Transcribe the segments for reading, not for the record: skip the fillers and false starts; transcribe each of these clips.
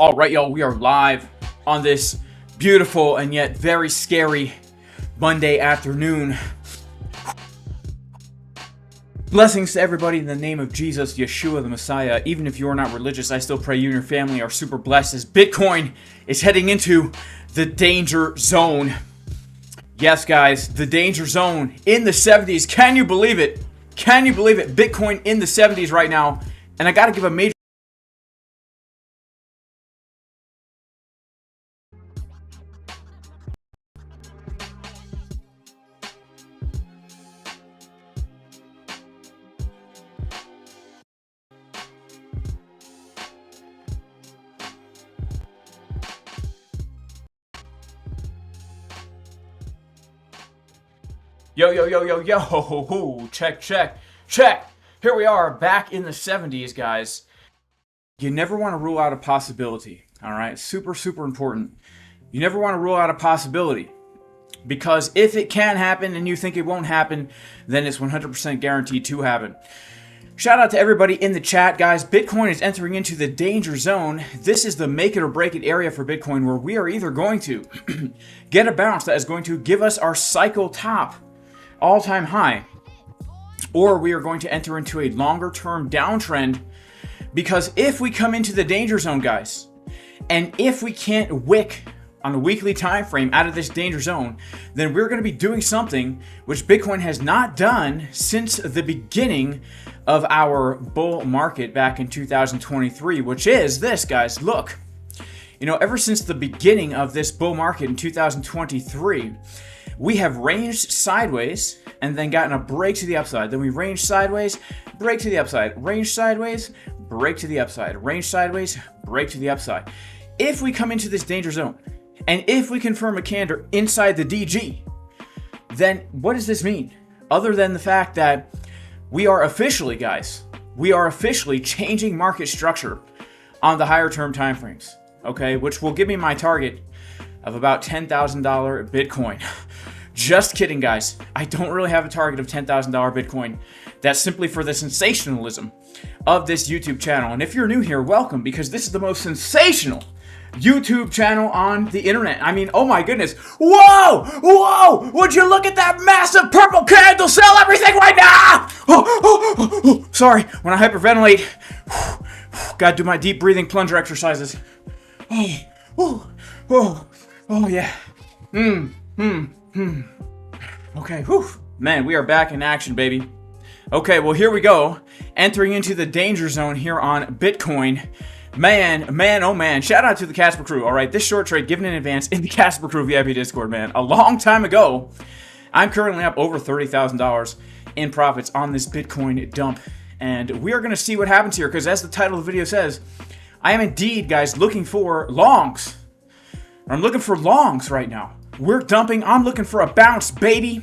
All right, y'all, we are live on this beautiful and yet very scary Monday afternoon. Blessings to everybody in the name of Jesus, Yeshua the Messiah. Even if you are not religious, I still pray you and your family are super blessed as Bitcoin is heading into the danger zone. Yes, guys, the danger zone in the 70s. Can you believe it? Can you believe it? Bitcoin in the 70s right now. And I got to give a major... Yo, check. Here we are, back in the 70s, guys. You never want to rule out a possibility, all right? Super important. You never want to rule out a possibility, because if it can happen and you think it won't happen, then it's 100% guaranteed to happen. Shout out to everybody in the chat, guys. Bitcoin is entering into the danger zone. This is the make it or break it area for Bitcoin, where we are either going to get a bounce that is going to give us our cycle top, all-time high, or we are going to enter into a longer-term downtrend. Because if we come into the danger zone, guys, and if we can't wick on a weekly time frame out of this danger zone, then we're going to be doing something which Bitcoin has not done since the beginning of our bull market back in 2023, which is this, guys. Look, you know, ever since the beginning of this bull market in 2023, we have ranged sideways and then gotten a break to the upside. Then we range sideways, break to the upside, range sideways, break to the upside, range sideways, break to the upside. If we come into this danger zone, and if we confirm a candle inside the DG, then what does this mean? Other than the fact that we are officially, guys, we are officially changing market structure on the higher term timeframes, okay? Which will give me my target of about $10,000 Bitcoin. Just kidding, guys. I don't really have a target of $10,000 Bitcoin. That's simply for the sensationalism of this YouTube channel. And if you're new here, welcome, because this is the most sensational YouTube channel on the internet. I mean, oh my goodness. Whoa! Would you look at that massive purple candle? Sell everything right now! Sorry, when I hyperventilate, gotta do my deep breathing plunger exercises. Oh yeah. Okay, man, we are back in action, baby. Okay, well, here we go. Entering into the danger zone here on Bitcoin. Man, oh man. Shout out to the Casper crew, all right? This short trade given in advance in the Casper crew VIP Discord, man. A long time ago. I'm currently up over $30,000 in profits on this Bitcoin dump. And we are going to see what happens here, because as the title of the video says, I am indeed, guys, looking for longs. I'm looking for longs right now. We're dumping. I'm looking for a bounce, baby.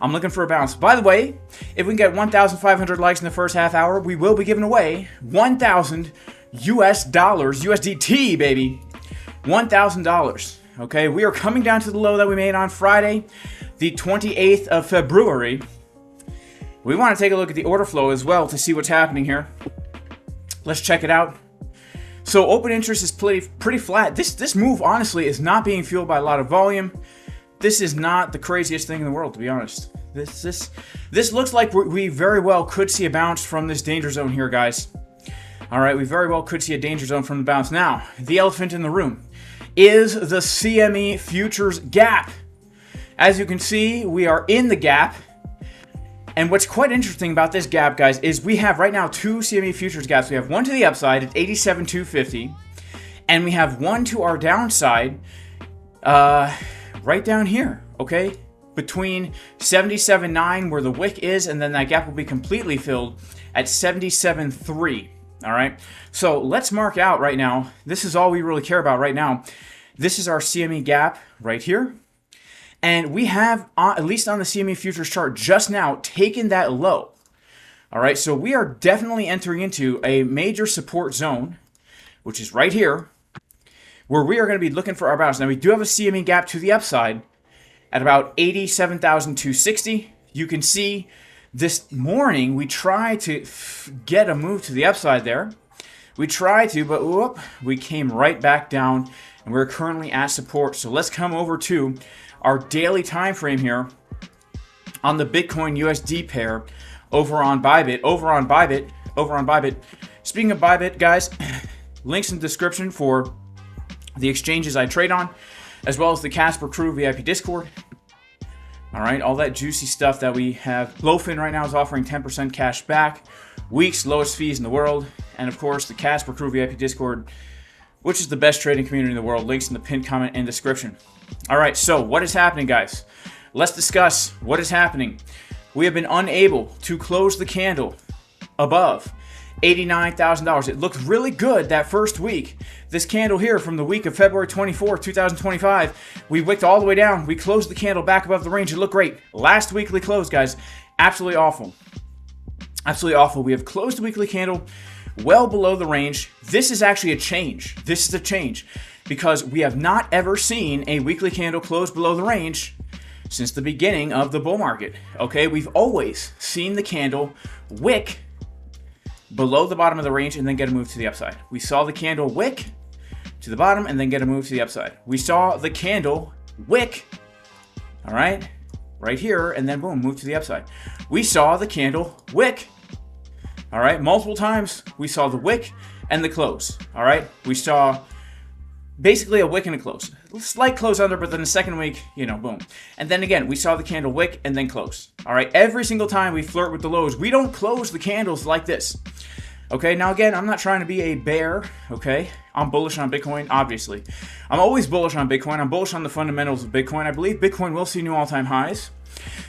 I'm looking for a bounce. By the way, if we can get 1,500 likes in the first half hour, we will be giving away 1,000 US dollars, USDT, baby. $1,000. Okay, we are coming down to the low that we made on Friday, the 28th of February. We want to take a look at the order flow as well to see what's happening here. Let's check it out. So open interest is pretty flat. This move, honestly, is not being fueled by a lot of volume. This is not the craziest thing in the world, to be honest. This looks like we very well could see a bounce from this danger zone here, guys. All right, we very well could see a danger zone from the bounce. Now, the elephant in the room is the CME futures gap. As you can see, we are in the gap. And what's quite interesting about this gap, guys, is we have right now two CME futures gaps. We have one to the upside at 87,250, and we have one to our downside right down here, okay? Between 77.9, where the wick is, and then that gap will be completely filled at 77.3, all right? So let's mark out right now. This is all we really care about right now. This is our CME gap right here. And we have, at least on the CME futures chart just now, taken that low. All right, so we are definitely entering into a major support zone, which is right here, where we are going to be looking for our bounce. Now, we do have a CME gap to the upside at about 87,260. You can see this morning we tried to get a move to the upside there. We tried to, but whoop, we came right back down, and we're currently at support. So let's come over to our daily time frame here on the Bitcoin USD pair over on Bybit. Speaking of Bybit, guys, links in the description for the exchanges I trade on, as well as the Casper Crew VIP Discord. All right, all that juicy stuff that we have. BLOFIN right now is offering 10% cash back. WEEX, lowest fees in the world. And of course, the Casper Crew VIP Discord, which is the best trading community in the world. Links in the pinned comment and description. All right, so what is happening, guys? Let's discuss what is happening. We have been unable to close the candle above $89,000. It looked really good that first week. This candle here from the week of February 24, 2025, we wicked all the way down. We closed the candle back above the range. It looked great. Last weekly close, guys, absolutely awful. Absolutely awful. We have closed the weekly candle well below the range. This is actually a change. This is a change because we have not ever seen a weekly candle close below the range since the beginning of the bull market. Okay, we've always seen the candle wick below the bottom of the range and then get a move to the upside. We saw the candle wick to the bottom and then get a move to the upside. We saw the candle wick, all right here, and then boom, move to the upside. We saw the candle wick, all right, multiple times. We saw the wick and the close, all right. We saw basically a wick and a close. Slight close under, but then the second week, boom. And then again, we saw the candle wick and then close. All right, every single time we flirt with the lows, we don't close the candles like this. Okay, now again, I'm not trying to be a bear, okay? I'm bullish on Bitcoin, obviously. I'm always bullish on Bitcoin. I'm bullish on the fundamentals of Bitcoin. I believe Bitcoin will see new all-time highs.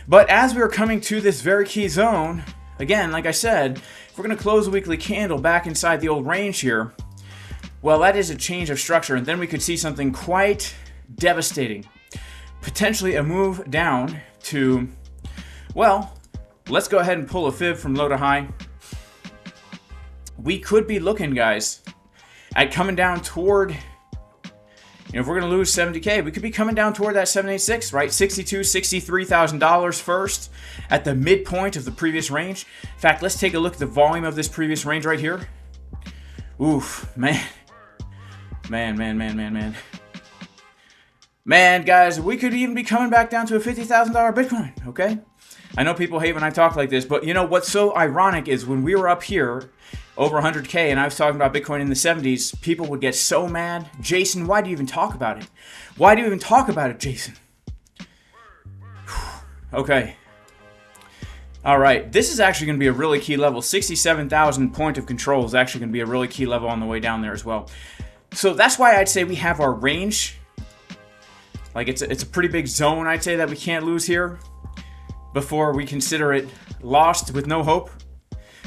But as we are coming to this very key zone, again, like I said, if we're going to close the weekly candle back inside the old range here, well, that is a change of structure, and then we could see something quite devastating. Potentially a move down to, well, let's go ahead and pull a fib from low to high. We could be looking, guys, at coming down toward, if we're going to lose 70K, we could be coming down toward that 786, right? $62,000, $63,000 first at the midpoint of the previous range. In fact, let's take a look at the volume of this previous range right here. Oof, man. Man, guys, we could even be coming back down to a $50,000 Bitcoin, okay? I know people hate when I talk like this, but what's so ironic is when we were up here over 100K and I was talking about Bitcoin in the 70s, people would get so mad. Jason, why do you even talk about it? Why do you even talk about it, Jason? Okay. All right, this is actually going to be a really key level. 67,000 point of control is actually going to be a really key level on the way down there as well. So that's why I'd say we have our range. Like it's a pretty big zone, I'd say, that we can't lose here before we consider it lost with no hope.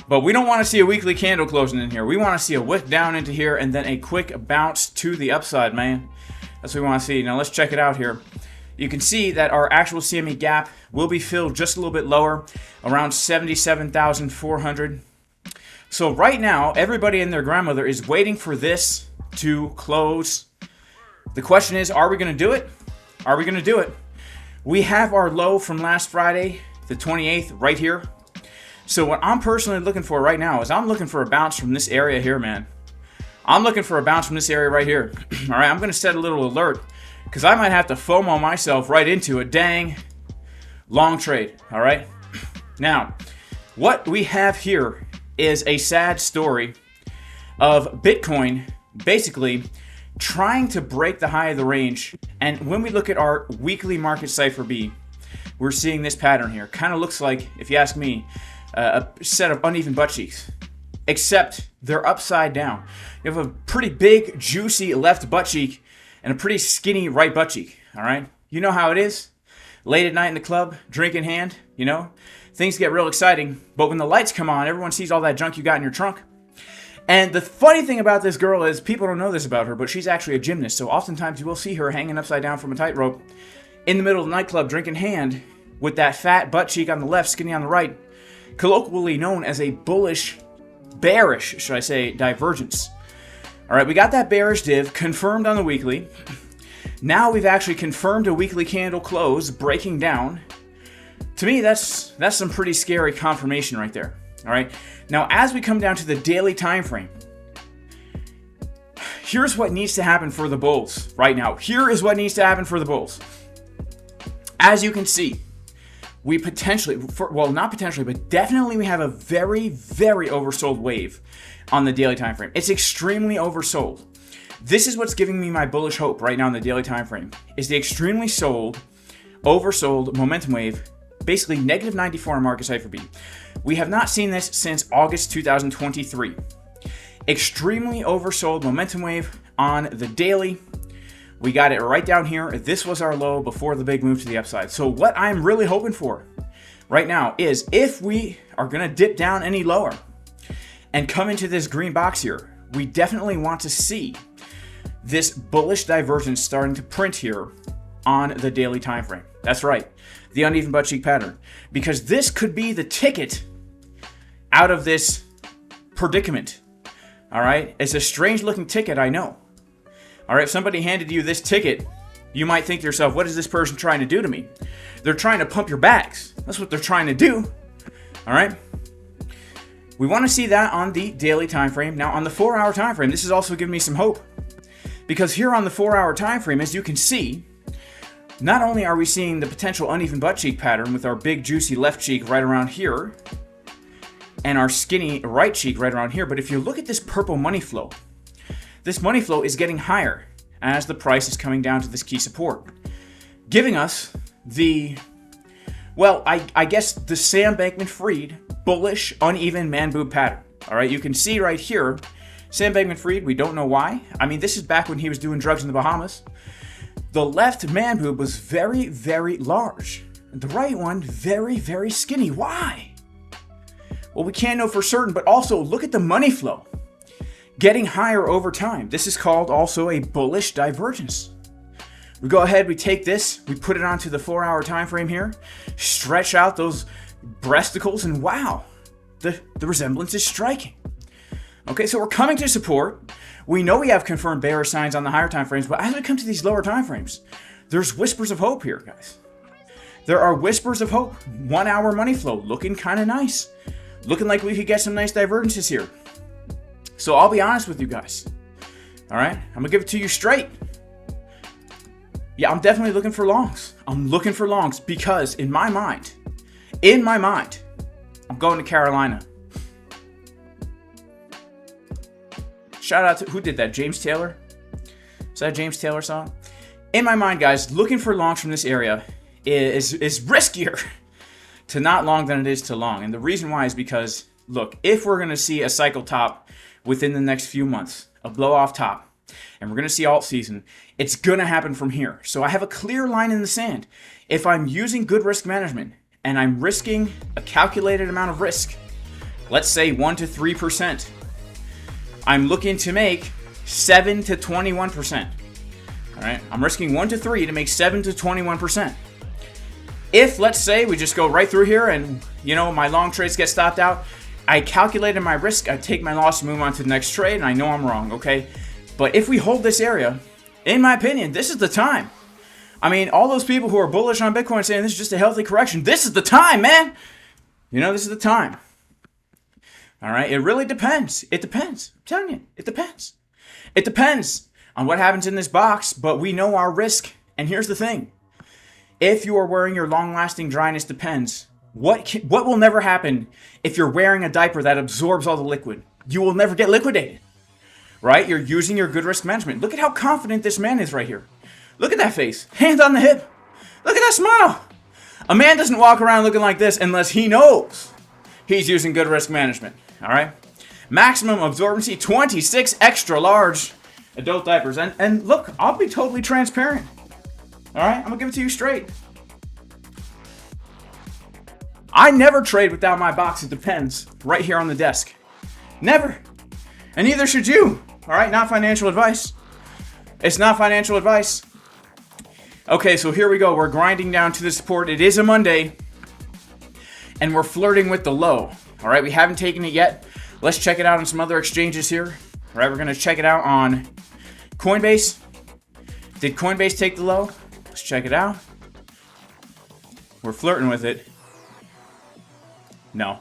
But we don't want to see a weekly candle closing in here. We want to see a wick down into here and then a quick bounce to the upside, man. That's what we want to see. Now let's check it out here. You can see that our actual CME gap will be filled just a little bit lower, around 77,400. So right now, everybody and their grandmother is waiting for this to close. The question is, are we going to do it? Are we going to do it? We have our low from last Friday, the 28th, right here. So what I'm personally looking for right now is I'm looking for a bounce from this area here, man. I'm looking for a bounce from this area right here. All right, I'm going to set a little alert because I might have to FOMO myself right into a dang long trade. All right. Now, what we have here is a sad story of Bitcoin basically trying to break the high of the range. And when we look at our weekly market Cipher B, we're seeing this pattern here. Kind of looks like, if you ask me, a set of uneven butt cheeks, except they're upside down. You have a pretty big, juicy left butt cheek and a pretty skinny right butt cheek, all right? You know how it is. Late at night in the club, drink in hand, things get real exciting. But when the lights come on, everyone sees all that junk you got in your trunk. And the funny thing about this girl is people don't know this about her, but she's actually a gymnast. So oftentimes you will see her hanging upside down from a tightrope in the middle of the nightclub, drink in hand, with that fat butt cheek on the left, skinny on the right, colloquially known as a bearish, should I say, divergence. All right, we got that bearish div confirmed on the weekly. Now we've actually confirmed a weekly candle close, breaking down. To me, that's some pretty scary confirmation right there. All right. Now, as we come down to the daily time frame, here's what needs to happen for the bulls right now. Here is what needs to happen for the bulls. As you can see, we potentially, well, not potentially, but definitely we have a very, very oversold wave on the daily time frame. It's extremely oversold. This is what's giving me my bullish hope right now in the daily time frame, is the extremely oversold momentum wave, basically negative 94 on market Cipher B. We have not seen this since August 2023. Extremely oversold momentum wave on the daily. We got it right down here. This was our low before the big move to the upside. So what I'm really hoping for right now is, if we are going to dip down any lower and come into this green box here, we definitely want to see this bullish divergence starting to print here on the daily time frame. That's right, the uneven butt cheek pattern, because this could be the ticket out of this predicament. All right, it's a strange looking ticket, I know. All right, if somebody handed you this ticket, you might think to yourself, what is this person trying to do to me? They're trying to pump your bags. That's what they're trying to do. All right, we want to see that on the daily time frame. Now on the 4-hour time frame, this is also giving me some hope, because here on the 4-hour time frame, as you can see, not only are we seeing the potential uneven butt cheek pattern with our big juicy left cheek right around here and our skinny right cheek right around here, but if you look at this purple money flow, this money flow is getting higher as the price is coming down to this key support, giving us the, well, I guess the Sam Bankman-Fried bullish uneven man boob pattern. All right, you can see right here, Sam Bankman-Fried, we don't know why. I mean, this is back when he was doing drugs in the Bahamas. The left man boob was very, very large. And the right one, very, very skinny. Why? Well, we can't know for certain, but also look at the money flow getting higher over time. This is called also a bullish divergence. We go ahead, we take this, we put it onto the 4-hour time frame here, stretch out those breasticles, and wow, the resemblance is striking. Okay, so we're coming to support. We know we have confirmed bearish signs on the higher time frames, but as we come to these lower time frames, there's whispers of hope here, guys. There are whispers of hope. 1-hour money flow looking kind of nice. Looking like we could get some nice divergences here. So I'll be honest with you guys. All right, I'm gonna give it to you straight. Yeah, I'm definitely looking for longs. I'm looking for longs because in my mind, I'm going to Carolina. Shout out to, who did that? James Taylor? Is that a James Taylor song? In my mind, guys, looking for longs from this area is riskier to not long than it is to long. And the reason why is because, look, if we're going to see a cycle top within the next few months, a blow off top, and we're going to see alt season, it's going to happen from here. So I have a clear line in the sand. If I'm using good risk management and I'm risking a calculated amount of risk, let's say 1 to 3%, I'm looking to make 7 to 21%. All right, I'm risking 1 to 3 to make 7 to 21%. If, let's say, we just go right through here and, you know, my long trades get stopped out, I calculated my risk, I take my loss and move on to the next trade, and I know I'm wrong, okay? But if we hold this area, in my opinion, this is the time. I mean, all those people who are bullish on Bitcoin saying this is just a healthy correction, this is the time, man! You know, this is the time. All right, it really depends. It depends. I'm telling you, it depends. It depends on what happens in this box, but we know our risk. And here's the thing. If you are wearing your long-lasting dryness depends, what will never happen if you're wearing a diaper that absorbs all the liquid? You will never get liquidated, right? You're using your good risk management. Look at how confident this man is right here. Look at that face. Hands on the hip. Look at that smile. A man doesn't walk around looking like this unless he knows he's using good risk management. All right, maximum absorbency 26 extra large adult diapers, and look, I'll be totally transparent. All right, I'm gonna give it to you straight. I never trade without my box. It depends right here on the desk. Never, and neither should you. All right, not financial advice. It's not financial advice. Okay, so here we go. We're grinding down to the support. It is a Monday, and we're flirting with the low. All right, we haven't taken it yet. Let's check it out on some other exchanges here. All right, we're going to check it out on Coinbase. Did Coinbase take the low? Let's check it out. We're flirting with it. No.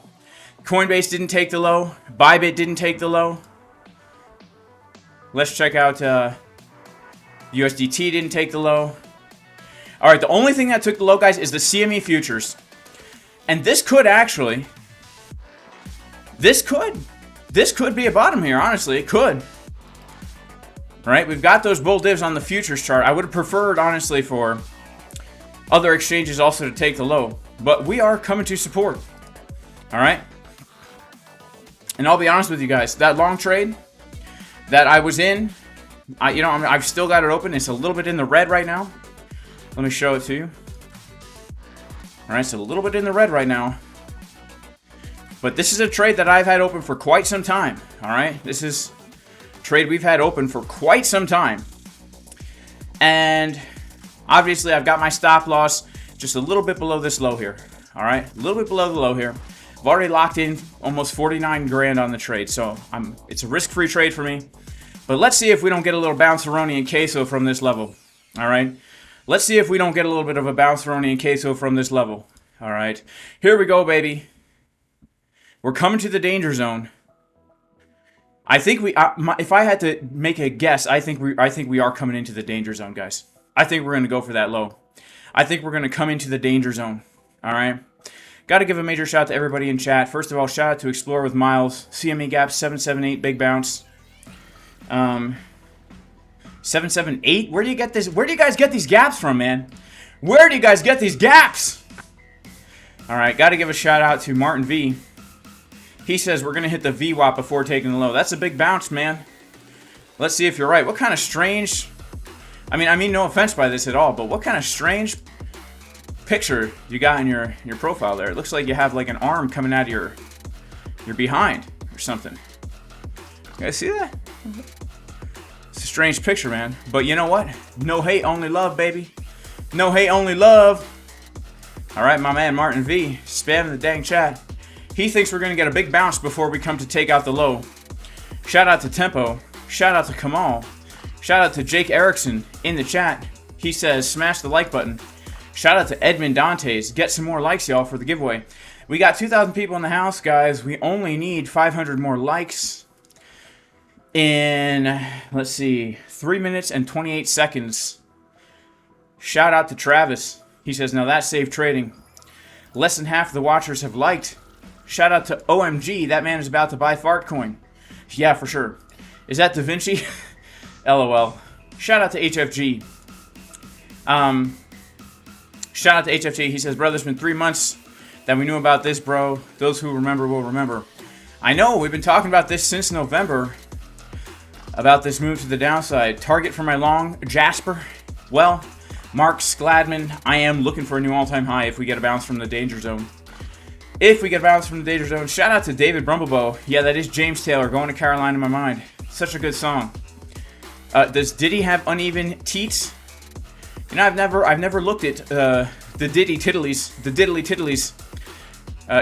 Coinbase didn't take the low. Bybit didn't take the low. Let's check out USDT didn't take the low. All right, the only thing that took the low, guys, is the CME futures. And this could actually, this could be a bottom here, honestly. It could. All right, we've got those bull divs on the futures chart. I would have preferred, honestly, for other exchanges also to take the low. But we are coming to support. All right? And I'll be honest with you guys. That long trade that I was in, I've still got it open. It's a little bit in the red right now. Let me show it to you. All right, it's a little bit in the red right now. But this is a trade that I've had open for quite some time. All right? This is a trade we've had open for quite some time. And obviously, I've got my stop loss just a little bit below this low here. All right? A little bit below the low here. I've already locked in almost 49 grand on the trade. So it's a risk-free trade for me. But let's see if we don't get a little bounce-a-roni and queso from this level. All right? Let's see if we don't get a little bit of a bounce-a-roni and queso from this level. All right? Here we go, baby. We're coming to the danger zone. I think if I had to make a guess, I think we are coming into the danger zone, guys. I think we're going to go for that low. I think we're going to come into the danger zone. All right? Got to give a major shout out to everybody in chat. First of all, shout out to Explore with Miles. CME gap 778, big bounce. 778? Where do you get this? Where do you guys get these gaps from, man? Where do you guys get these gaps? All right, got to give a shout out to Martin V. He says we're going to hit the VWAP before taking the low. That's a big bounce, man. Let's see if you're right. What kind of strange... I mean no offense by this at all, but what kind of strange picture you got in your profile there? It looks like you have like an arm coming out of your behind or something. You guys see that? It's a strange picture, man. But you know what? No hate, only love, baby. No hate, only love. All right, my man Martin V. Spamming the dang chat. He thinks we're going to get a big bounce before we come to take out the low. Shout out to Tempo. Shout out to Kamal. Shout out to Jake Erickson in the chat. He says, smash the like button. Shout out to Edmund Dantes. Get some more likes, y'all, for the giveaway. We got 2,000 people in the house, guys. We only need 500 more likes in, let's see, 3 minutes and 28 seconds. Shout out to Travis. He says, now that's safe trading. Less than half of the watchers have liked. Shout out to OMG. That man is about to buy Fartcoin. Yeah, for sure. Is that Da Vinci? LOL. Shout out to HFG. Shout out to HFG. He says, brother, it's been 3 months that we knew about this, bro. Those who remember will remember. I know. We've been talking about this since November. About this move to the downside. Target for my long, Jasper. Well, Mark Skladman, I am looking for a new all-time high if we get a bounce from the danger zone. If we get a bounce from the danger zone. Shout out to David Brumblebow. Yeah, that is James Taylor. Going to Carolina in my mind. Such a good song. Does Diddy have uneven teats? You know, I've never looked at the Diddy Tiddlies, the Diddly Tiddlies.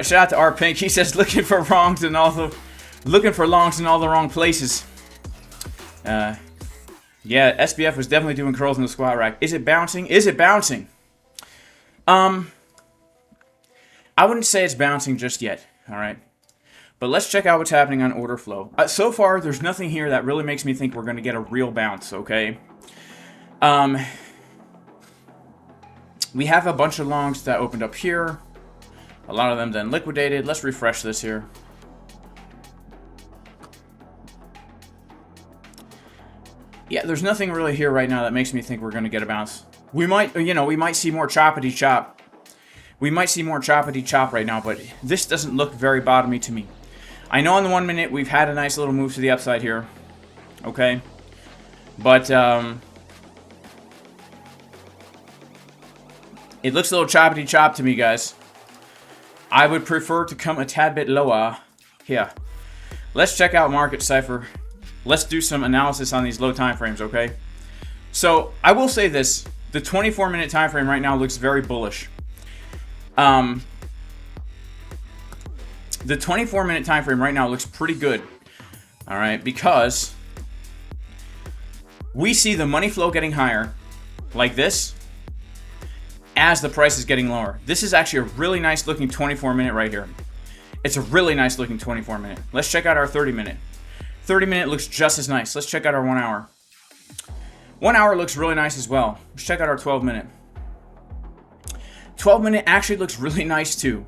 Shout out to R Pink. He says looking for longs in all the wrong places. Yeah, SBF was definitely doing curls in the squat rack. Is it bouncing? Is it bouncing? I wouldn't say it's bouncing just yet. All right. But let's check out what's happening on order flow. So far, there's nothing here that really makes me think we're going to get a real bounce, okay? We have a bunch of longs that opened up here. A lot of them then liquidated. Let's refresh this here. Yeah, there's nothing really here right now that makes me think we're going to get a bounce. We might, we might see more choppity chop. We might see more choppity chop right now, but this doesn't look very bottomy to me. I know in the 1 minute we've had a nice little move to the upside here. Okay. But, it looks a little choppity chop to me, guys. I would prefer to come a tad bit lower. Here. Let's check out market Cipher. Let's do some analysis on these low time frames, okay? So, I will say this. The 24-minute time frame right now looks very bullish. The 24-minute time frame right now looks pretty good. All right, because we see the money flow getting higher like this as the price is getting lower. This is actually a really nice looking 24-minute right here. It's a really nice looking 24-minute. Let's check out our 30-minute. 30-minute looks just as nice. Let's check out our 1 hour. 1 hour looks really nice as well. Let's check out our 12-minute. 12-minute actually looks really nice too.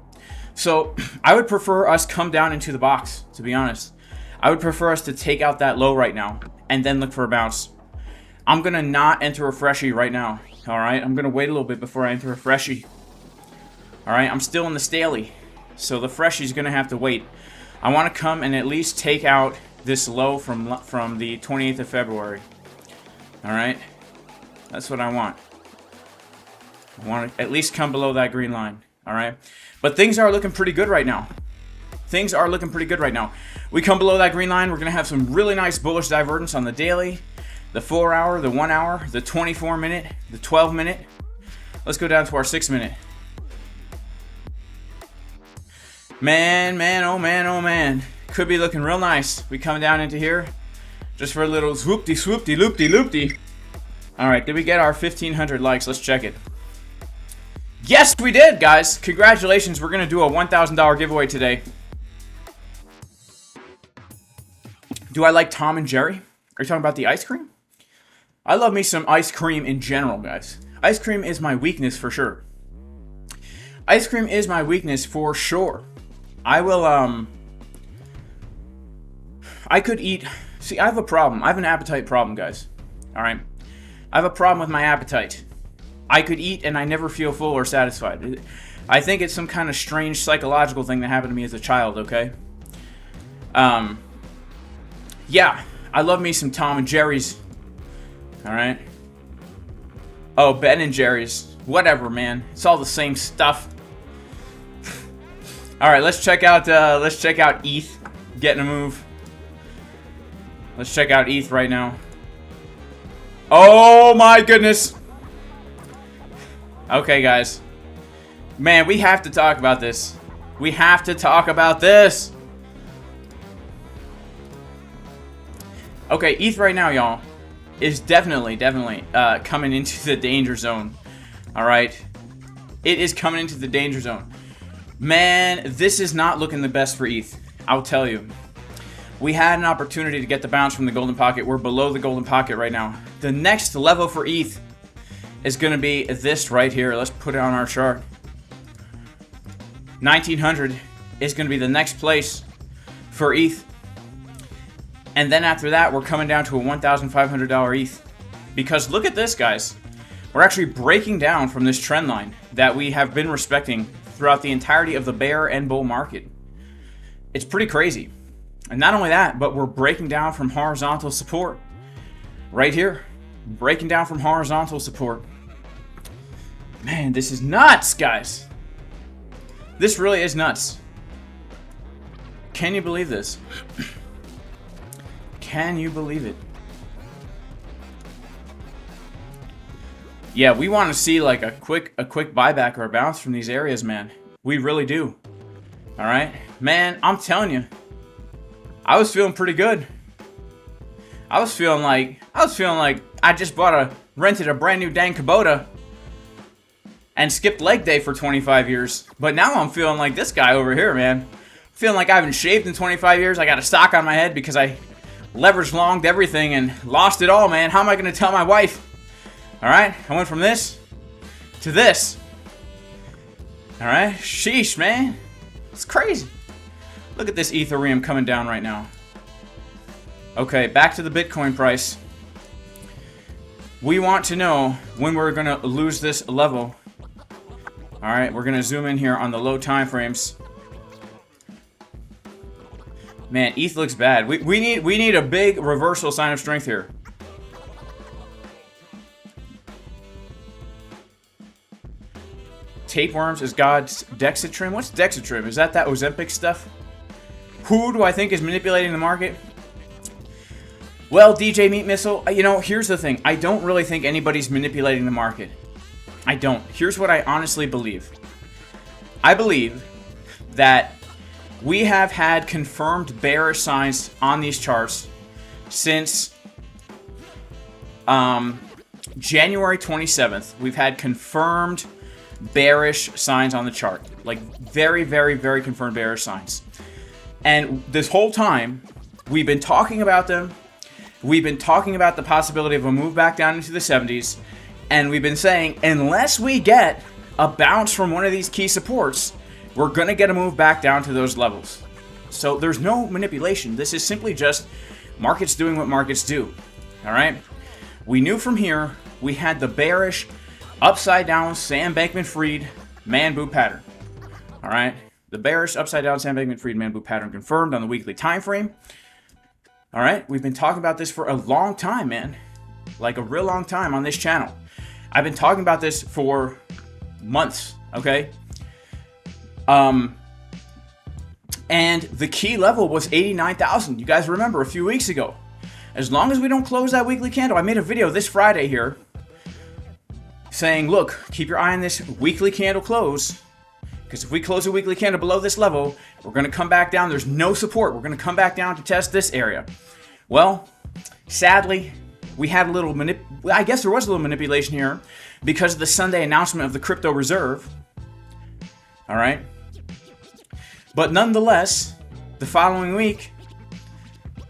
So I would prefer us come down into the box, to be honest. I would prefer us to take out that low right now and then look for a bounce. I'm going to not enter a freshie right now. All right, I'm going to wait a little bit before I enter a freshie. All right, I'm still in the Staley, so the freshie's going to have to wait. I want to come and at least take out this low from the 28th of February. All right, that's what I want. I want to at least come below that green line. All right, but things are looking pretty good right now. Things are looking pretty good right now. We come below that green line, we're going to have some really nice bullish divergence on the daily, the 4 hour, the 1 hour, the 24-minute, the 12-minute. Let's go down to our 6-minute. Man, oh man, oh man. Could be looking real nice. We come down into here just for a little swoopty, swoopty, loopty, loopty. All right, did we get our 1,500 likes? Let's check it. Yes, we did, guys. Congratulations. We're going to do a $1,000 giveaway today. Do I like Tom and Jerry? Are you talking about the ice cream? I love me some ice cream in general, guys. Ice cream is my weakness for sure. Ice cream is my weakness for sure. I could eat... See, I have a problem. I have an appetite problem, guys. All right? I have a problem with my appetite. I could eat and I never feel full or satisfied. I think it's some kind of strange psychological thing that happened to me as a child, okay? Yeah, I love me some Tom and Jerry's. All right? Oh, Ben and Jerry's. Whatever, man. It's all the same stuff. All right, let's check out ETH getting a move. Let's check out ETH right now. Oh my goodness. Okay, guys. Man, we have to talk about this. We have to talk about this. Okay, ETH right now, y'all, is definitely coming into the danger zone. All right? It is coming into the danger zone. Man, this is not looking the best for ETH. I'll tell you. We had an opportunity to get the bounce from the golden pocket. We're below the golden pocket right now. The next level for ETH is going to be this right here. Let's put it on our chart. 1900 is going to be the next place for ETH. And then after that, we're coming down to a $1,500 ETH. Because look at this, guys. We're actually breaking down from this trend line that we have been respecting throughout the entirety of the bear and bull market. It's pretty crazy. And not only that, but we're breaking down from horizontal support. Right here. Breaking down from horizontal support. Man, this is nuts, guys. This really is nuts. Can you believe this? Can you believe it? Yeah, we want to see like a quick buyback or a bounce from these areas, man. We really do. All right, man. I'm telling you, I was feeling pretty good. I was feeling like I just rented a brand new dang Kubota and skipped leg day for 25 years. But now I'm feeling like this guy over here, man. Feeling like I haven't shaved in 25 years. I got a stock on my head because I leveraged longed everything and lost it all, man. How am I going to tell my wife? All right, I went from this to this. All right, sheesh, man. It's crazy. Look at this Ethereum coming down right now. Okay, back to the Bitcoin price. We want to know when we're going to lose this level. All right, we're going to zoom in here on the low time frames. Man, ETH looks bad. We need a big reversal sign of strength here. Tapeworms is God's Dexatrim. What's Dexatrim? Is that Ozempic stuff? Who do I think is manipulating the market? Well, DJ Meat Missile, you know, here's the thing. I don't really think anybody's manipulating the market. I don't. Here's what I honestly believe. I believe that we have had confirmed bearish signs on these charts since January 27th. We've had confirmed bearish signs on the chart. Like very, very, very confirmed bearish signs. And this whole time, We've been talking about them. We've been talking about the possibility of a move back down into the 70s. And we've been saying, unless we get a bounce from one of these key supports, we're going to get a move back down to those levels. So there's no manipulation. This is simply just markets doing what markets do. All right? We knew from here we had the bearish, upside down, Sam Bankman-Fried man boot pattern. All right? The bearish, upside down, Sam Bankman-Fried man boot pattern confirmed on the weekly time frame. All right? We've been talking about this for a long time, man. Like a real long time on this channel. I've been talking about this for months, okay? And the key level was 89,000. You guys remember a few weeks ago. As long as we don't close that weekly candle, I made a video this Friday here saying, look, keep your eye on this weekly candle close, because if we close a weekly candle below this level, we're going to come back down. There's no support. We're going to come back down to test this area. Well, sadly, we had a little I guess there was a little manipulation here because of the Sunday announcement of the crypto reserve. All right. But nonetheless, the following week,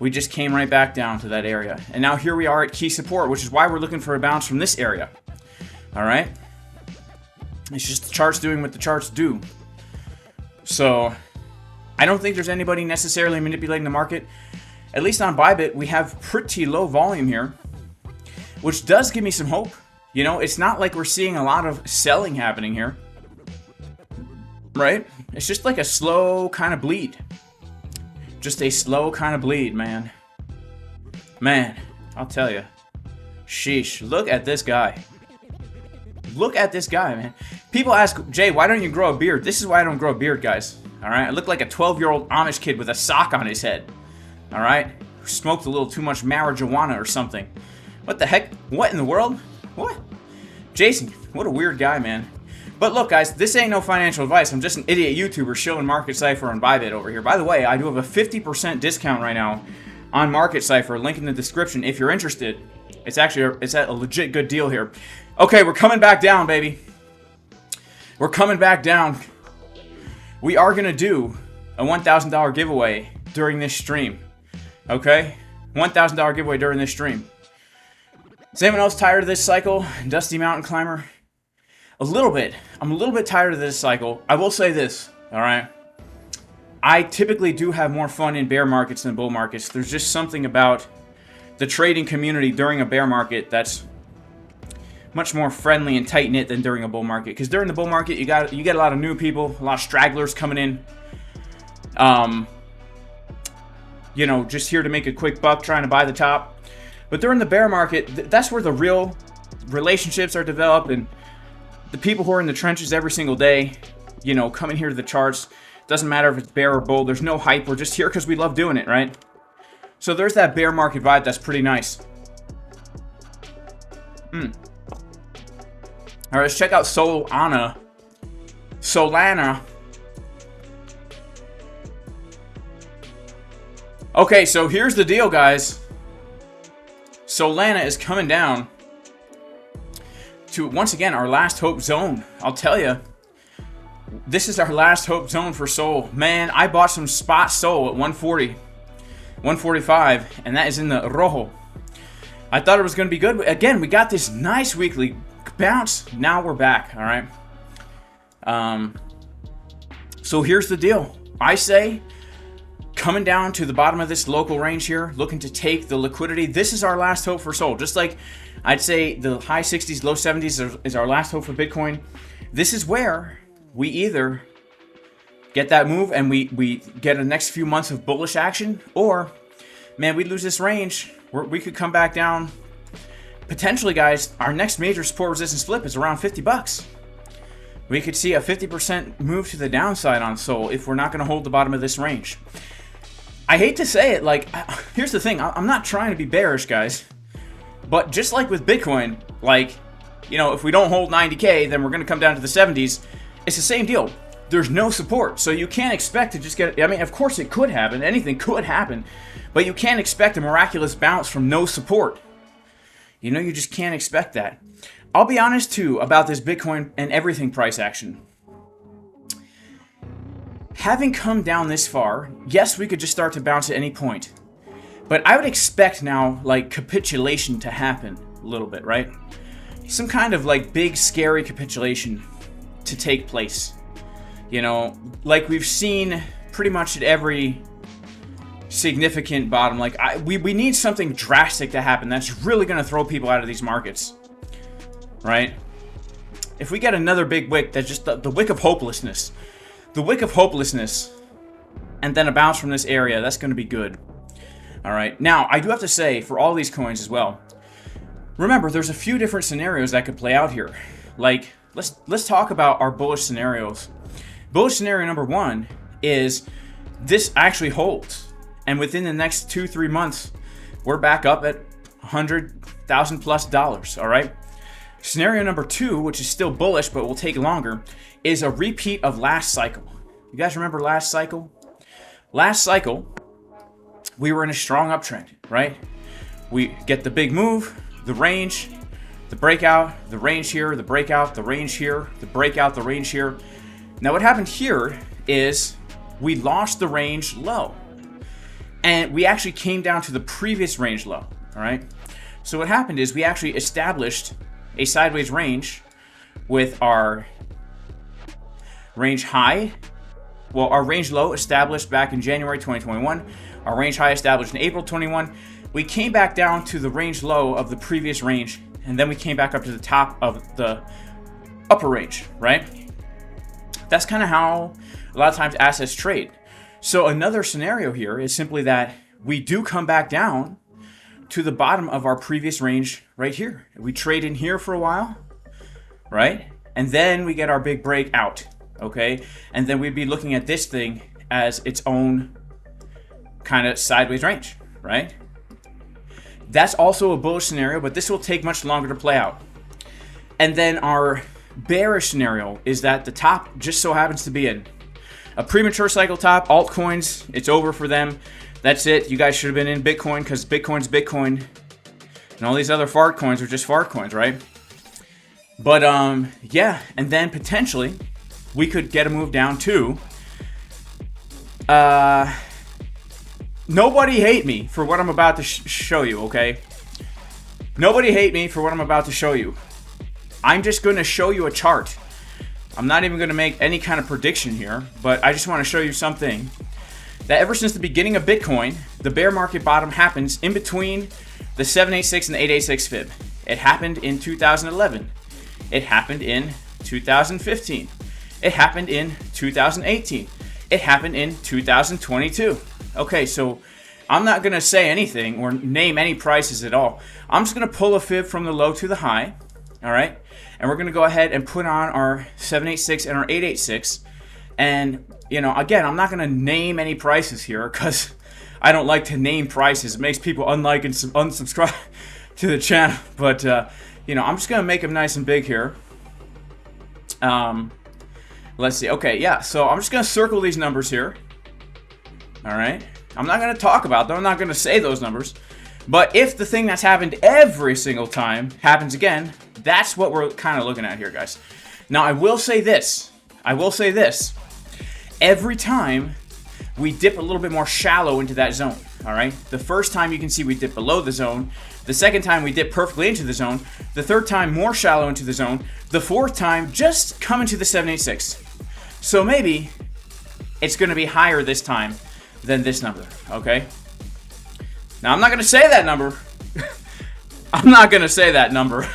we just came right back down to that area. And now here we are at key support, which is why we're looking for a bounce from this area. All right. It's just the charts doing what the charts do. So I don't think there's anybody necessarily manipulating the market. At least on Bybit, we have pretty low volume here, which does give me some hope. You know, it's not like we're seeing a lot of selling happening here, right? It's just like a slow kind of bleed. Just a slow kind of bleed, man. Man, I'll tell you. Sheesh, look at this guy. Look at this guy, man. People ask, Jay, why don't you grow a beard? This is why I don't grow a beard, guys. All right? I look like a 12-year-old Amish kid with a sock on his head. All right? Who smoked a little too much marijuana or something. What the heck? What in the world? What? Jason, what a weird guy, man. But look, guys, this ain't no financial advice. I'm just an idiot YouTuber shilling Market Cipher on Bybit over here. By the way, I do have a 50% discount right now on Market Cipher. Link in the description if you're interested. It's actually it's at a legit good deal here. Okay, we're coming back down, baby. We're coming back down. We are going to do a $1,000 giveaway during this stream. Okay? $1,000 giveaway during this stream. Is anyone else tired of this cycle? Dusty Mountain Climber? A little bit. I'm a little bit tired of this cycle. I will say this, alright? I typically do have more fun in bear markets than bull markets. There's just something about the trading community during a bear market that's much more friendly and tight-knit than during a bull market. Because during the bull market, you get a lot of new people, a lot of stragglers coming in. You know, just here to make a quick buck, trying to buy the top. But during the bear market, that's where the real relationships are developed, and the people who are in the trenches every single day, you know, coming here to the charts. Doesn't matter if it's bear or bull. There's no hype. We're just here because we love doing it, right? So there's that bear market vibe. That's pretty nice. All right, let's check out Solana. Okay, so here's the deal, guys. Solana is coming down to, once again, our last hope zone. I'll tell you, this is our last hope zone for Sol. Man, I bought some spot Sol at 140, 145, and that is in the rojo. I thought it was going to be good. Again, we got this nice weekly bounce. Now we're back, all right? So here's the deal. I say, coming down to the bottom of this local range here, looking to take the liquidity. This is our last hope for Sol. Just like I'd say the high 60s, low 70s is our last hope for Bitcoin. This is where we either get that move and we get a next few months of bullish action, or, man, we lose this range. We could come back down. Potentially, guys, our next major support resistance flip is around 50 bucks. We could see a 50% move to the downside on Sol if we're not going to hold the bottom of this range. I hate to say it, like, here's the thing. I'm not trying to be bearish, guys. But just like with Bitcoin, like, you know, if we don't hold 90K, then we're going to come down to the 70s. It's the same deal. There's no support. So you can't expect to just get, I mean, of course it could happen. Anything could happen. But you can't expect a miraculous bounce from no support. You know, you just can't expect that. I'll be honest, too, about this Bitcoin and everything price action. Having come down this far, yes, we could just start to bounce at any point. But I would expect now, like, capitulation to happen a little bit, right? Some kind of, like, big, scary capitulation to take place. You know, like we've seen pretty much at every significant bottom. Like, we need something drastic to happen that's really going to throw people out of these markets, right? If we get another big wick, that's just the wick of hopelessness. The wick of hopelessness, and then a bounce from this area, that's going to be good. All right. Now, I do have to say, for all these coins as well, remember, there's a few different scenarios that could play out here. Like, let's talk about our bullish scenarios. Bullish scenario number one is this actually holds, and within the next 2-3 months, we're back up at $100,000+ All right. Scenario number two, which is still bullish but will take longer, is a repeat of last cycle. You guys remember last cycle? Last cycle, we were in a strong uptrend, right? We get the big move, the range, the breakout, the range here, the breakout, the range here, the breakout, the range here. Now what happened here is we lost the range low. And we actually came down to the previous range low, all right? So what happened is we actually established a sideways range with our range high. Well, our range low established back in January 2021. Our range high established in April 21. We came back down to the range low of the previous range, and then we came back up to the top of the upper range, right? That's kind of how a lot of times assets trade. So another scenario here is simply that we do come back down to the bottom of our previous range right here. We trade in here for a while, right? And then we get our big break out, okay? And then we'd be looking at this thing as its own kind of sideways range, right? That's also a bullish scenario, but this will take much longer to play out. And then our bearish scenario is that the top just so happens to be in a premature cycle top. Altcoins, it's over for them. That's it. You guys should have been in Bitcoin because Bitcoin's Bitcoin. And all these other fart coins are just fart coins, right? But, yeah. And then potentially we could get a move down to... Nobody hate me for what I'm about to show you, okay? Nobody hate me for what I'm about to show you. I'm just going to show you a chart. I'm not even going to make any kind of prediction here, but I just want to show you something. That ever since the beginning of Bitcoin, the bear market bottom happens in between the 786 and the 886 fib. It happened in 2011. It happened in 2015. It happened in 2018. It happened in 2022. Okay, so I'm not going to say anything or name any prices at all. I'm just going to pull a fib from the low to the high, all right? And we're going to go ahead and put on our 786 and our 886. And, you know, again, I'm not going to name any prices here because I don't like to name prices. It makes people unlike and unsubscribe to the channel. But, you know, I'm just going to make them nice and big here. Let's see. Okay, yeah. So I'm just going to circle these numbers here. All right. I'm not going to talk about them. I'm not going to say those numbers. But if the thing that's happened every single time happens again, that's what we're kind of looking at here, guys. Now, I will say this. Every time we dip a little bit more shallow into that zone, all right? The first time you can see we dip below the zone. The second time we dip perfectly into the zone. The third time more shallow into the zone. The fourth time just come into the 786. So maybe it's going to be higher this time than this number, okay? Now, I'm not going to say that number. I'm not going to say that number,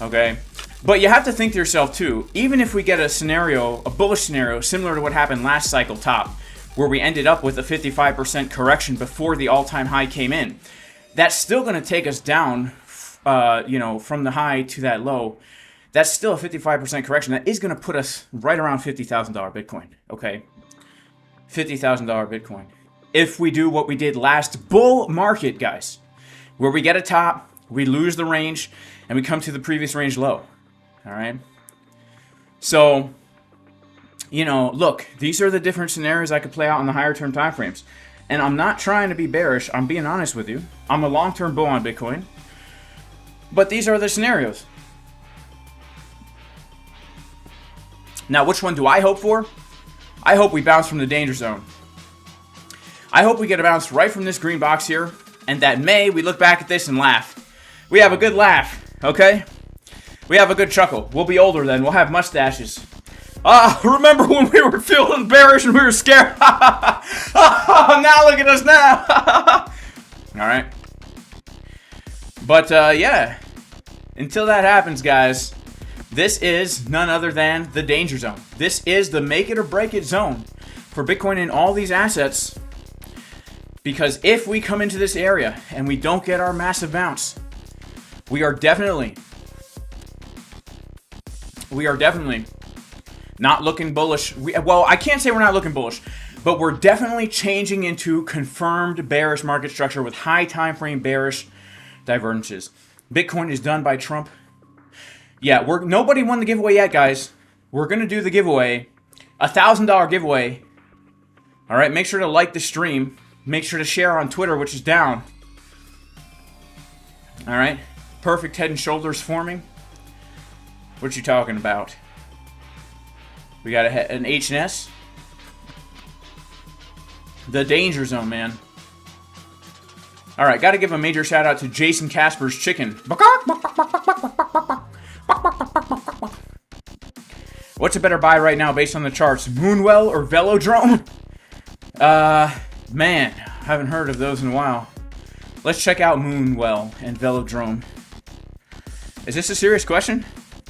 okay? But you have to think to yourself, too, even if we get a scenario, a bullish scenario, similar to what happened last cycle top, where we ended up with a 55% correction before the all-time high came in, that's still going to take us down, you know, from the high to that low. That's still a 55% correction. That is going to put us right around $50,000 Bitcoin, okay? $50,000 Bitcoin. If we do what we did last bull market, guys, where we get a top, we lose the range, and we come to the previous range low. All right. So, you know, look, these are the different scenarios I could play out on the higher term time frames. And I'm not trying to be bearish. I'm being honest with you. I'm a long-term bull on Bitcoin. But these are the scenarios. Now, which one do I hope for? I hope we bounce from the danger zone. I hope we get a bounce right from this green box here and that May we look back at this and laugh. We have a good laugh, okay? We have a good chuckle. We'll be older then. We'll have mustaches. Remember when we were feeling bearish and we were scared? Now look at us now. All right. But, yeah. Until that happens, guys, this is none other than the danger zone. This is the make it or break it zone for Bitcoin and all these assets. Because if we come into this area and we don't get our massive bounce, we are definitely not looking bullish. Well, I can't say we're not looking bullish, but we're definitely changing into confirmed bearish market structure with high time frame bearish divergences. Bitcoin is done by Trump. Yeah, nobody won the giveaway yet, guys. We're gonna do the giveaway, $1,000 giveaway. All right, make sure to like the stream. Make sure to share on Twitter, which is down. All right, perfect head and shoulders forming. What you talking about? We got an H&S. The danger zone, man. All right, got to give a major shout out to Jason Casper's Chicken. What's a better buy right now based on the charts? Moonwell or Velodrome? Man, haven't heard of those in a while. Let's check out Moonwell and Velodrome. Is this a serious question?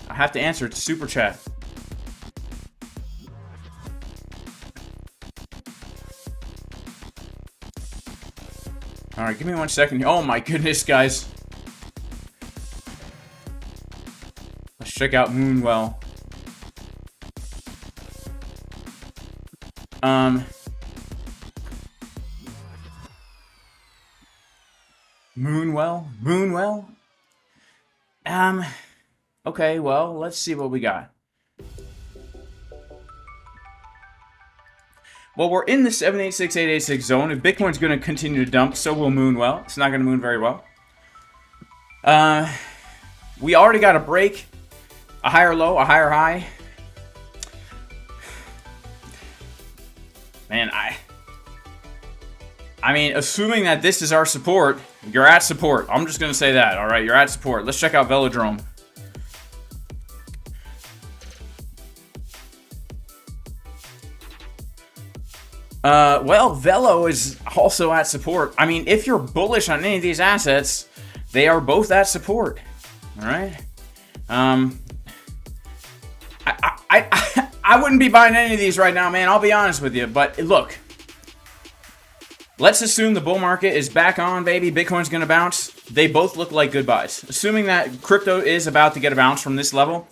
I have to answer. It's super chat. All right, give me 1 second. Oh my goodness, guys. Let's check out Moonwell. Moonwell? Okay, well, let's see what we got. Well, we're in the 786,886 zone. If Bitcoin's going to continue to dump, so will Moonwell. It's not going to moon very well. We already got a break, a higher low, a higher high. Man, I mean, assuming that this is our support, you're at support. I'm just going to say that, all right? You're at support. Let's check out Velodrome. Well, Velo is also at support. I mean, if you're bullish on any of these assets, they are both at support. All right? I wouldn't be buying any of these right now, man. I'll be honest with you. But look, let's assume the bull market is back on, baby. Bitcoin's going to bounce. They both look like good buys. Assuming that crypto is about to get a bounce from this level,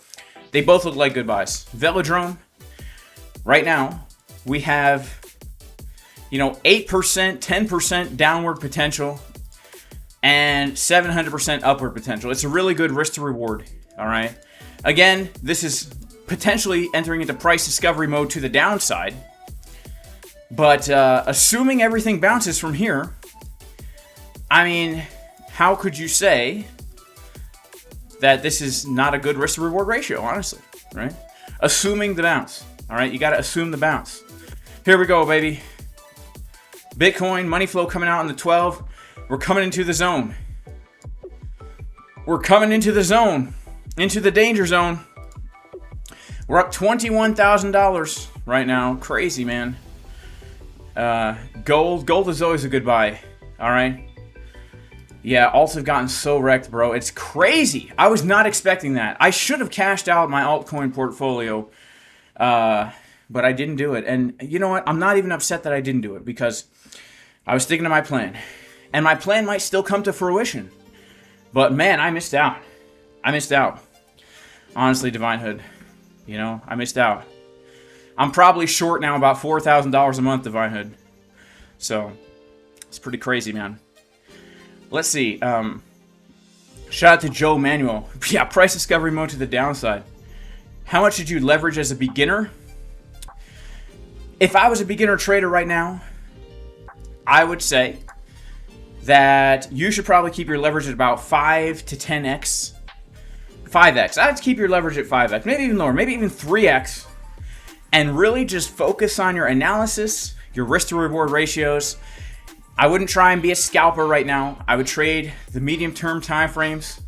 they both look like good buys. Velodrome, right now, we have, 8%, 10% downward potential and 700% upward potential. It's a really good risk to reward, all right? Again, this is potentially entering into price discovery mode to the downside. But assuming everything bounces from here, I mean, how could you say that this is not a good risk to reward ratio, honestly, right? Assuming the bounce, all right? You got to assume the bounce. Here we go, baby. Bitcoin, money flow coming out in the 12. We're coming into the zone. We're coming into the zone, into the danger zone. We're up $21,000 right now. Crazy, man. Gold is always a good buy. All right. Yeah, alts have gotten so wrecked, bro. It's crazy. I was not expecting that. I should have cashed out my altcoin portfolio, but I didn't do it. And you know what? I'm not even upset that I didn't do it because I was sticking to my plan. And my plan might still come to fruition. But man, I missed out. I missed out. Honestly, Divine Hood. I missed out. I'm probably short now about $4,000 a month, Divine Hood. So, it's pretty crazy, man. Let's see. Shout out to Joe Manuel. Yeah, price discovery mode to the downside. How much did you leverage as a beginner? If I was a beginner trader right now, I would say that you should probably keep your leverage at about 5 to 10x. 5x. I'd keep your leverage at 5x. Maybe even lower. Maybe even 3x. And really just focus on your analysis, your risk to reward ratios, I wouldn't try and be a scalper right now. I would trade the medium-term time frames.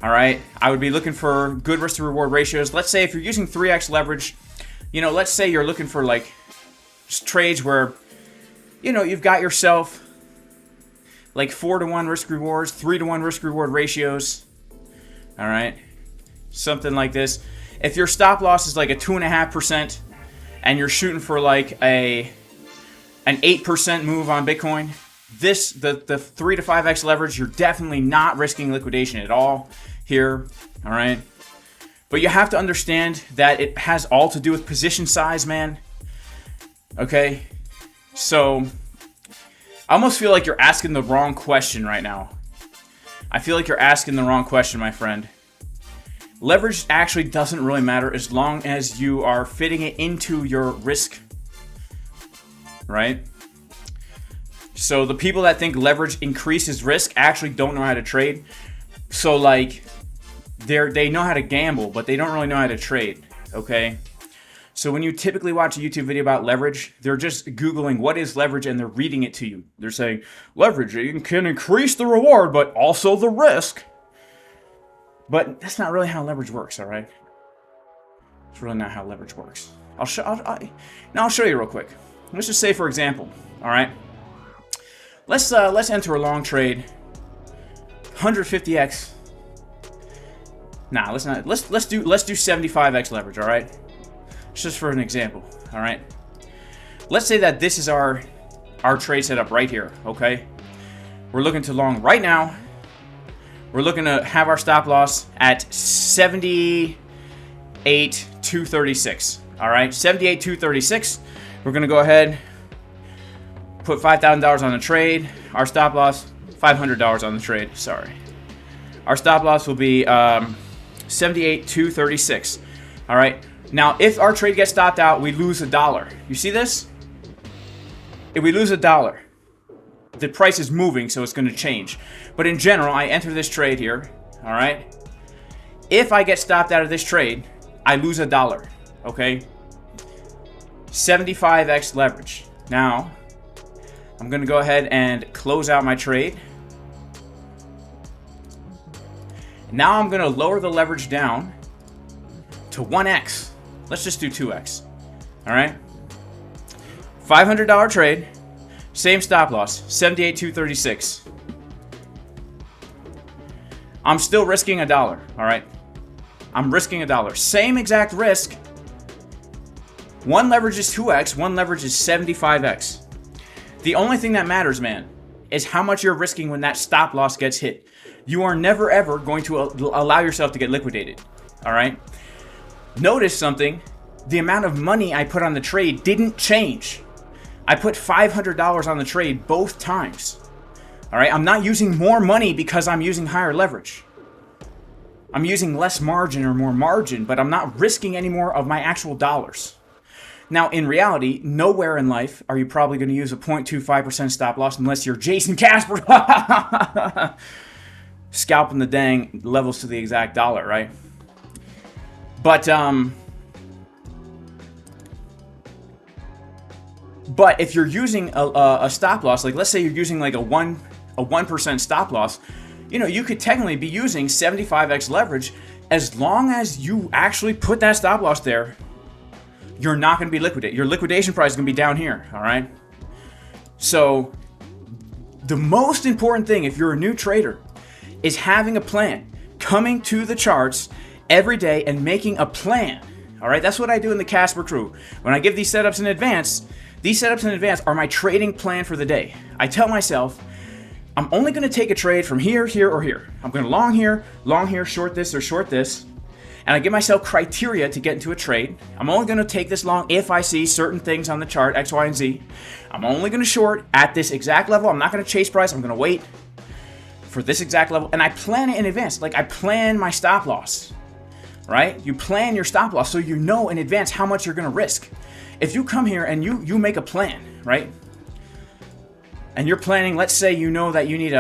All right. I would be looking for good risk to reward ratios. Let's say if you're using 3x leverage, you know, let's say you're looking for like just trades where, you know, you've got yourself like 4-to-1 risk rewards, 3-to-1 risk reward ratios. All right. Something like this. If your stop loss is like a 2.5% and you're shooting for like an 8% move on Bitcoin, the 3 to 5x leverage, you're definitely not risking liquidation at all here. All right. But you have to understand that it has all to do with position size, man. Okay. So I almost feel like you're asking the wrong question right now. I feel like you're asking the wrong question, my friend. Leverage actually doesn't really matter as long as you are fitting it into your risk, right? So the people that think leverage increases risk actually don't know how to trade. So like they know how to gamble, but they don't really know how to trade, okay? So when you typically watch a YouTube video about leverage, they're just Googling what is leverage and they're reading it to you. They're saying, leverage can increase the reward, but also the risk. But that's not really how leverage works, all right? It's really not how leverage works. I'll show you real quick. Let's just say, for example, all right? Let's enter a long trade, 150x. Nah, let's not. Let's do 75x leverage, all right? Just for an example, all right? Let's say that this is our trade setup right here, okay? We're looking to long right now. We're looking to have our stop loss at 78,236. All right, 78,236. We're gonna go ahead, put $5,000 on the trade. Our stop loss, $500 on the trade. Sorry. Our stop loss will be 78,236. All right. Now, if our trade gets stopped out, we lose $1. You see this? If we lose $1. The price is moving, so it's going to change. But in general, I enter this trade here, all right? If I get stopped out of this trade, I lose $1, okay? 75x leverage. Now, I'm going to go ahead and close out my trade. Now I'm going to lower the leverage down to 1x. Let's just do 2x, all right? $500 trade. Same stop loss, 78,236. I'm still risking $1, all right? I'm risking $1. Same exact risk. One leverage is 2x, one leverage is 75x. The only thing that matters, man, is how much you're risking when that stop loss gets hit. You are never, ever going to allow yourself to get liquidated, all right? Notice something. The amount of money I put on the trade didn't change. I put $500 on the trade both times. All right, I'm not using more money because I'm using higher leverage. I'm using less margin or more margin, but I'm not risking any more of my actual dollars. Now, in reality, nowhere in life are you probably going to use a 0.25% stop loss unless you're Jason Casper. Scalping the dang levels to the exact dollar, right? But if you're using a stop loss, like let's say you're using like a 1% stop loss, you know, you could technically be using 75x leverage as long as you actually put that stop loss there. You're not going to be liquidated. Your liquidation price is going to be down here, all right? So the most important thing if you're a new trader is having a plan, coming to the charts every day and making a plan, all right? That's what I do in the Casper crew. When I give these setups in advance are my trading plan for the day. I tell myself, I'm only going to take a trade from here, here, or here. I'm going to long here, short this, or short this. And I give myself criteria to get into a trade. I'm only going to take this long if I see certain things on the chart, X, Y, and Z. I'm only going to short at this exact level. I'm not going to chase price. I'm going to wait for this exact level. And I plan it in advance. Like I plan my stop loss, right? You plan your stop loss so you know in advance how much you're going to risk. If you come here and you make a plan, right? And you're planning, let's say you know that you need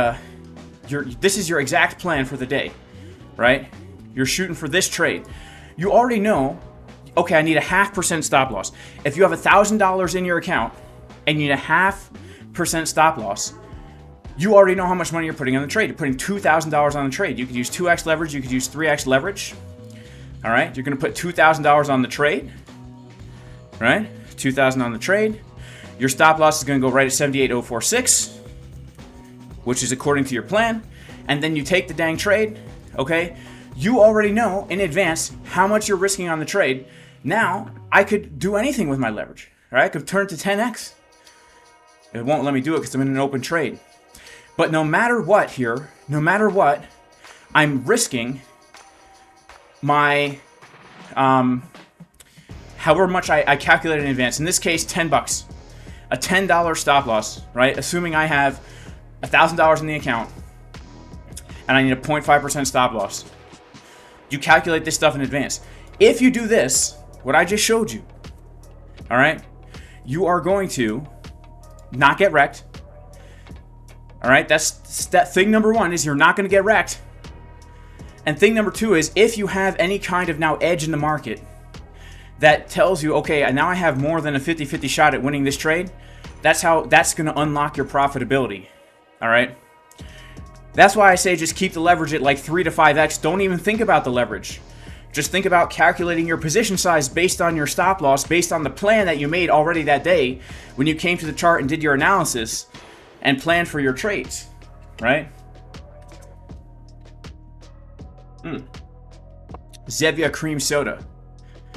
this is your exact plan for the day, right? You're shooting for this trade. You already know, okay, I need a 0.5% stop loss. If you have $1,000 in your account and you need a 0.5% 8% stop loss, you already know how much money you're putting on the trade. You're putting $2,000 on the trade. You could use 2x leverage. You could use 3x leverage. All right, you're going to put $2,000 on the trade. Right, $2,000 on the trade. Your stop loss is going to go right at 78.046, which is according to your plan. And then you take the dang trade. Okay, you already know in advance how much you're risking on the trade. Now I could do anything with my leverage. Right, I could turn to 10x. It won't let me do it because I'm in an open trade. But no matter what here, no matter what, I'm risking my, however much I calculate in advance. In this case, 10 bucks. A $10 stop loss, right? Assuming I have $1,000 in the account and I need a 0.5% stop loss. You calculate this stuff in advance. If you do this, what I just showed you, all right, you are going to not get wrecked. All right, that's thing number one is you're not going to get wrecked. And thing number two is if you have any kind of now edge in the market that tells you, okay, now I have more than a 50-50 shot at winning this trade, that's going to unlock your profitability. All right. That's why I say just keep the leverage at like 3 to 5x. Don't even think about the leverage. Just think about calculating your position size based on your stop loss, based on the plan that you made already that day when you came to the chart and did your analysis and planned for your trades, right? Zevia cream soda.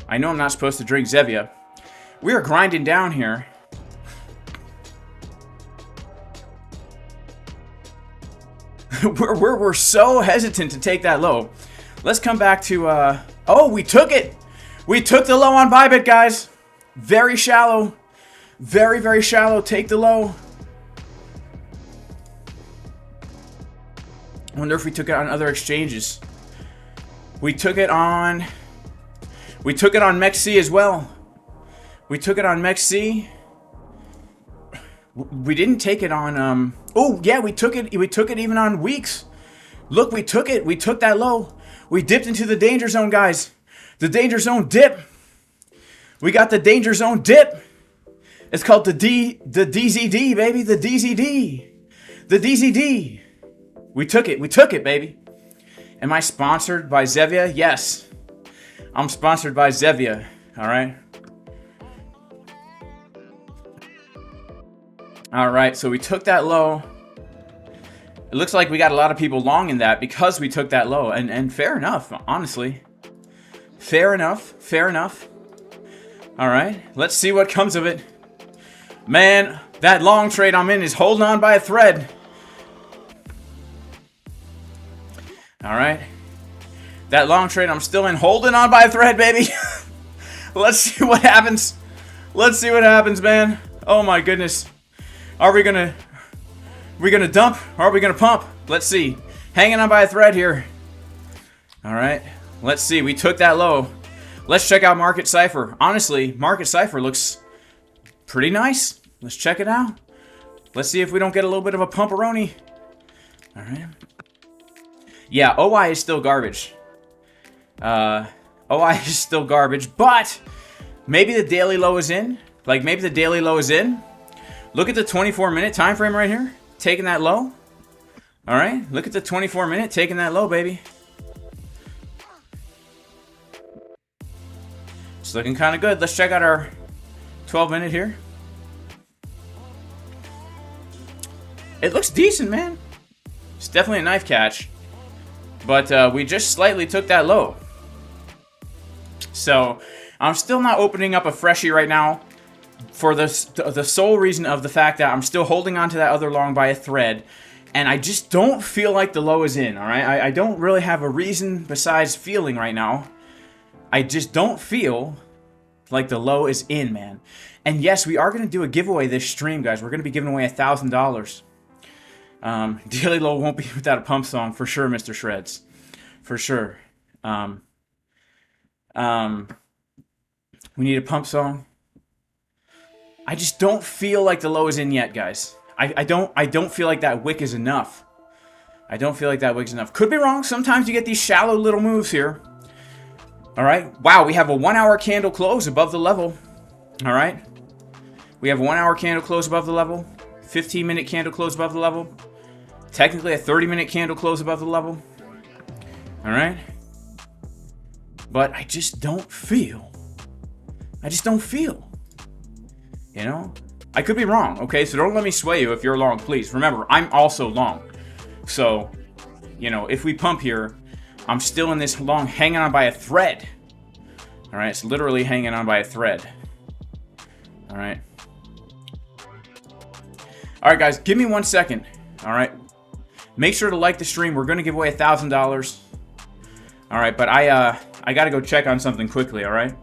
I know I'm not supposed to drink Zevia. We are grinding down here. we're so hesitant to take that low. Let's come back to, oh, we took it. We took the low on Bitget, guys. Very shallow. Very, very shallow. Take the low. I wonder if we took it on other exchanges. We took it on MEXC as well. We took it on MEXC. We didn't take it on, oh yeah, we took it even on WEEX. Look, we took it. We took that low. We dipped into the danger zone, guys. The danger zone dip. We got the danger zone dip. It's called the DZD, baby. The DZD. The DZD. We took it, baby. Am I sponsored by Zevia? Yes. I'm sponsored by Zevia. All right. All right, so we took that low. It looks like we got a lot of people long in that because we took that low. And fair enough, honestly. Fair enough. Fair enough. All right, let's see what comes of it. Man, that long trade I'm in is holding on by a thread. All right. That long trade I'm still in, holding on by a thread, baby. Let's see what happens. Let's see what happens, man. Oh my goodness. Are we gonna dump or are we gonna pump? Let's see. Hanging on by a thread here. All right. Let's see. We took that low. Let's check out Market Cipher. Honestly, Market Cipher looks pretty nice. Let's check it out. Let's see if we don't get a little bit of a pumperoni. All right. Yeah, OI is still garbage. OI is still garbage, but maybe the daily low is in. Like, maybe the daily low is in. Look at the 24-minute time frame right here. Taking that low. All right. Look at the 24-minute. Taking that low, baby. It's looking kind of good. Let's check out our 12-minute here. It looks decent, man. It's definitely a knife catch. But we just slightly took that low. So I'm still not opening up a freshie right now for the sole reason of the fact that I'm still holding on to that other long by a thread. And I just don't feel like the low is in, all right? I don't really have a reason besides feeling right now. I just don't feel like the low is in, man. And yes, we are going to do a giveaway this stream, guys. We're going to be giving away $1,000. Daily low won't be without a pump song for sure, Mr. Shreds, for sure. We need a pump song. I just don't feel like the low is in yet, guys. I don't feel like that wick is enough. I don't feel like that wick is enough. Could be wrong. Sometimes you get these shallow little moves here. All right. Wow, we have a 1 hour candle close above the level. All right. We have a 1 hour candle close above the level. 15-minute candle close above the level. Technically a 30-minute candle close above the level. All right. But I just don't feel. You know? I could be wrong, okay? So don't let me sway you if you're long, please. Remember, I'm also long. So, you know, if we pump here, I'm still in this long, hanging on by a thread. All right, it's literally hanging on by a thread. All right. All right, guys, give me 1 second. All right. Make sure to like the stream. We're going to give away $1,000. All right, but I got to go check on something quickly, all right?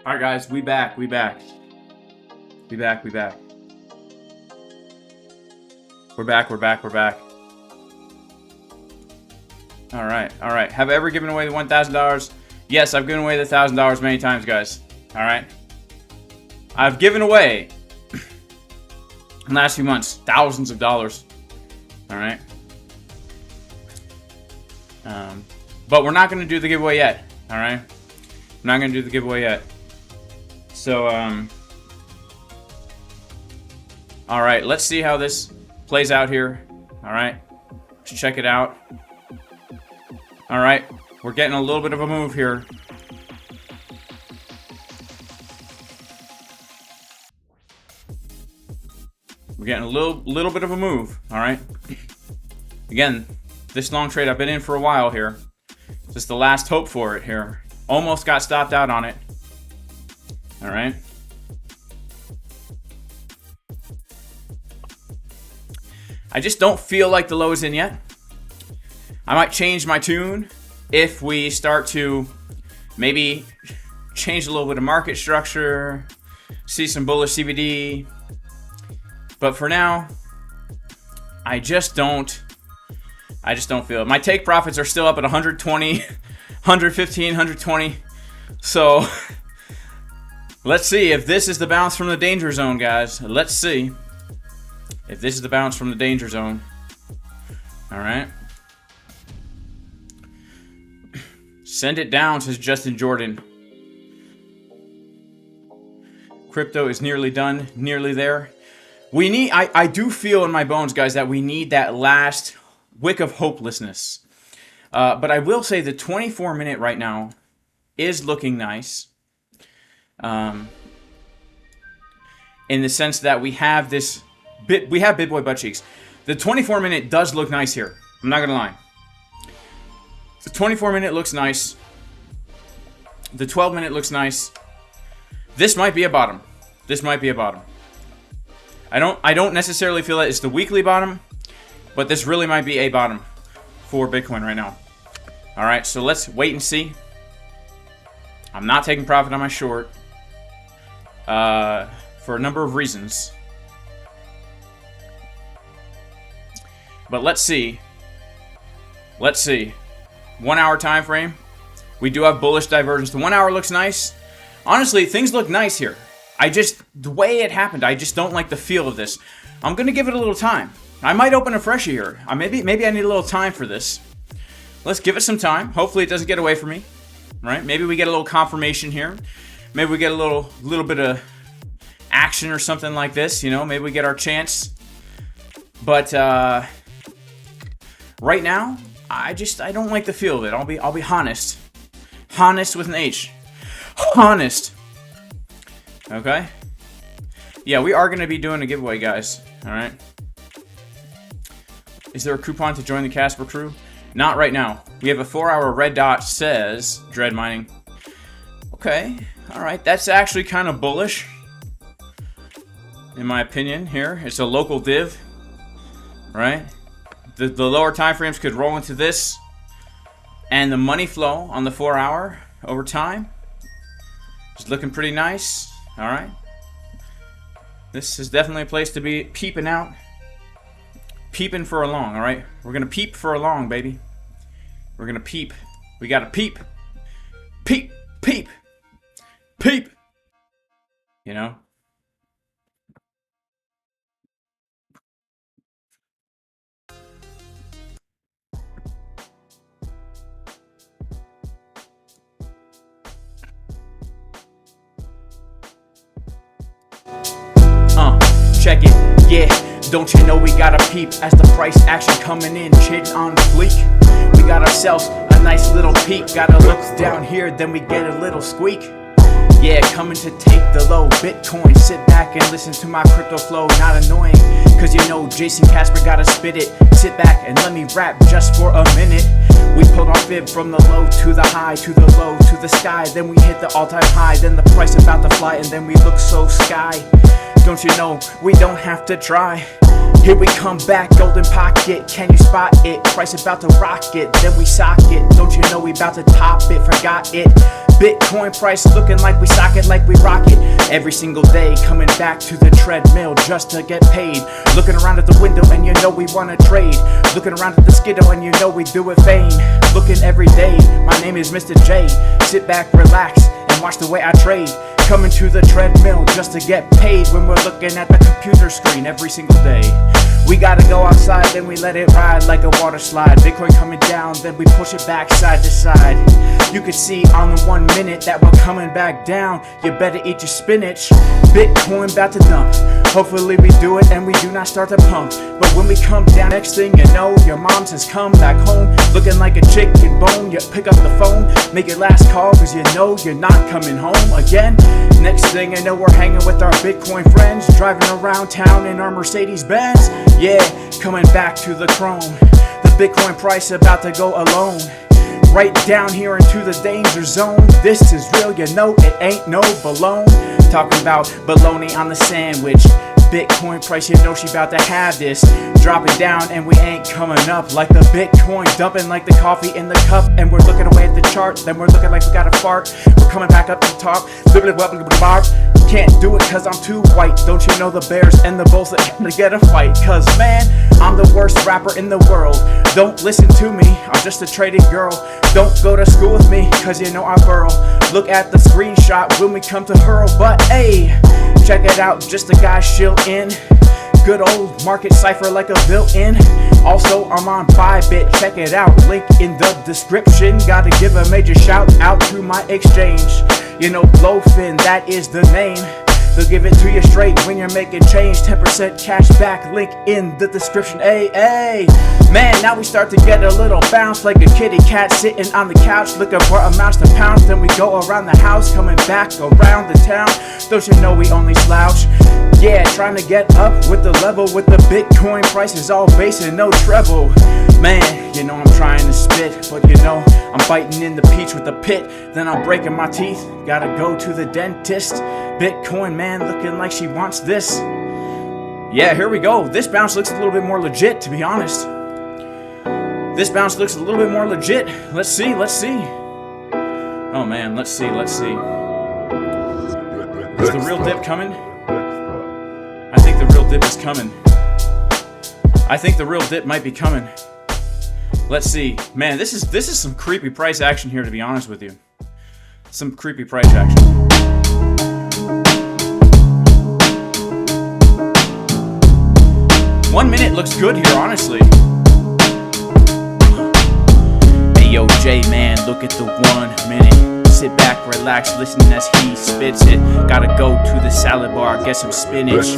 All right, guys, we back. We're back. All right. Have I ever given away the $1,000? Yes, I've given away the $1,000 many times, guys. All right. I've given away, in the last few months, thousands of dollars. All right. But we're not going to do the giveaway yet. All right. I'm not going to do the giveaway yet. So, all right, let's see how this plays out here. All right, let's check it out. All right, we're getting a little bit of a move here. We're getting a little bit of a move. All right. Again, this long trade I've been in for a while here. This is the last hope for it here. Almost got stopped out on it. All right. I just don't feel like the low is in yet. I might change my tune if we start to maybe change a little bit of market structure, see some bullish CBD. But for now, I just don't feel it. My take profits are still up at 120, 115, 120. So let's see if this is the bounce from the danger zone, guys. Let's see if this is the bounce from the danger zone. All right. Send it down, says Justin Jordan. Crypto is nearly done, nearly there. We need, I do feel in my bones, guys, that we need that last wick of hopelessness. But I will say the 24-minute right now is looking nice. In the sense that we have this we have BitBoy butt cheeks. The 24-minute does look nice here. I'm not gonna lie. The 24-minute looks nice. The 12-minute looks nice. This might be a bottom. This might be a bottom. I don't necessarily feel that it's the weekly bottom, but this really might be a bottom for Bitcoin right now. All right, so let's wait and see. I'm not taking profit on my short for a number of reasons. But let's see. Let's see. 1 hour time frame. We do have bullish divergence. The 1 hour looks nice. Honestly, things look nice here. The way it happened, I just don't like the feel of this. I'm going to give it a little time. I might open a freshie here. Maybe I need a little time for this. Let's give it some time. Hopefully it doesn't get away from me. right? Maybe we get a little confirmation here. Maybe we get a little bit of action or something like this, you know. Maybe we get our chance. But right now, I don't like the feel of it. I'll be honest. Honest with an H. Honest. Okay? Yeah, we are going to be doing a giveaway, guys. All right? Is there a coupon to join the Casper crew? Not right now. We have a 4-hour red dot says dread mining. Okay. All right. That's actually kind of bullish, in my opinion here. It's a local div, right? The lower time frames could roll into this, and the money flow on the 4-hour over time is looking pretty nice. All right. This is definitely a place to be peeping out. Peeping for a long, all right? We're going to peep for a long, baby. We're going to peep. We got to peep. Peep, peep, peep. You know? Check it, yeah. Don't you know we gotta peep as the price action coming in, chin on fleek. We got ourselves a nice little peek. Gotta look down here, then we get a little squeak. Yeah, coming to take the low Bitcoin. Sit back and listen to my crypto flow, not annoying. Cause you know Jason Casper gotta spit it. Sit back and let me rap just for a minute. We pulled our fib from the low to the high, to the low, to the sky. Then we hit the all-time high, then the price about to fly, and then we look so sky. Don't you know we don't have to try? Here we come back, golden pocket. Can you spot it? Price about to rocket, then we sock it. Don't you know we about to top it? Forgot it. Bitcoin price looking like we sock it, like we rock it. Every single day coming back to the treadmill just to get paid. Looking around at the window and you know we wanna trade. Looking around at the skiddo and you know we do it fame. Looking every day, my name is Mr. J. Sit back, relax, and watch the way I trade. Coming to the treadmill just to get paid when we're looking at the computer screen every single day. We gotta go outside, then we let it ride like a water slide. Bitcoin coming down, then we push it back side to side. You can see on the 1 minute that we're coming back down. You better eat your spinach. Bitcoin about to dump. Hopefully we do it and we do not start to pump. But when we come down, next thing you know, your mom says come back home. Looking like a chicken bone. You pick up the phone, make your last call, cause you know you're not coming home again. Next thing I know, we're hanging with our Bitcoin friends, driving around town in our Mercedes Benz. Yeah, coming back to the chrome. The Bitcoin price about to go alone. Right down here into the danger zone. This is real, you know it ain't no balloon. Talking about bologna on the sandwich. Bitcoin price, you know she about to have this. Dropping down and we ain't coming up. Like the Bitcoin dumping like the coffee in the cup. And we're looking away at the chart, then we're looking like we got a fart. We're coming back up to the top. Can't do it cause I'm too white. Don't you know the bears and the bulls that have to get a fight? Cause man, I'm the worst rapper in the world. Don't listen to me, I'm just a trading girl. Don't go to school with me cause you know I burrow. Look at the screenshot when we come to hurl. But hey, check it out, just a guy shill in. Good old market cipher like a built-in. Also, I'm on Bybit, check it out, link in the description. Gotta give a major shout out to my exchange. You know, BLOFIN, that is the name. They'll give it to you straight when you're making change. 10% cash back, link in the description. Hey, hey, man, now we start to get a little bounce like a kitty cat sitting on the couch looking for a mouse to pounce. Then we go around the house, coming back around the town. Don't you know we only slouch? Yeah, trying to get up with the level with the Bitcoin prices all bass and no treble. Man, you know I'm trying to spit, but you know I'm biting in the peach with the pit. Then I'm breaking my teeth, gotta go to the dentist. Bitcoin man looking like she wants this. Yeah, here we go. This bounce looks a little bit more legit, to be honest. This bounce looks a little bit more legit. Let's see, let's see. Oh man, let's see, let's see. Is the real dip coming? I think the real dip is coming. I think the real dip might be coming. Let's see. Man, this is some creepy price action here, to be honest with you. Some creepy price action. 1 minute looks good here, honestly. Hey yo, Jay, Hey man, look at the 1 minute. Sit back, relax, listen as he spits it. Gotta go to the salad bar, get some spinach.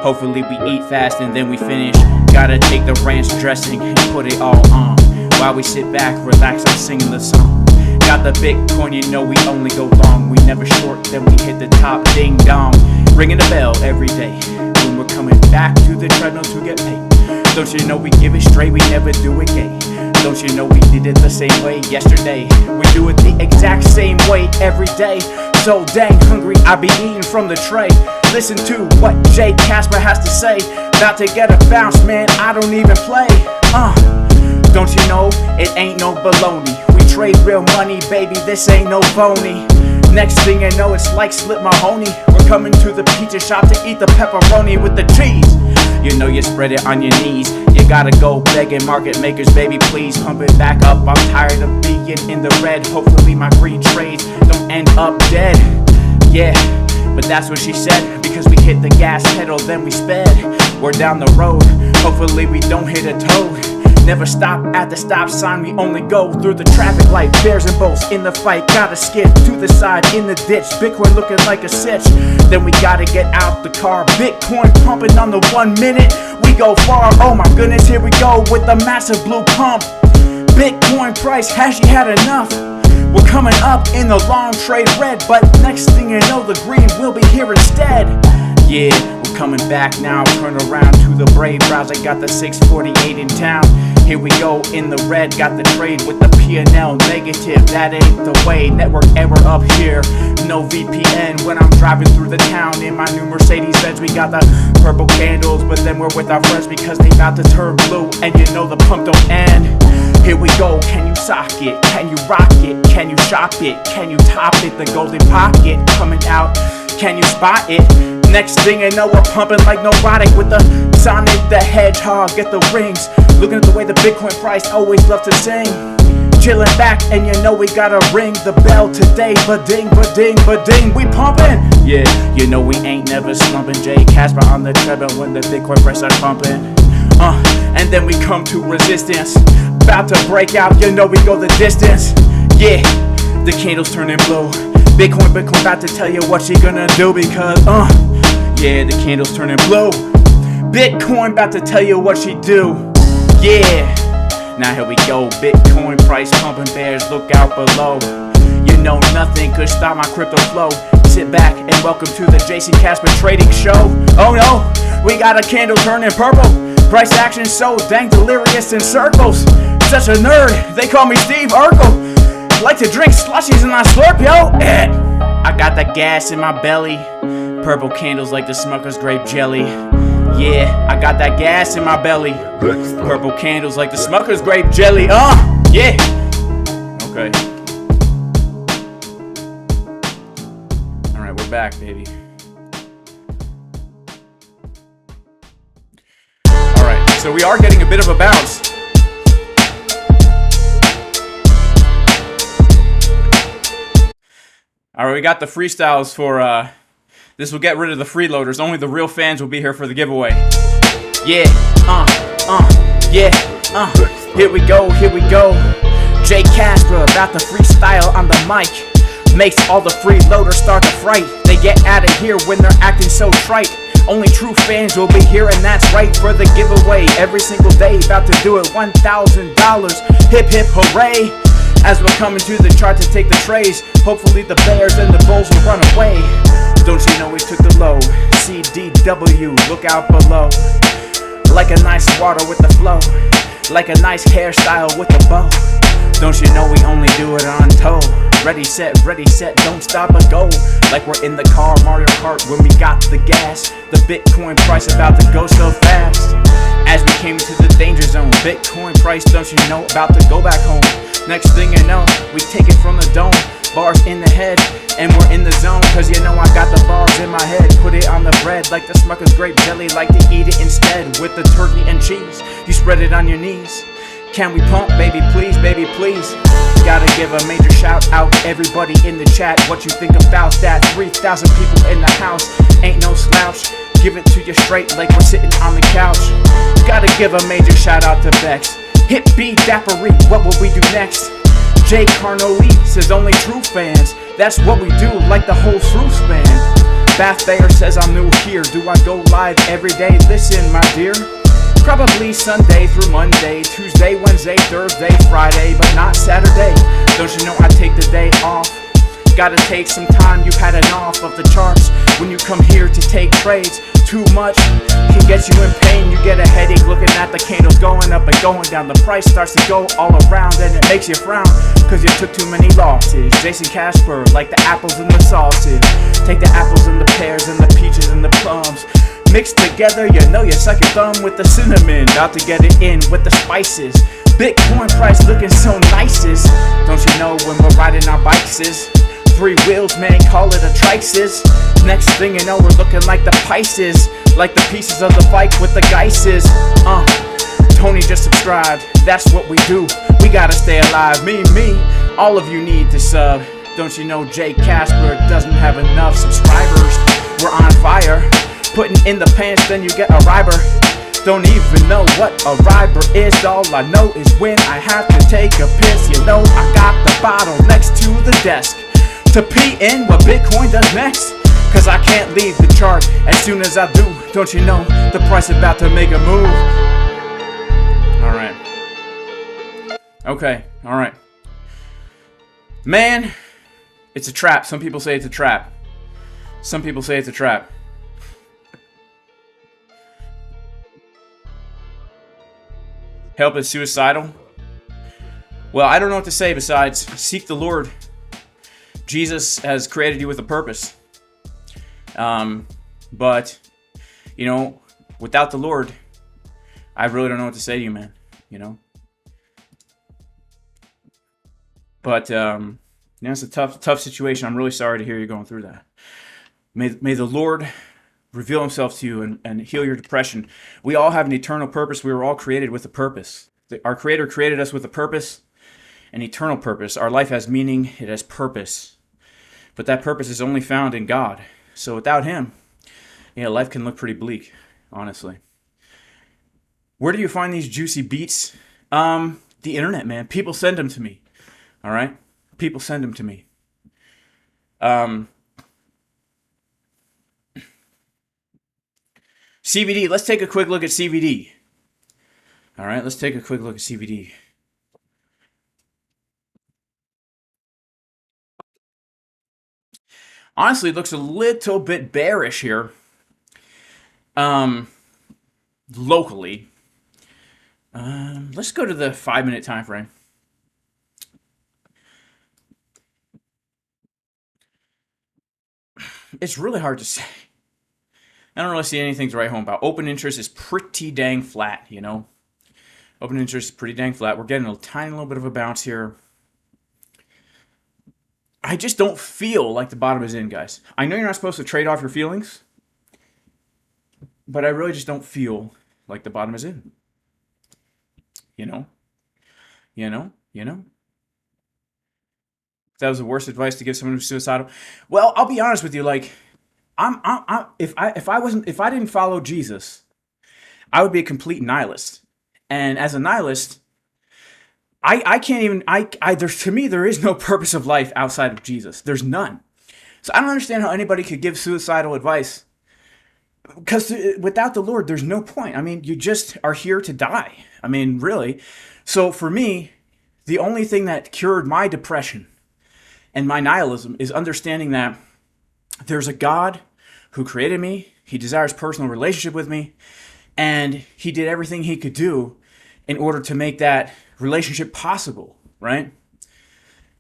Hopefully we eat fast and then we finish. Gotta take the ranch dressing and put it all on. While we sit back, relax, I'm singing the song. Got the Bitcoin, you know we only go long. We never short, then we hit the top, ding dong. Ringing the bell every day when we're coming back to the treadmill to get paid. Don't you know we give it straight, we never do it gay. Don't you know we did it the same way yesterday? We do it the exact same way every day. So dang hungry, I be eating from the tray. Listen to what J. Casper has to say. About to get a bounce, man, I don't even play. Don't you know, it ain't no baloney. We trade real money, baby, this ain't no phony. Next thing you know, it's like Slip Mahoney. We're coming to the pizza shop to eat the pepperoni with the cheese. You know you spread it on your knees. You gotta go begging market makers, baby, please pump it back up. I'm tired of being in the red. Hopefully my green trades don't end up dead. Yeah, but that's what she said. Because we hit the gas pedal, then we sped. We're down the road, hopefully we don't hit a toad. Never stop at the stop sign, we only go through the traffic light. Bears and bulls in the fight, gotta skid to the side in the ditch. Bitcoin looking like a sitch, then we gotta get out the car. Bitcoin pumping on the 1 minute, we go far. Oh my goodness, here we go with the massive blue pump. Bitcoin price, has she had enough? We're coming up in the long trade red, but next thing you know the green will be here instead. Yeah, we're coming back now, turn around to the brave browser, got the 648 in town. Here we go in the red, got the trade with the P&L negative. That ain't the way, network error up here. No VPN when I'm driving through the town in my new Mercedes-Benz. We got the purple candles, but then we're with our friends because they about to turn blue. And you know the pump don't end. Here we go, can you sock it? Can you rock it? Can you shop it? Can you top it? The golden pocket coming out, can you spot it? Next thing you know, we're pumping like neurotic with the Sonic the Hedgehog, get the rings. Looking at the way the Bitcoin price always love to sing. Chilling back and you know we gotta ring the bell today. Ba-ding, ba-ding, ba-ding, we pumping. Yeah, you know we ain't never slumping. J. Casper on the treadmill when the Bitcoin price starts pumping. And then we come to resistance. About to break out, you know we go the distance. Yeah, the candle's turning blue. Bitcoin about to tell you what she gonna do because, yeah, the candle's turning blue. Bitcoin about to tell you what she do. Yeah, now here we go. Bitcoin price pumping, bears look out below. You know nothing could stop my crypto flow. Sit back and welcome to the Jason Casper Trading Show. Oh no, we got a candle turning purple. Price action so dang delirious in circles. Such a nerd, they call me Steve Urkel. Like to drink slushies and I slurp, yo. I got that gas in my belly. Purple candles like the Smucker's grape jelly. Yeah, I got that gas in my belly. Purple candles like the Smucker's grape jelly. Yeah. Okay. Alright, we're back, baby. Alright, so we are getting a bit of a bounce. Alright, we got the freestyles for, this will get rid of the freeloaders. Only the real fans will be here for the giveaway. Yeah, here we go, here we go. J. Casper about the freestyle on the mic. Makes all the freeloaders start to fright. They get out of here when they're acting so trite. Only true fans will be here and that's right for the giveaway. Every single day, about to do it, $1,000. Hip hip hooray. As we're coming to the chart to take the trays. Hopefully the bears and the bulls will run away. Don't you know we took the low? CDW, look out below. Like a nice water with the flow. Like a nice hairstyle with the bow. Don't you know we only do it on toe? Ready, set, don't stop or go. Like we're in the car, Mario Kart, when we got the gas. The Bitcoin price about to go so fast. As we came to the danger zone, Bitcoin price, don't you know, about to go back home. Next thing you know, we take it from the dome. Bars in the head, and we're in the zone. Cause you know I got the bars in my head. Put it on the bread, like the Smucker's grape jelly. Like to eat it instead, with the turkey and cheese. You spread it on your knees. Can we pump, baby, please, baby, please? Gotta give a major shout out, everybody in the chat. What you think about that? 3,000 people in the house, ain't no slouch. Give it to you straight like we're sitting on the couch. Gotta give a major shout out to Bex. Hit B Dappery, what will we do next? Jay Carnoli says only true fans. That's what we do, like the whole truth span. Bath Bayer says I'm new here. Do I go live every day? Listen, my dear. Probably Sunday through Monday, Tuesday, Wednesday, Thursday, Friday, but not Saturday. Don't you know I take the day off? Gotta take some time, you've had enough of the charts. When you come here to take trades, too much can get you in pain. You get a headache looking at the candles going up and going down. The price starts to go all around and it makes you frown, cause you took too many losses. Jason Casper, like the apples and the sauces. Take the apples and the pears and the peaches and the plums, mixed together, you know you suck your thumb with the cinnamon. About to get it in with the spices. Bitcoin price looking so nices. Don't you know when we're riding our bikes is 3 wheels, man, call it a trices. Next thing you know, we're looking like the Pisces, like the pieces of the bike with the Geises. Tony just subscribed, that's what we do. We gotta stay alive, me, all of you need to sub. Don't you know Jay Casper doesn't have enough subscribers? We're on fire, putting in the pants, then you get a riber. Don't even know what a riber is. All I know is when I have to take a piss, you know I got the bottle next to the desk to pee in what Bitcoin does next. Cause I can't leave the chart as soon as I do. Don't you know the price about to make a move? Alright. Okay, alright. Man, it's a trap. Some people say it's a trap. Some people say it's a trap. Help is suicidal? Well, I don't know what to say besides seek the Lord. Jesus has created you with a purpose. But, you know, without the Lord, I really don't know what to say to you, man. You know? But, it's a tough situation. I'm really sorry to hear you going through that. May the Lord reveal himself to you and heal your depression. We all have an eternal purpose. We were all created with a purpose. Our Creator created us with a purpose, an eternal purpose. Our life has meaning. It has purpose. But that purpose is only found in God. So without him, life can look pretty bleak, honestly. Where do you find these juicy beats? The internet, man. People send them to me. All right? People send them to me. CBD. Let's take a quick look at CBD. All right, let's take a quick look at CBD. Honestly, it looks a little bit bearish here. Locally. Let's go to the 5-minute time frame. It's really hard to say. I don't really see anything to write home about. Open interest is pretty dang flat, you know. Open interest is pretty dang flat. We're getting a tiny little bit of a bounce here. I just don't feel like the bottom is in, guys. I know you're not supposed to trade off your feelings, but I really just don't feel like the bottom is in. You know? That was the worst advice to give someone who's suicidal. Well, I'll be honest with you. Like, if I didn't follow Jesus, I would be a complete nihilist. And as a nihilist, I can't even. To me, there is no purpose of life outside of Jesus. There's none. So I don't understand how anybody could give suicidal advice. Because without the Lord, there's no point. I mean, you just are here to die. I mean, really. So for me, the only thing that cured my depression and my nihilism is understanding that there's a God who created me. He desires personal relationship with me. And he did everything he could do in order to make that relationship possible, right?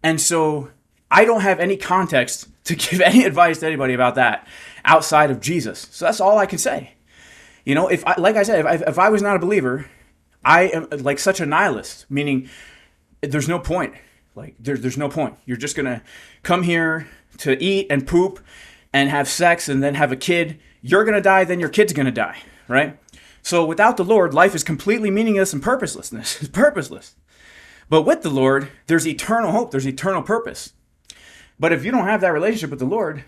And so I don't have any context to give any advice to anybody about that outside of Jesus. So that's all I can say. You know, if I was not a believer, I am like such a nihilist, meaning there's no point. Like there's no point. You're just gonna come here to eat and poop and have sex and then have a kid. You're gonna die, then your kid's gonna die, right? So without the Lord, life is completely meaningless and purposelessness. It's purposeless. But with the Lord, there's eternal hope. There's eternal purpose. But if you don't have that relationship with the Lord,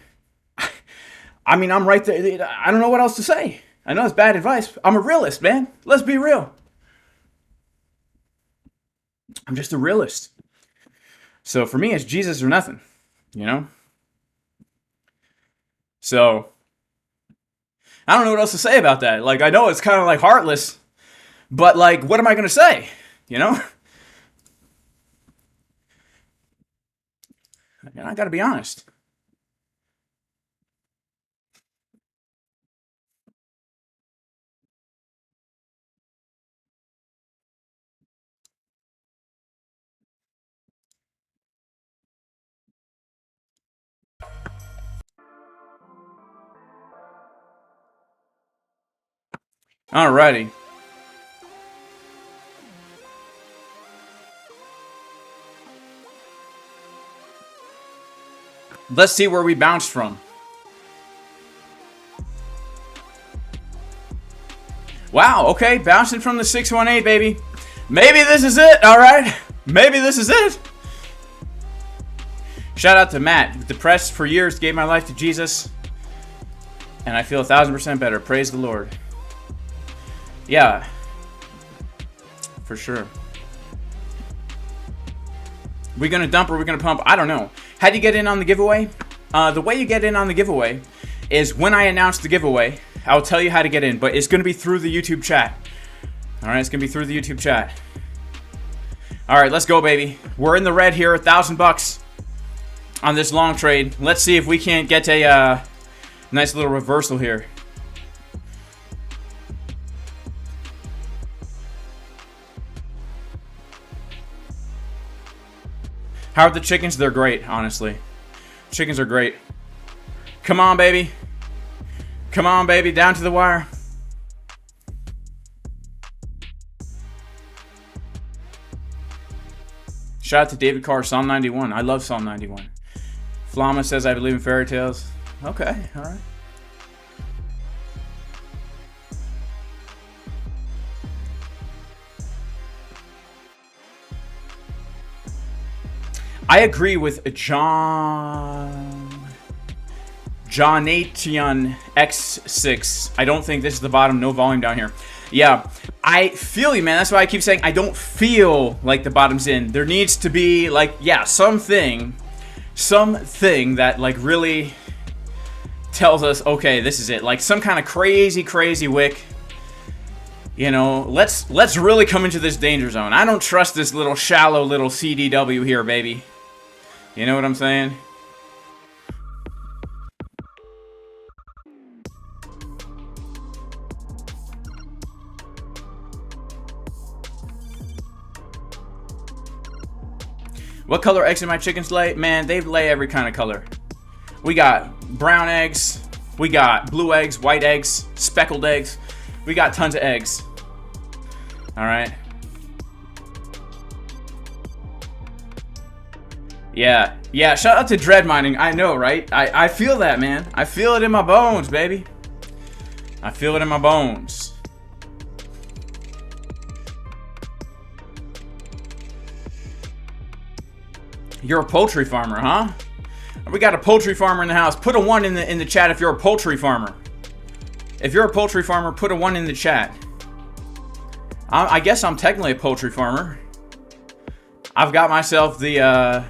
I mean, I'm right there. I don't know what else to say. I know it's bad advice. I'm a realist, man. Let's be real. I'm just a realist. So for me, it's Jesus or nothing, you know? So I don't know what else to say about that. Like, I know it's kind of like heartless, but like, what am I going to say? You know? I got to be honest. Alrighty. Let's see where we bounced from. Wow, okay, bouncing from the 618, baby. Maybe this is it, alright? Maybe this is it. Shout out to Matt. Depressed for years, gave my life to Jesus. And I feel 1,000% better. Praise the Lord. Yeah. For sure. We gonna dump or we gonna pump? I don't know. How do you get in on the giveaway? The way you get in on the giveaway is when I announce the giveaway, I'll tell you how to get in, but it's gonna be through the YouTube chat. Alright, it's gonna be through the YouTube chat. Alright, let's go, baby. We're in the red here, $1,000 on this long trade. Let's see if we can't get a nice little reversal here. How are the chickens? They're great, honestly. Chickens are great. Come on, baby. Come on, baby. Down to the wire. Shout out to David Carr, Psalm 91. I love Psalm 91. Flama says, I believe in fairy tales. Okay, all right. I agree with Jonathan X6. I don't think this is the bottom. No volume down here. Yeah, I feel you, man. That's why I keep saying I don't feel like the bottom's in. There needs to be, like, yeah, something that, like, really tells us, okay, this is it. Like, some kind of crazy wick. You know, let's really come into this danger zone. I don't trust this little shallow little CDW here, baby. You know what I'm saying? What color eggs do my chickens lay? Man, they lay every kind of color. We got brown eggs. We got blue eggs, white eggs, speckled eggs. We got tons of eggs. All right. Yeah. Yeah, shout out to Dread Mining. I know, right? I feel that, man. I feel it in my bones, baby. I feel it in my bones. You're a poultry farmer, huh? We got a poultry farmer in the house. Put a 1 in the chat if you're a poultry farmer. If you're a poultry farmer, put a 1 in the chat. I guess I'm technically a poultry farmer. I've got myself the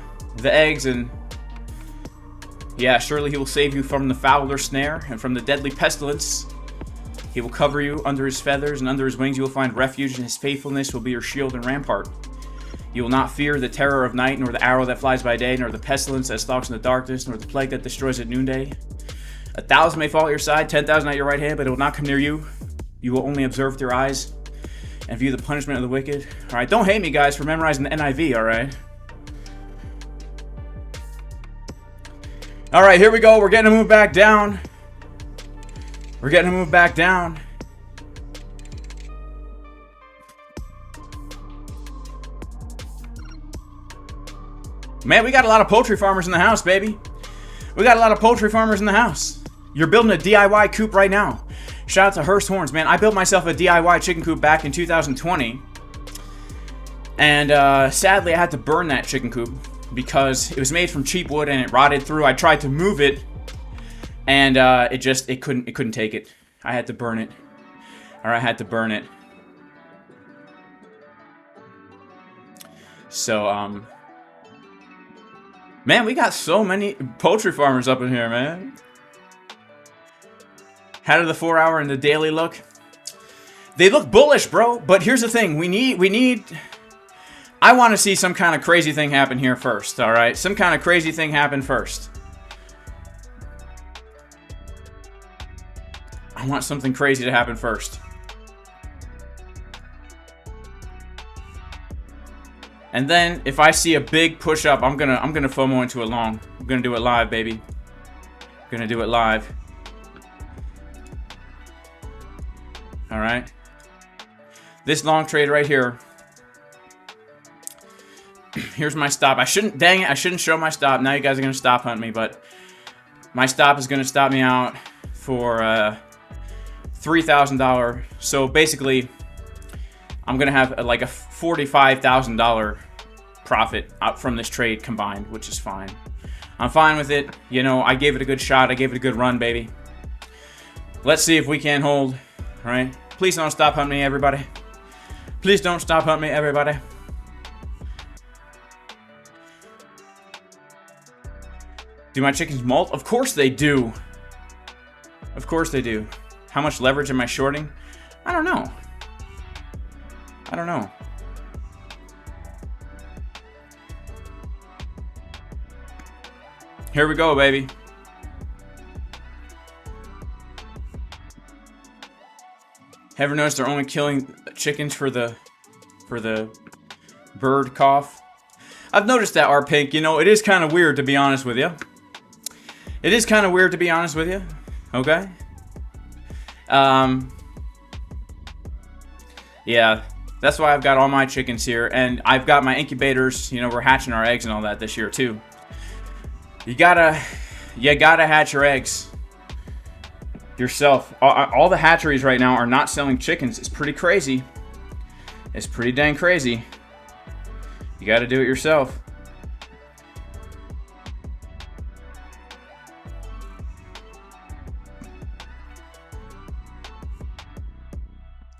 eggs, and yeah, surely he will save you from the fowler snare and from the deadly pestilence. He will cover you under his feathers, and under his wings you will find refuge, and his faithfulness will be your shield and rampart. You will not fear the terror of night, nor the arrow that flies by day, nor the pestilence that stalks in the darkness, nor the plague that destroys at noonday. 1,000 may fall at your side, 10,000 at your right hand, but it will not come near you. You will only observe with your eyes and view the punishment of the wicked. All right, don't hate me, guys, for memorizing the NIV, all right? All right, here we go. We're getting to move back down. We're getting to move back down. Man, we got a lot of poultry farmers in the house, baby. We got a lot of poultry farmers in the house. You're building a DIY coop right now. Shout out to Hearst Horns, man. I built myself a DIY chicken coop back in 2020. And sadly, I had to burn that chicken coop because it was made from cheap wood and it rotted through. I tried to move it, and it couldn't take it. I had to burn it. Or I had to burn it. So, Man, we got so many poultry farmers up in here, man. How do the 4-hour and the daily look? They look bullish, bro. But here's the thing. We need... I want to see some kind of crazy thing happen here first, all right? Some kind of crazy thing happen first. I want something crazy to happen first. And then if I see a big push up, I'm gonna FOMO into it long. I'm gonna do it live, baby. I'm gonna do it live. All right. This long trade right here. Here's my stop. I shouldn't, dang it, I shouldn't show my stop. Now you guys are gonna stop hunt me, but my stop is gonna stop me out for $3,000. So basically, I'm gonna have like a $45,000 profit out from this trade combined, which is fine. I'm fine with it. You know, I gave it a good shot. I gave it a good run, baby. Let's see if we can hold. All right. Please don't stop hunt me, everybody. Please don't stop hunt me, everybody. Do my chickens molt? Of course they do. Of course they do. How much leverage am I shorting? I don't know. I don't know. Here we go, baby. Ever noticed they're only killing chickens for the bird cough? I've noticed that, R-Pink. You know, it is kind of weird, to be honest with you. It is kind of weird, to be honest with you. Okay? Yeah. That's why I've got all my chickens here. And I've got my incubators. You know, we're hatching our eggs and all that this year, too. You gotta hatch your eggs yourself. All the hatcheries right now are not selling chickens. It's pretty crazy. It's pretty dang crazy. You gotta do it yourself.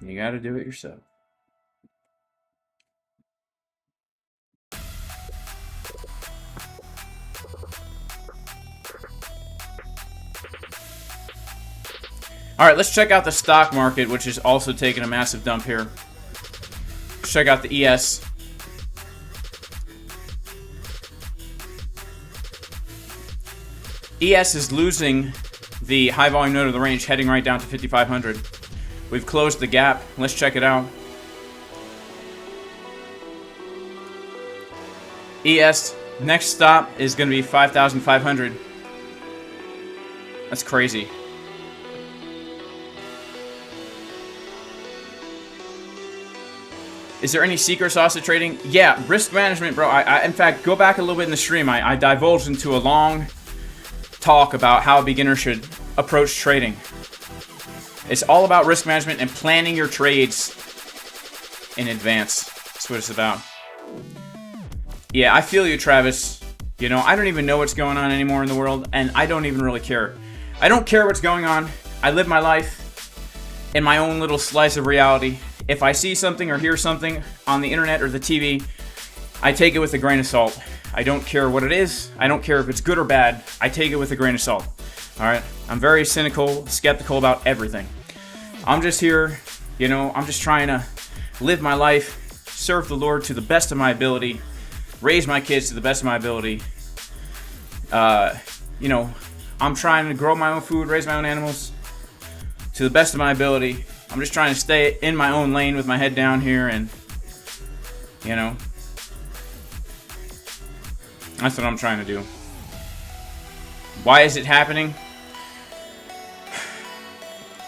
You gotta do it yourself. All right, let's check out the stock market, which is also taking a massive dump here. Let's check out the ES. ES is losing the high volume node of the range, heading right down to 5,500. We've closed the gap. Let's check it out. ES, next stop is going to be 5,500. That's crazy. Is there any secret sauce to trading? Yeah, risk management, bro. I in fact, go back a little bit in the stream. I divulged into a long talk about how a beginner should approach trading. It's all about risk management and planning your trades in advance. That's what it's about. Yeah, I feel you, Travis. You know, I don't even know what's going on anymore in the world, and I don't even really care. I don't care what's going on. I live my life in my own little slice of reality. If I see something or hear something on the internet or the TV, I take it with a grain of salt. I don't care what it is. I don't care if it's good or bad. I take it with a grain of salt. All right? I'm very cynical, skeptical about everything. I'm just here, you know, I'm just trying to live my life, serve the Lord to the best of my ability, raise my kids to the best of my ability. You know, I'm trying to grow my own food, raise my own animals to the best of my ability. I'm just trying to stay in my own lane with my head down here, and, you know, that's what I'm trying to do. Why is it happening?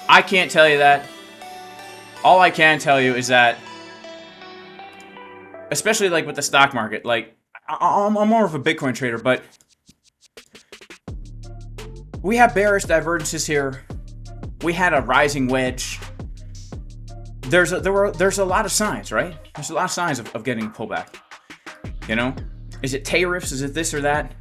I can't tell you that. All I can tell you is that, especially like with the stock market, like I'm more of a Bitcoin trader, but we have bearish divergences here. We had a rising wedge. There's a lot of signs, right? There's a lot of signs of getting pullback. You know, is it tariffs? Is it this or that?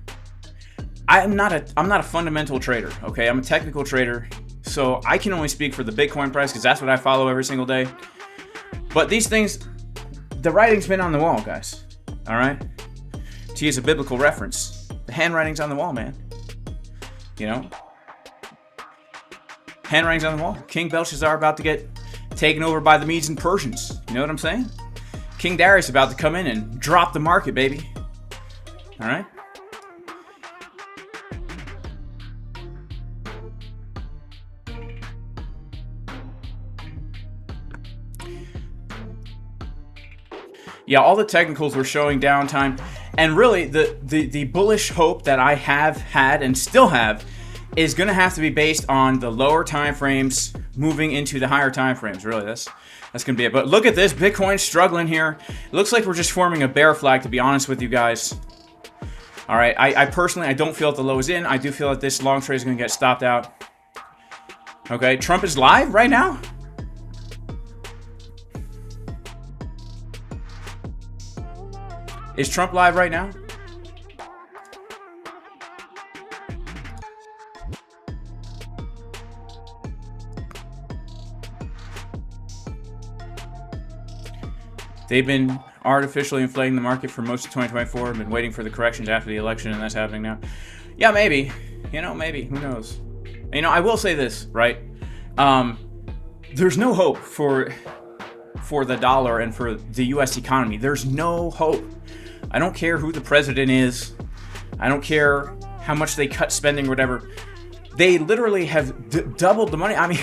I'm not a fundamental trader. Okay, I'm a technical trader, so I can only speak for the Bitcoin price because that's what I follow every single day. But these things, the writing's been on the wall, guys. All right. To use a biblical reference, the handwriting's on the wall, man. You know? Handwriting's on the wall. King Belshazzar about to get taken over by the Medes and Persians. You know what I'm saying? King Darius about to come in and drop the market, baby. All right? Yeah, all the technicals were showing downtime. And really, the bullish hope that I have had and still have is going to have to be based on the lower time frames moving into the higher time frames. Really, that's going to be it. But look at this. Bitcoin struggling here. It looks like we're just forming a bear flag, to be honest with you guys. All right, I personally, I don't feel that the low is in. I do feel that this long trade is going to get stopped out. Okay, Trump is live right now. Is Trump live right now? They've been artificially inflating the market for most of 2024. I've been waiting for the corrections after the election, and that's happening now. Yeah, maybe. You know, maybe. Who knows? You know, I will say this, right? There's no hope for the dollar and for the U.S. economy. There's no hope. I don't care who the president is. I don't care how much they cut spending or whatever. They literally have doubled the money. I mean,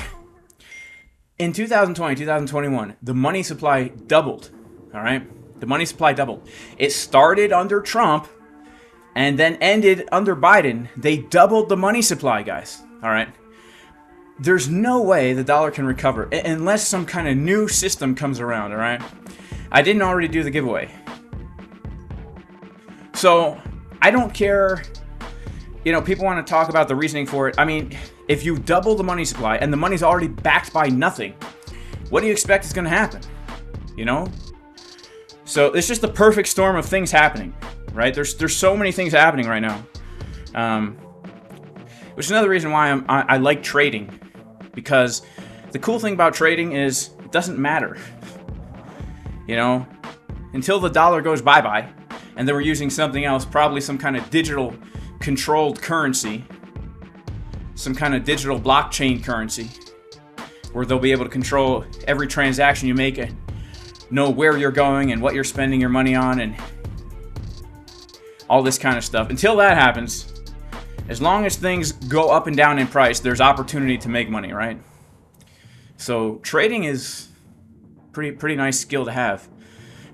in 2020, 2021, the money supply doubled. All right? The money supply doubled. It started under Trump and then ended under Biden. They doubled the money supply, guys. All right? There's no way the dollar can recover unless some kind of new system comes around, all right? I didn't already do the giveaway. So, I don't care. You know, people want to talk about the reasoning for it. I mean, if you double the money supply and the money's already backed by nothing, what do you expect is going to happen? You know? So, it's just the perfect storm of things happening, right? There's so many things happening right now. Which is another reason why I like trading. Because the cool thing about trading is it doesn't matter. You know? Until the dollar goes bye-bye. And then we're using something else, probably some kind of digital controlled currency, some kind of digital blockchain currency, where they'll be able to control every transaction you make and know where you're going and what you're spending your money on and all this kind of stuff. Until that happens, as long as things go up and down in price, there's opportunity to make money, right? So trading is pretty nice skill to have,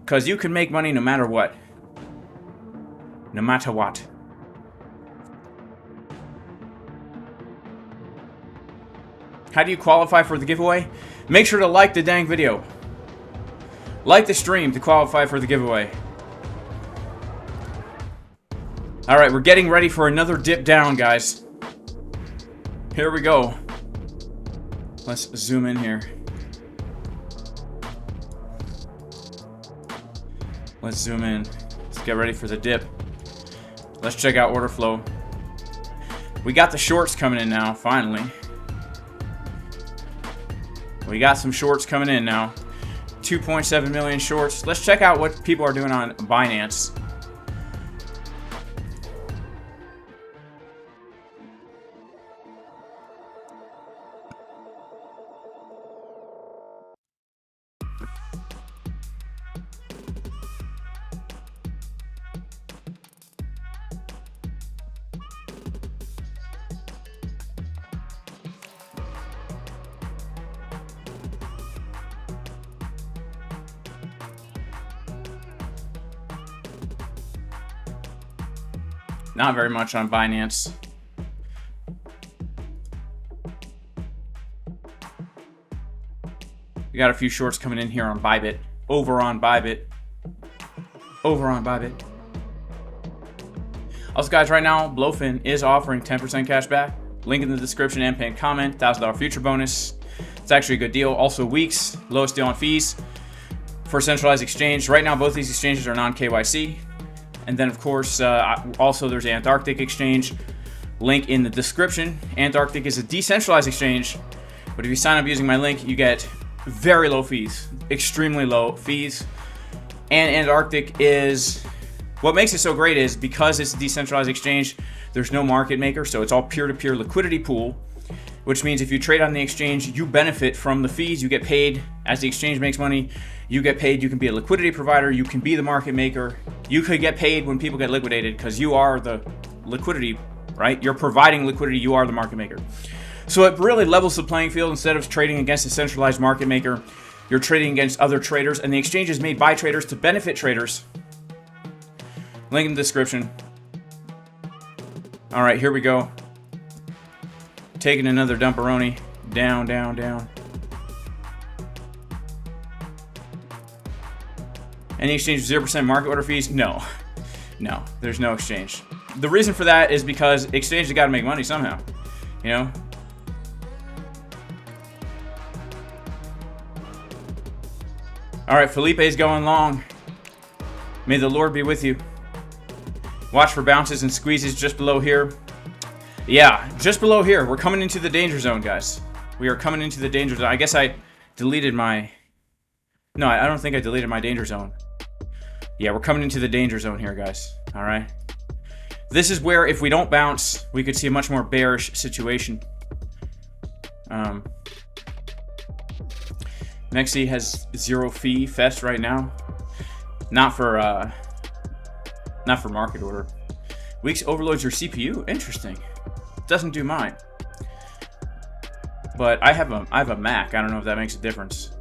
because you can make money no matter what. No matter what. How do you qualify for the giveaway? Make sure to like the dang video. Like the stream to qualify for the giveaway. Alright, we're getting ready for another dip down, guys. Here we go. Let's zoom in here. Let's zoom in. Let's get ready for the dip. Let's check out order flow. We got the shorts coming in now, finally. We got some shorts coming in now. 2.7 million shorts. Let's check out what people are doing on Binance. Not very much on Binance. We got a few shorts coming in here on Bybit. Over on Bybit. Over on Bybit. Also, guys, right now, BLOFIN is offering 10% cash back. Link in the description and pinned comment. $1,000 future bonus. It's actually a good deal. Also, WEEX, lowest deal on fees for centralized exchange. Right now, both these exchanges are non-KYC. And then, of course, also there's ANTARCTIC exchange. Link in the description. ANTARCTIC is a decentralized exchange, but if you sign up using my link, you get very low fees, extremely low fees. And ANTARCTIC is What makes it so great is because it's a decentralized exchange, there's no market maker, so it's all peer-to-peer liquidity pool, which means if you trade on the exchange, you benefit from the fees. You get paid as the exchange makes money. You get paid. You can be a liquidity provider. You can be the market maker. You could get paid when people get liquidated because you are the liquidity, right? You're providing liquidity. You are the market maker. So it really levels the playing field. Instead of trading against a centralized market maker, you're trading against other traders, and the exchange is made by traders to benefit traders. Link in the description. All right, here we go. Taking another dumperoni. Down, down, down. Any exchange 0% market order fees? No. No, there's no exchange. The reason for that is because exchanges got to make money somehow. You know? All right, Felipe's going long. May the Lord be with you. Watch for bounces and squeezes just below here. Yeah, just below here. We're coming into the danger zone, guys. We are coming into the danger zone. I guess I deleted my... No, I don't think I deleted my danger zone. Yeah, we're coming into the danger zone here, guys. All right. This is where, if we don't bounce, we could see a much more bearish situation. MEXC has 0 fee fest right now. Not for market order. WEEX overloads your CPU. Interesting. Doesn't do mine. But I have a Mac. I don't know if that makes a difference.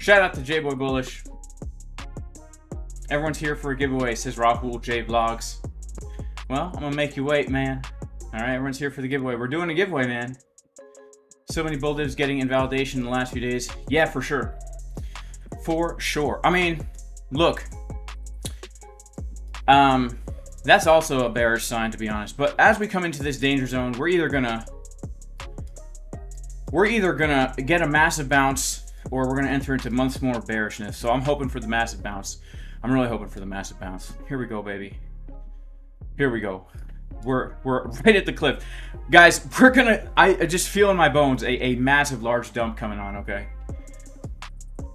Shout out to J-Boy Bullish. Everyone's here for a giveaway, says Rockwool J Vlogs. Well, I'm gonna make you wait, man. Alright, everyone's here for the giveaway. We're doing a giveaway, man. So many bull divs getting invalidation in the last few days. Yeah, for sure. For sure. I mean, look. That's also a bearish sign, to be honest. But as we come into this danger zone, we're either gonna get a massive bounce, or we're gonna enter into months more bearishness. So I'm hoping for the massive bounce. I'm really hoping for the massive bounce. Here we go, baby. Here we go. We're right at the cliff. Guys, we're gonna, I just feel in my bones a massive large dump coming on, okay?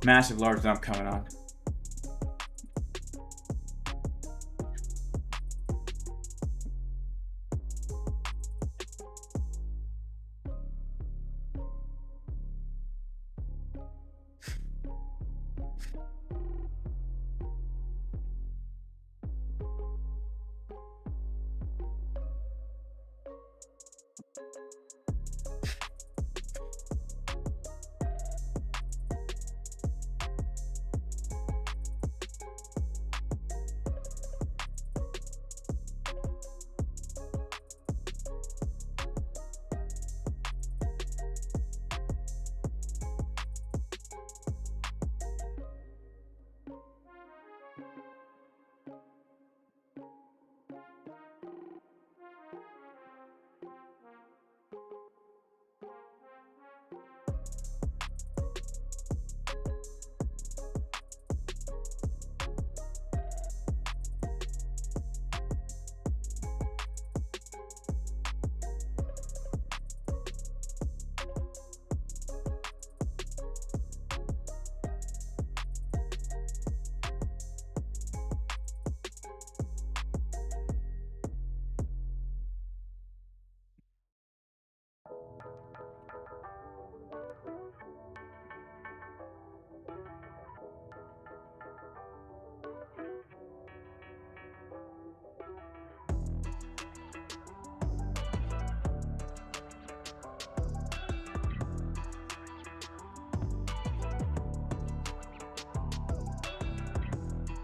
Massive large dump coming on.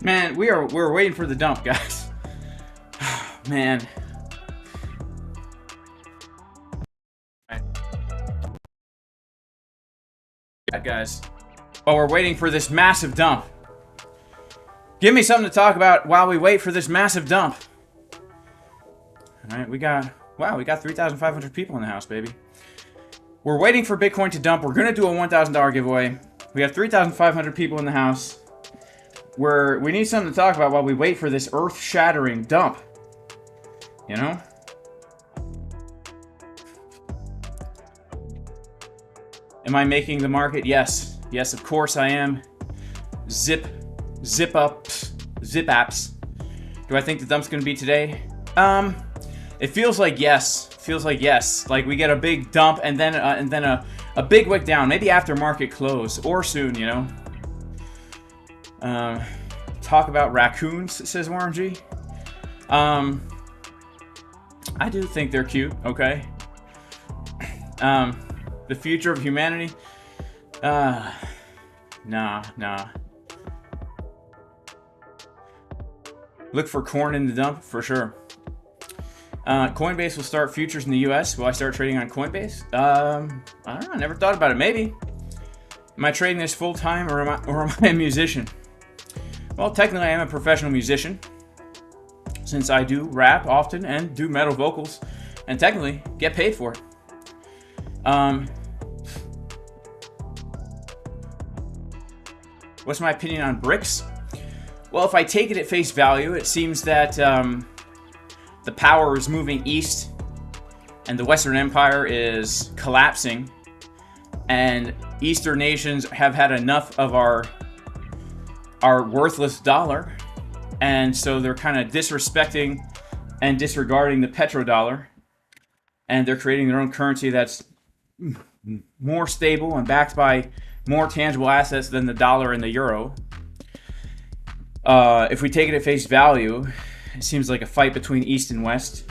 Man, we're waiting for the dump, guys. Man. Yeah, guys. While we're waiting for this massive dump. Give me something to talk about while we wait for this massive dump. Alright, we got 3,500 people in the house, baby. We're waiting for Bitcoin to dump. We're going to do a $1,000 giveaway. We have 3,500 people in the house. We need something to talk about while we wait for this earth-shattering dump. You know? Am I making the market? Yes. Yes, of course I am. Zip apps. Do I think the dump's going to be today? It feels like yes. Like we get a big dump and then a big wick down, maybe after market close or soon, you know. Talk about raccoons, says Warren G. I do think they're cute. Okay. The future of humanity. Nah. Look for corn in the dump for sure. Coinbase will start futures in the US. Will I start trading on Coinbase? I don't know. I never thought about it. Maybe. Am I trading this full time or am I a musician? Well, technically I am a professional musician, since I do rap often and do metal vocals, and technically get paid for it. What's my opinion on BRICS? Well, if I take it at face value, it seems that the power is moving east and the Western Empire is collapsing, and Eastern nations have had enough of our worthless dollar, and so they're kind of disrespecting and disregarding the petrodollar, and they're creating their own currency that's more stable and backed by more tangible assets than the dollar and the euro. If we take it at face value, it seems like a fight between East and West.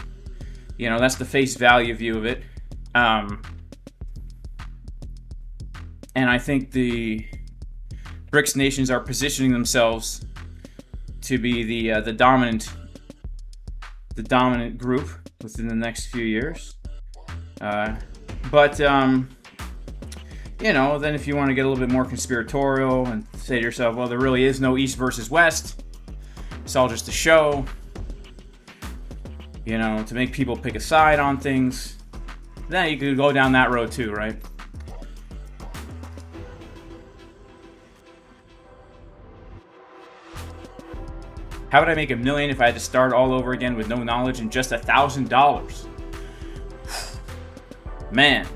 You know, that's the face value view of it. And I think the BRICS nations are positioning themselves to be the dominant group within the next few years. You know, then if you want to get a little bit more conspiratorial and say to yourself, well, there really is no East versus West. It's all just a show. You know, to make people pick a side on things. Then you could go down that road too, right? How would I make $1 million if I had to start all over again with no knowledge and just $1,000? Man.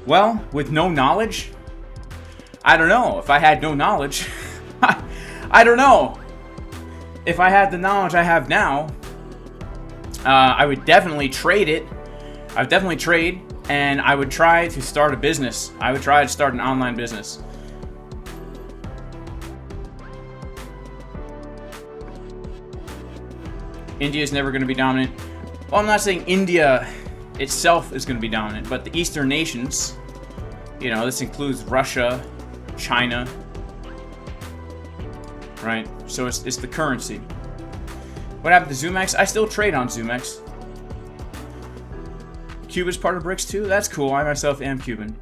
Well, with no knowledge? I don't know. If I had no knowledge, I don't know. If I had the knowledge I have now, I would definitely trade it. I would definitely trade, and I would try to start a business. I would try to start an online business. India is never going to be dominant. Well, I'm not saying India itself is going to be dominant, but the Eastern nations, you know, this includes Russia, China, right? So it's the currency. What happened to ZoomX? I still trade on ZoomX. Cuba's part of BRICS too? That's cool. I myself am Cuban.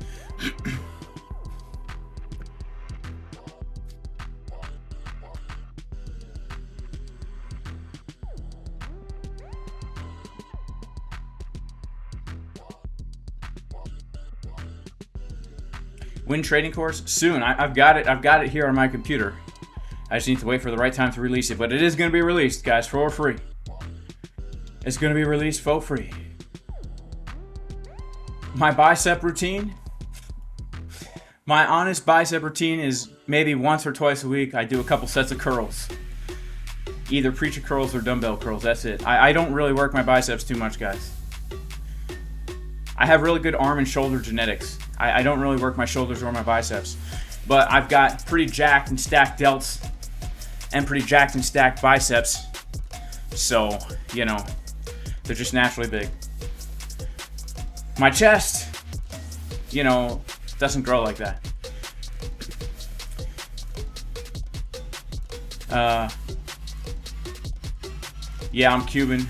Win trading course soon. I've got it here on my computer. I just need to wait for the right time to release it, but it is going to be released, guys, for free. It's going to be released for free. My bicep routine. My honest bicep routine is maybe once or twice a week I do a couple sets of curls. Either preacher curls or dumbbell curls. That's it. I don't really work my biceps too much, guys. I have really good arm and shoulder genetics. I don't really work my shoulders or my biceps. But I've got pretty jacked and stacked delts and pretty jacked and stacked biceps. So, you know, they're just naturally big. My chest, you know, doesn't grow like that. Yeah, I'm Cuban.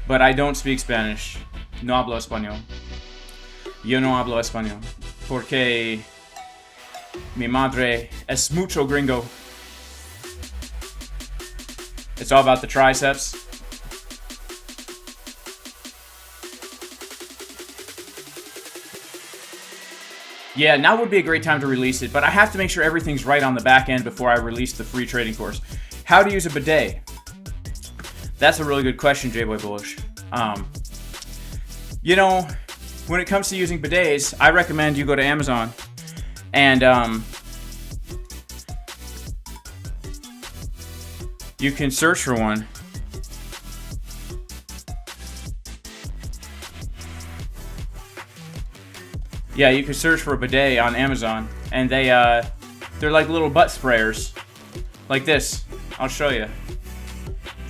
But I don't speak Spanish. No hablo español. Yo no hablo español. Porque mi madre es mucho gringo. It's all about the triceps. Yeah, now would be a great time to release it, but I have to make sure everything's right on the back end before I release the free trading course. How to use a bidet? That's a really good question, J-Boy Bullish. You know, when it comes to using bidets, I recommend you go to Amazon and you can search for one. Yeah, you can search for a bidet on Amazon, and they're like little butt sprayers, like this. I'll show you.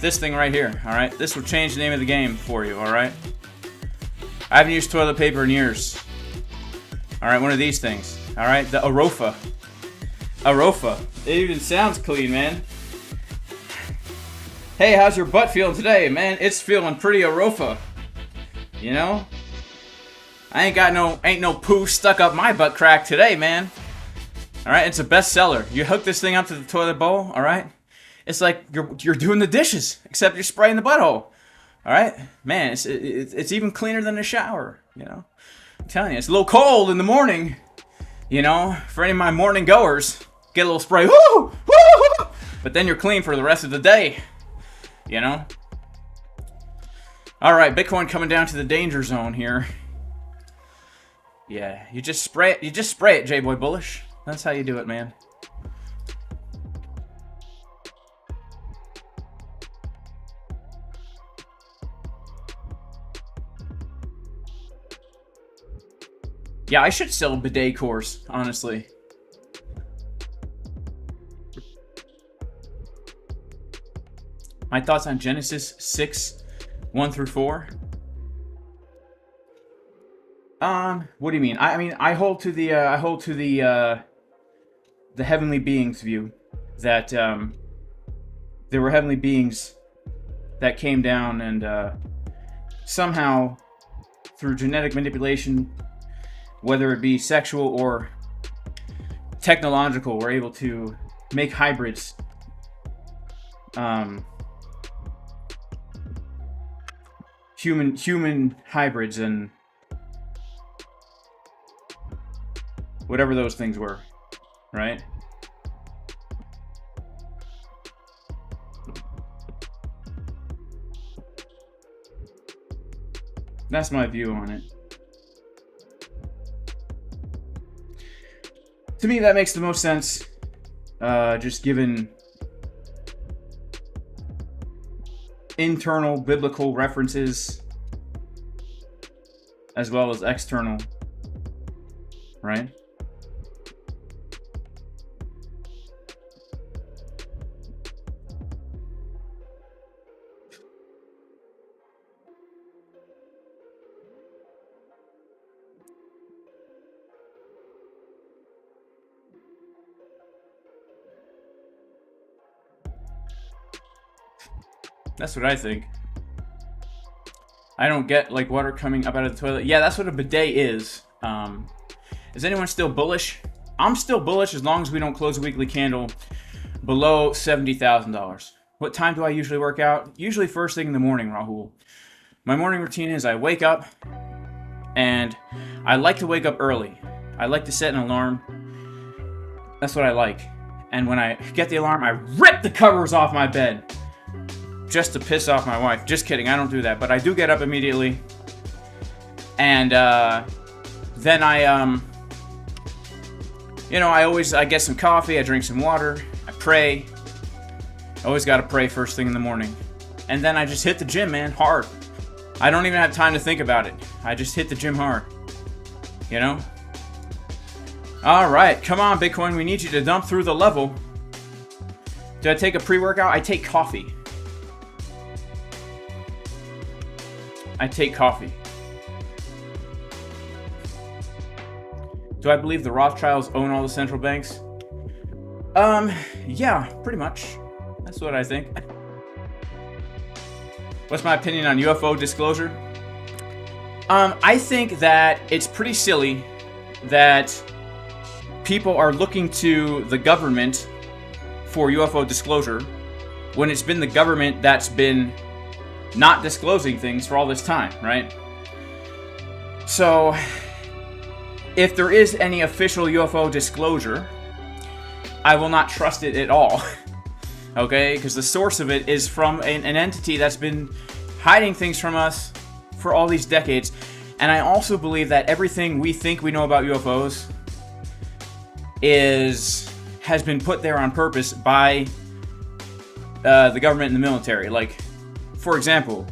This thing right here, all right? This will change the name of the game for you, all right? I haven't used toilet paper in years. All right, one of these things, all right? The Arofa. Arofa. It even sounds clean, man. Hey, how's your butt feeling today, man? It's feeling pretty Arofa. You know? I ain't no poo stuck up my butt crack today, man. All right, it's a bestseller. You hook this thing up to the toilet bowl, all right? It's like you're doing the dishes, except you're spraying the butthole. All right, man, it's even cleaner than a shower. You know, I'm telling you, it's a little cold in the morning. You know, for any of my morning goers, get a little spray, woo, woo, woo, but then you're clean for the rest of the day. You know. All right, Bitcoin coming down to the danger zone here. Yeah, you just spray it. You just spray it, J-Boy Bullish. That's how you do it, man. Yeah, I should sell a bidet course, honestly. My thoughts on Genesis 6, 1 through 4. What do you mean? I hold to the heavenly beings view that there were heavenly beings that came down and somehow through genetic manipulation, whether it be sexual or technological, were able to make hybrids. Human hybrids and whatever those things were, right? That's my view on it. To me, that makes the most sense, just given internal biblical references as well as external, right? That's what I think. I don't get like water coming up out of the toilet. Yeah, that's what a bidet is. Is anyone still bullish? I'm still bullish as long as we don't close a weekly candle below $70,000. What time do I usually work out? Usually first thing in the morning, Rahul. My morning routine is I wake up, and I like to wake up early. I like to set an alarm. That's what I like. And when I get the alarm, I rip the covers off my bed. Just to piss off my wife. Just kidding, I don't do that. But I do get up immediately. And then I get some coffee, I drink some water, I pray. I always gotta pray first thing in the morning. And then I just hit the gym, man, hard. I don't even have time to think about it. I just hit the gym hard. You know? Alright, come on, Bitcoin, we need you to dump through the level. Do I take a pre-workout? I take coffee. Do Do I believe the Rothschilds own all the central banks? Yeah, pretty much. That's what I think. What's my opinion on UFO disclosure? I think that it's pretty silly that people are looking to the government for UFO disclosure when it's been the government that's been not disclosing things for all this time, right? So, if there is any official UFO disclosure, I will not trust it at all. Okay? Because the source of it is from an entity that's been hiding things from us for all these decades. And I also believe that everything we think we know about UFOs has been put there on purpose by the government and the military. Like, for example,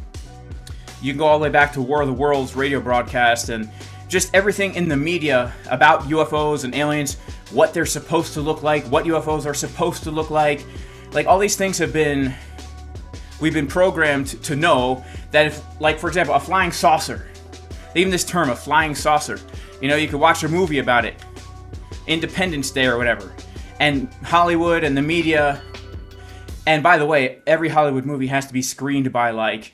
you can go all the way back to War of the Worlds radio broadcast and just everything in the media about UFOs and aliens, what they're supposed to look like, what UFOs are supposed to look like. Like, all these things we've been programmed to know that if, like, for example, a flying saucer, even this term, a flying saucer, you know, you could watch a movie about it, Independence Day or whatever, and Hollywood and the media, and by the way, every Hollywood movie has to be screened by, like,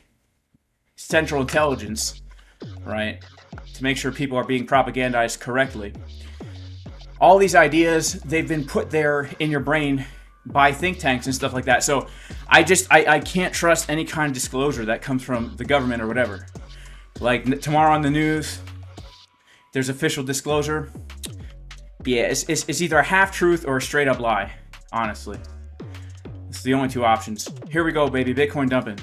Central Intelligence, right, to make sure people are being propagandized correctly. All these ideas, they've been put there in your brain by think tanks and stuff like that. So I can't trust any kind of disclosure that comes from the government or whatever. Like tomorrow on the news, there's official disclosure. Yeah, it's either a half-truth or a straight-up lie, honestly. It's the only two options. Here we go, baby. Bitcoin dumping.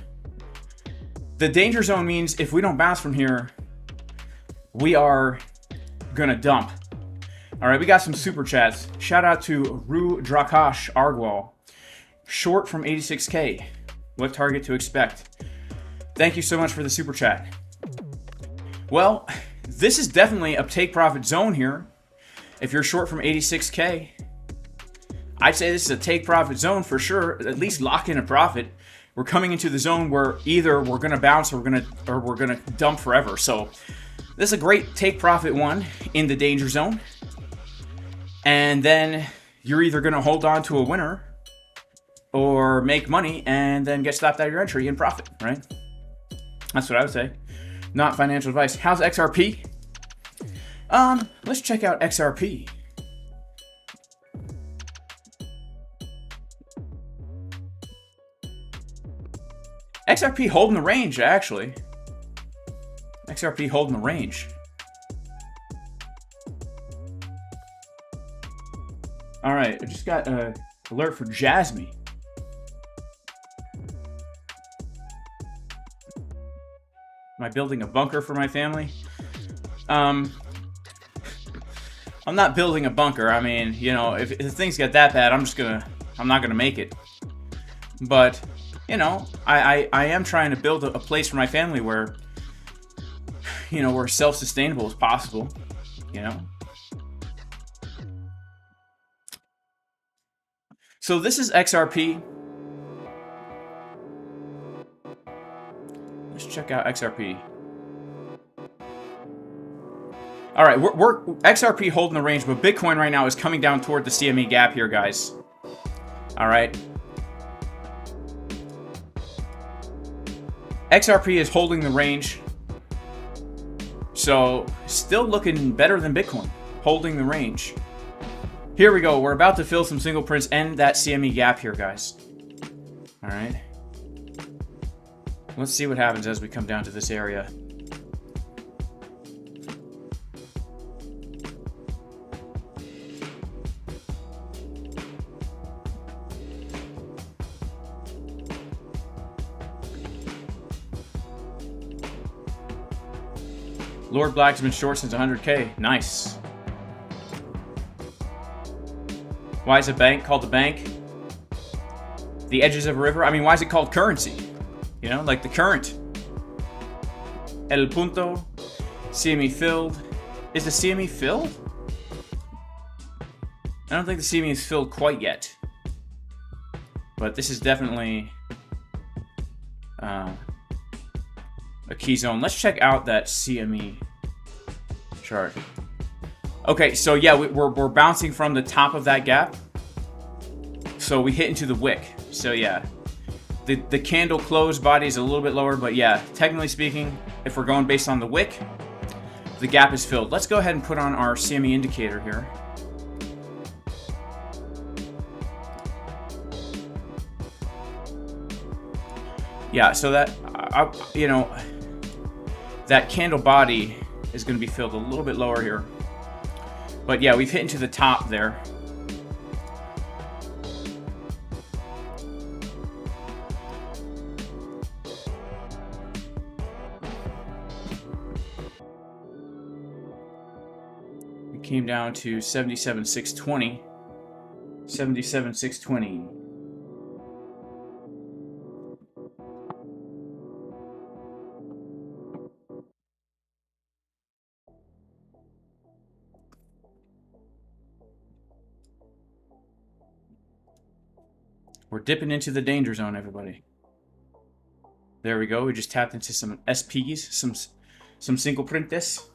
The danger zone means if we don't bounce from here, we are gonna dump. All right, we got some super chats. Shout out to Ru Drakash Argwal. Short from 86K. What target to expect? Thank you so much for the super chat. Well, this is definitely a take profit zone here. If you're short from 86K, I'd say this is a take profit zone for sure. At least lock in a profit. We're coming into the zone where either we're gonna bounce or we're gonna dump forever. So this is a great take profit one in the danger zone. And then you're either gonna hold on to a winner or make money and then get stopped out of your entry in profit, right? That's what I would say. Not financial advice. How's XRP? Let's check out XRP. XRP holding the range, actually. XRP holding the range. All right, I just got an alert for Jasmine. Am I building a bunker for my family? I'm not building a bunker. I mean, you know, if things get that bad, I'm not gonna make it. But, you know, I am trying to build a place for my family where, you know, we're self-sustainable as possible, you know? So this is XRP. Let's check out XRP. All right, we're XRP holding the range, but Bitcoin right now is coming down toward the CME gap here, guys. All right. XRP is holding the range. So, still looking better than Bitcoin. Holding the range. Here we go. We're about to fill some single prints and that CME gap here, guys. All right. Let's see what happens as we come down to this area. Lord Black's been short since 100K. Nice. Why is a bank called a bank? The edges of a river? I mean, why is it called currency? You know, like the current. El punto. CME filled. Is the CME filled? I don't think the CME is filled quite yet. But this is definitely a key zone. Let's check out that CME chart. Okay, so yeah, we're bouncing from the top of that gap. So we hit into the wick. So yeah, the candle close body is a little bit lower, but yeah, technically speaking, if we're going based on the wick, the gap is filled. Let's go ahead and put on our CME indicator here. Yeah, so that, you know, that candle body is going to be filled a little bit lower here. But yeah, we've hit into the top there. We came down to 77,620. 77,620. We're dipping into the danger zone, everybody. There we go. We just tapped into some SPs, some single printes.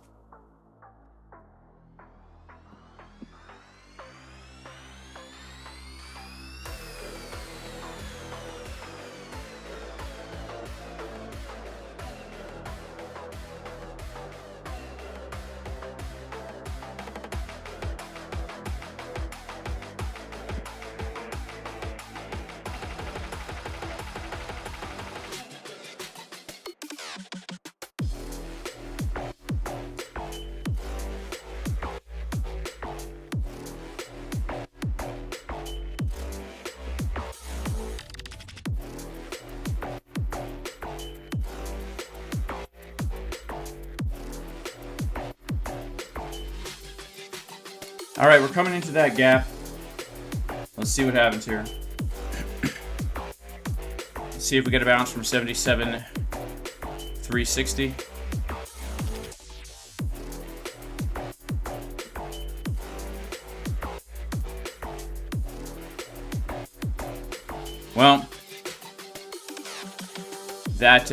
All right, we're coming into that gap. Let's see what happens here. Let's see if we get a bounce from 77,360. Well, that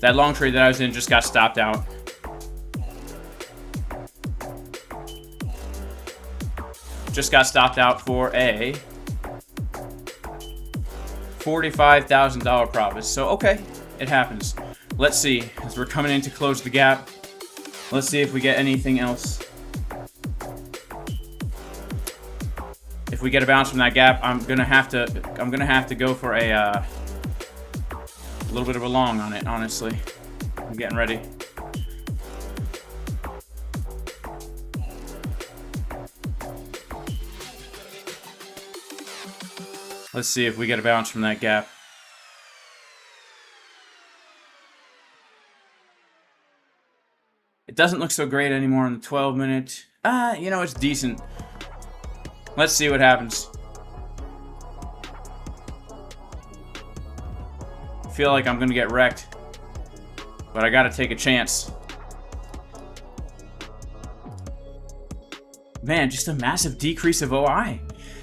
long trade that I was in just got stopped out. Just got stopped out for a $45,000 profit. So, okay, it happens. Let's see, as we're coming in to close the gap, let's see if we get anything else. If we get a bounce from that gap, I'm gonna have to go for a little bit of a long on it, honestly. I'm getting ready. Let's see if we get a bounce from that gap. It doesn't look so great anymore on the 12-minute. You know, it's decent. Let's see what happens. I feel like I'm gonna get wrecked, but I gotta take a chance. Man, just a massive decrease of OI.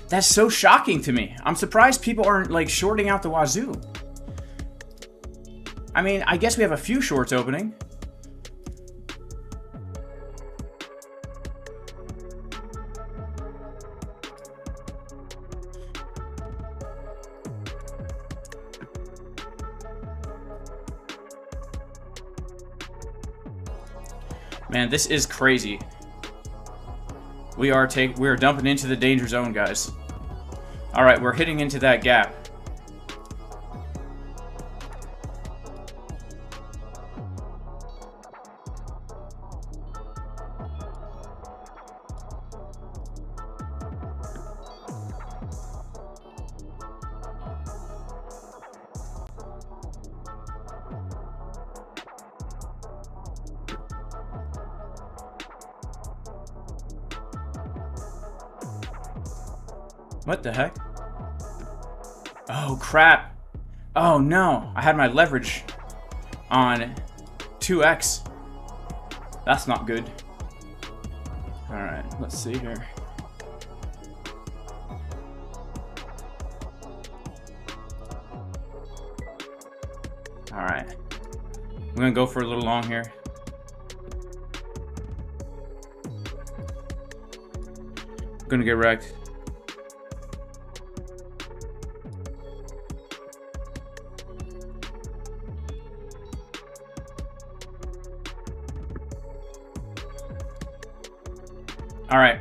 That's so shocking to me. I'm surprised people aren't like shorting out the wazoo. I mean, I guess we have a few shorts opening. Man, this is crazy. We are dumping into the danger zone, guys. All right, we're hitting into that gap. What the heck? Oh, crap. Oh, no. I had my leverage on 2x. That's not good. Alright, let's see here. Alright. I'm going to go for a little long here. Gonna get wrecked. All right,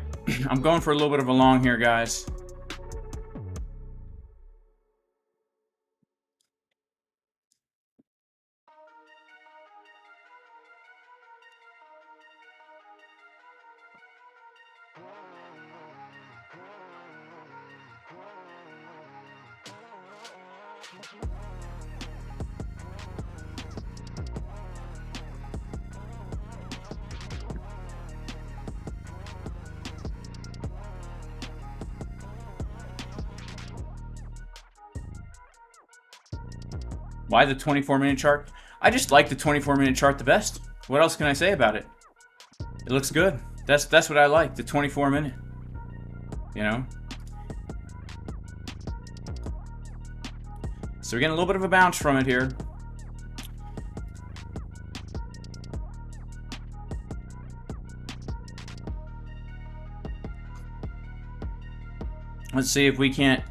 I'm going for a little bit of a long here, guys. Why the 24-minute chart? I just like the 24-minute chart the best. What else can I say about it? It looks good. That's what I like, the 24-minute. You know? So we're getting a little bit of a bounce from it here. Let's see if we can't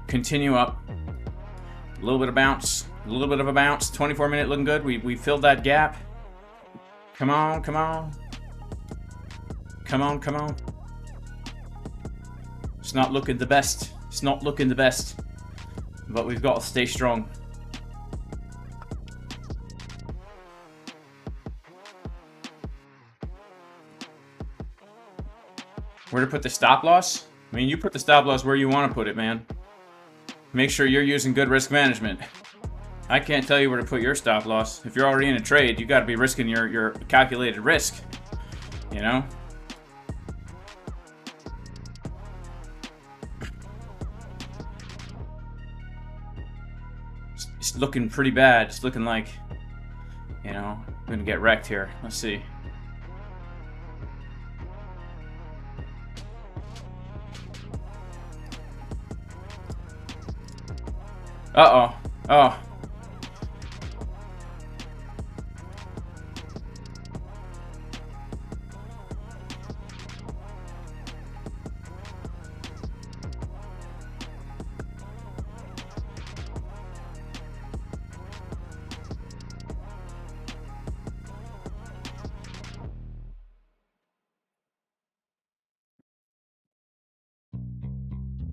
continue up. A little bit of bounce. A little bit of a bounce. 24-minute looking good. We filled that gap. Come on, come on. Come on, come on. It's not looking the best. It's not looking the best. But we've got to stay strong. Where to put the stop loss? I mean, you put the stop loss where you want to put it, man. Make sure you're using good risk management. I can't tell you where to put your stop loss. If you're already in a trade, you got to be risking your calculated risk. You know? It's looking pretty bad. It's looking like, you know, I'm going to get wrecked here. Let's see. Uh-oh. Oh.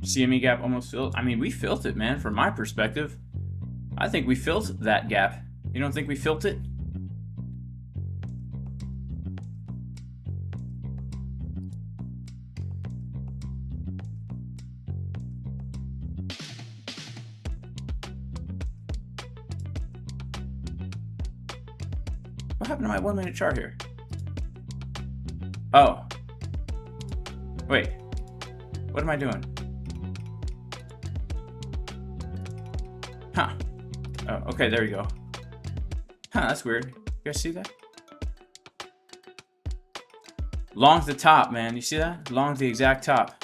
CME gap almost filled. I mean, we filled it, man, from my perspective. I think we filled that gap. You don't think we filled it? What happened to my 1 minute chart here? Oh. Wait. What am I doing? Huh. Oh, okay, there you go. Huh, that's weird. You guys see that? Long's the top, man. You see that? Long's the exact top.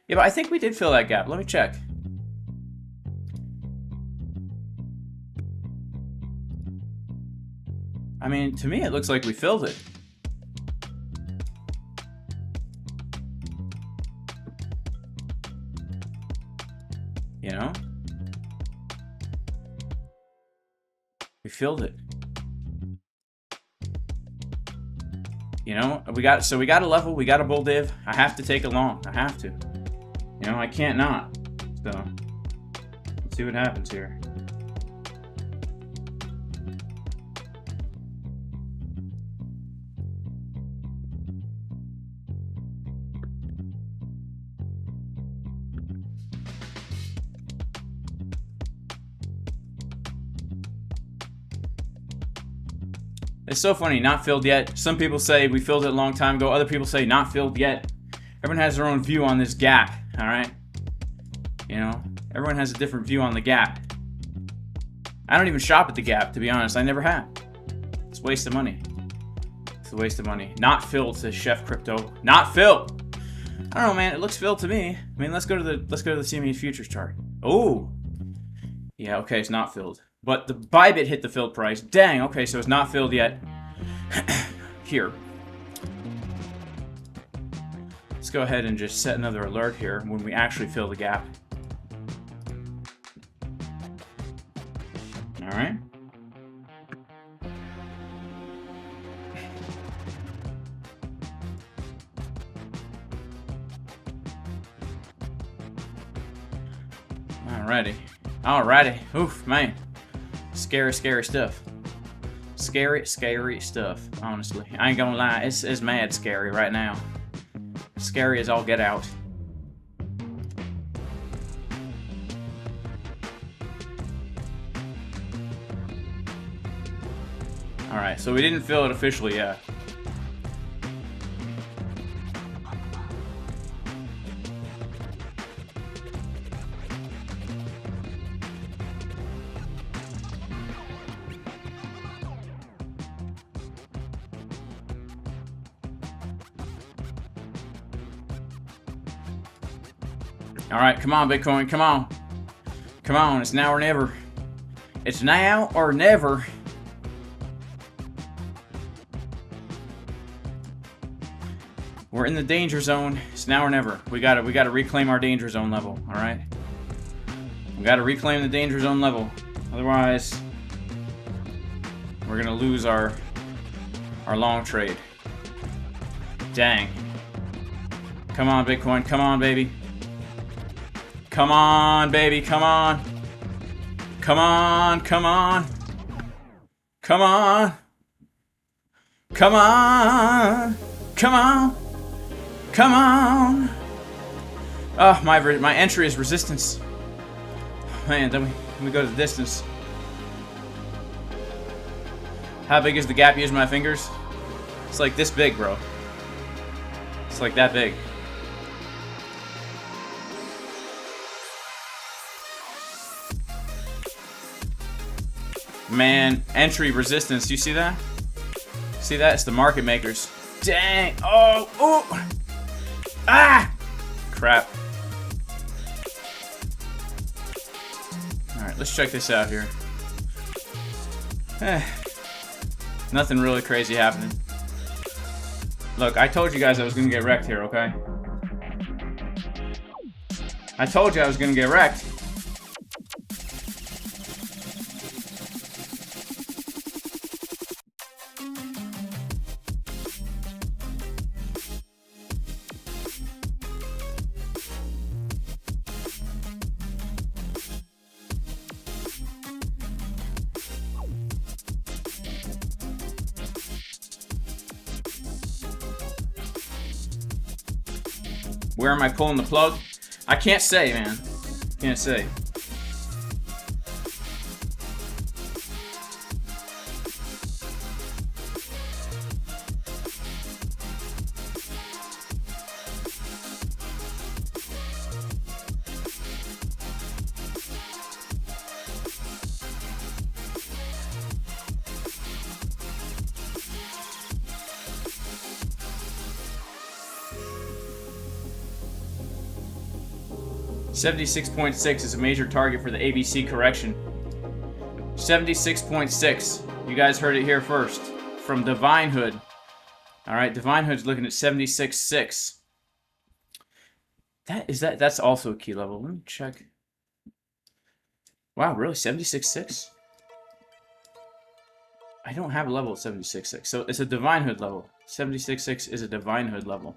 Yeah, but I think we did fill that gap. Let me check. I mean, to me, it looks like we filled it. You know? We filled it. You know, we got a level, we got a bull div. I have to take a long. I have to. You know, I can't not. So let's see what happens here. It's so funny, not filled yet. Some people say we filled it a long time ago. Other people say not filled yet. Everyone has their own view on this gap, all right? You know, everyone has a different view on the gap. I don't even shop at the gap, to be honest. I never have. It's a waste of money. It's a waste of money. Not filled, says Chef Crypto. Not filled. I don't know, man. It looks filled to me. I mean, let's go to the CME futures chart. Oh, yeah. Okay, it's not filled. But the Bitget hit the filled price. Dang, okay, so it's not filled yet. Here. Let's go ahead and just set another alert here when we actually fill the gap. All right. Alrighty. Alrighty. Oof, man. Scary, scary stuff. Scary, scary stuff, honestly. I ain't gonna lie, it's mad scary right now. Scary as all get out. Alright, so we didn't fill it officially yet. Alright, come on, Bitcoin, come on. Come on, it's now or never. It's now or never. We're in the danger zone. It's now or never. We gotta reclaim our danger zone level, alright? We gotta reclaim the danger zone level. Otherwise, we're gonna lose our long trade. Dang. Come on, Bitcoin, come on, baby. Come on, baby, come on. Come on, come on. Come on. Come on. Come on. Come on. Oh, my entry is resistance. Man, then we go to the distance. How big is the gap using my fingers? It's like this big, bro. It's like that big. Man, entry resistance. You see that? See that? It's the market makers. Dang. Oh. Oh. Ah. Crap. Alright, let's check this out here. Nothing really crazy happening. Look, I told you guys I was going to get wrecked here, okay? I told you I was going to get wrecked. Where am I pulling the plug? I can't say, man. Can't say. $76.6 is a major target for the ABC correction. 76.6. You guys heard it here first from Divine Hood. All right, Divine Hood's looking at 76.6. That's also a key level. Let me check. Wow, really? 76.6? I don't have a level at 76.6, so it's a Divine Hood level. 76.6 is a Divine Hood level.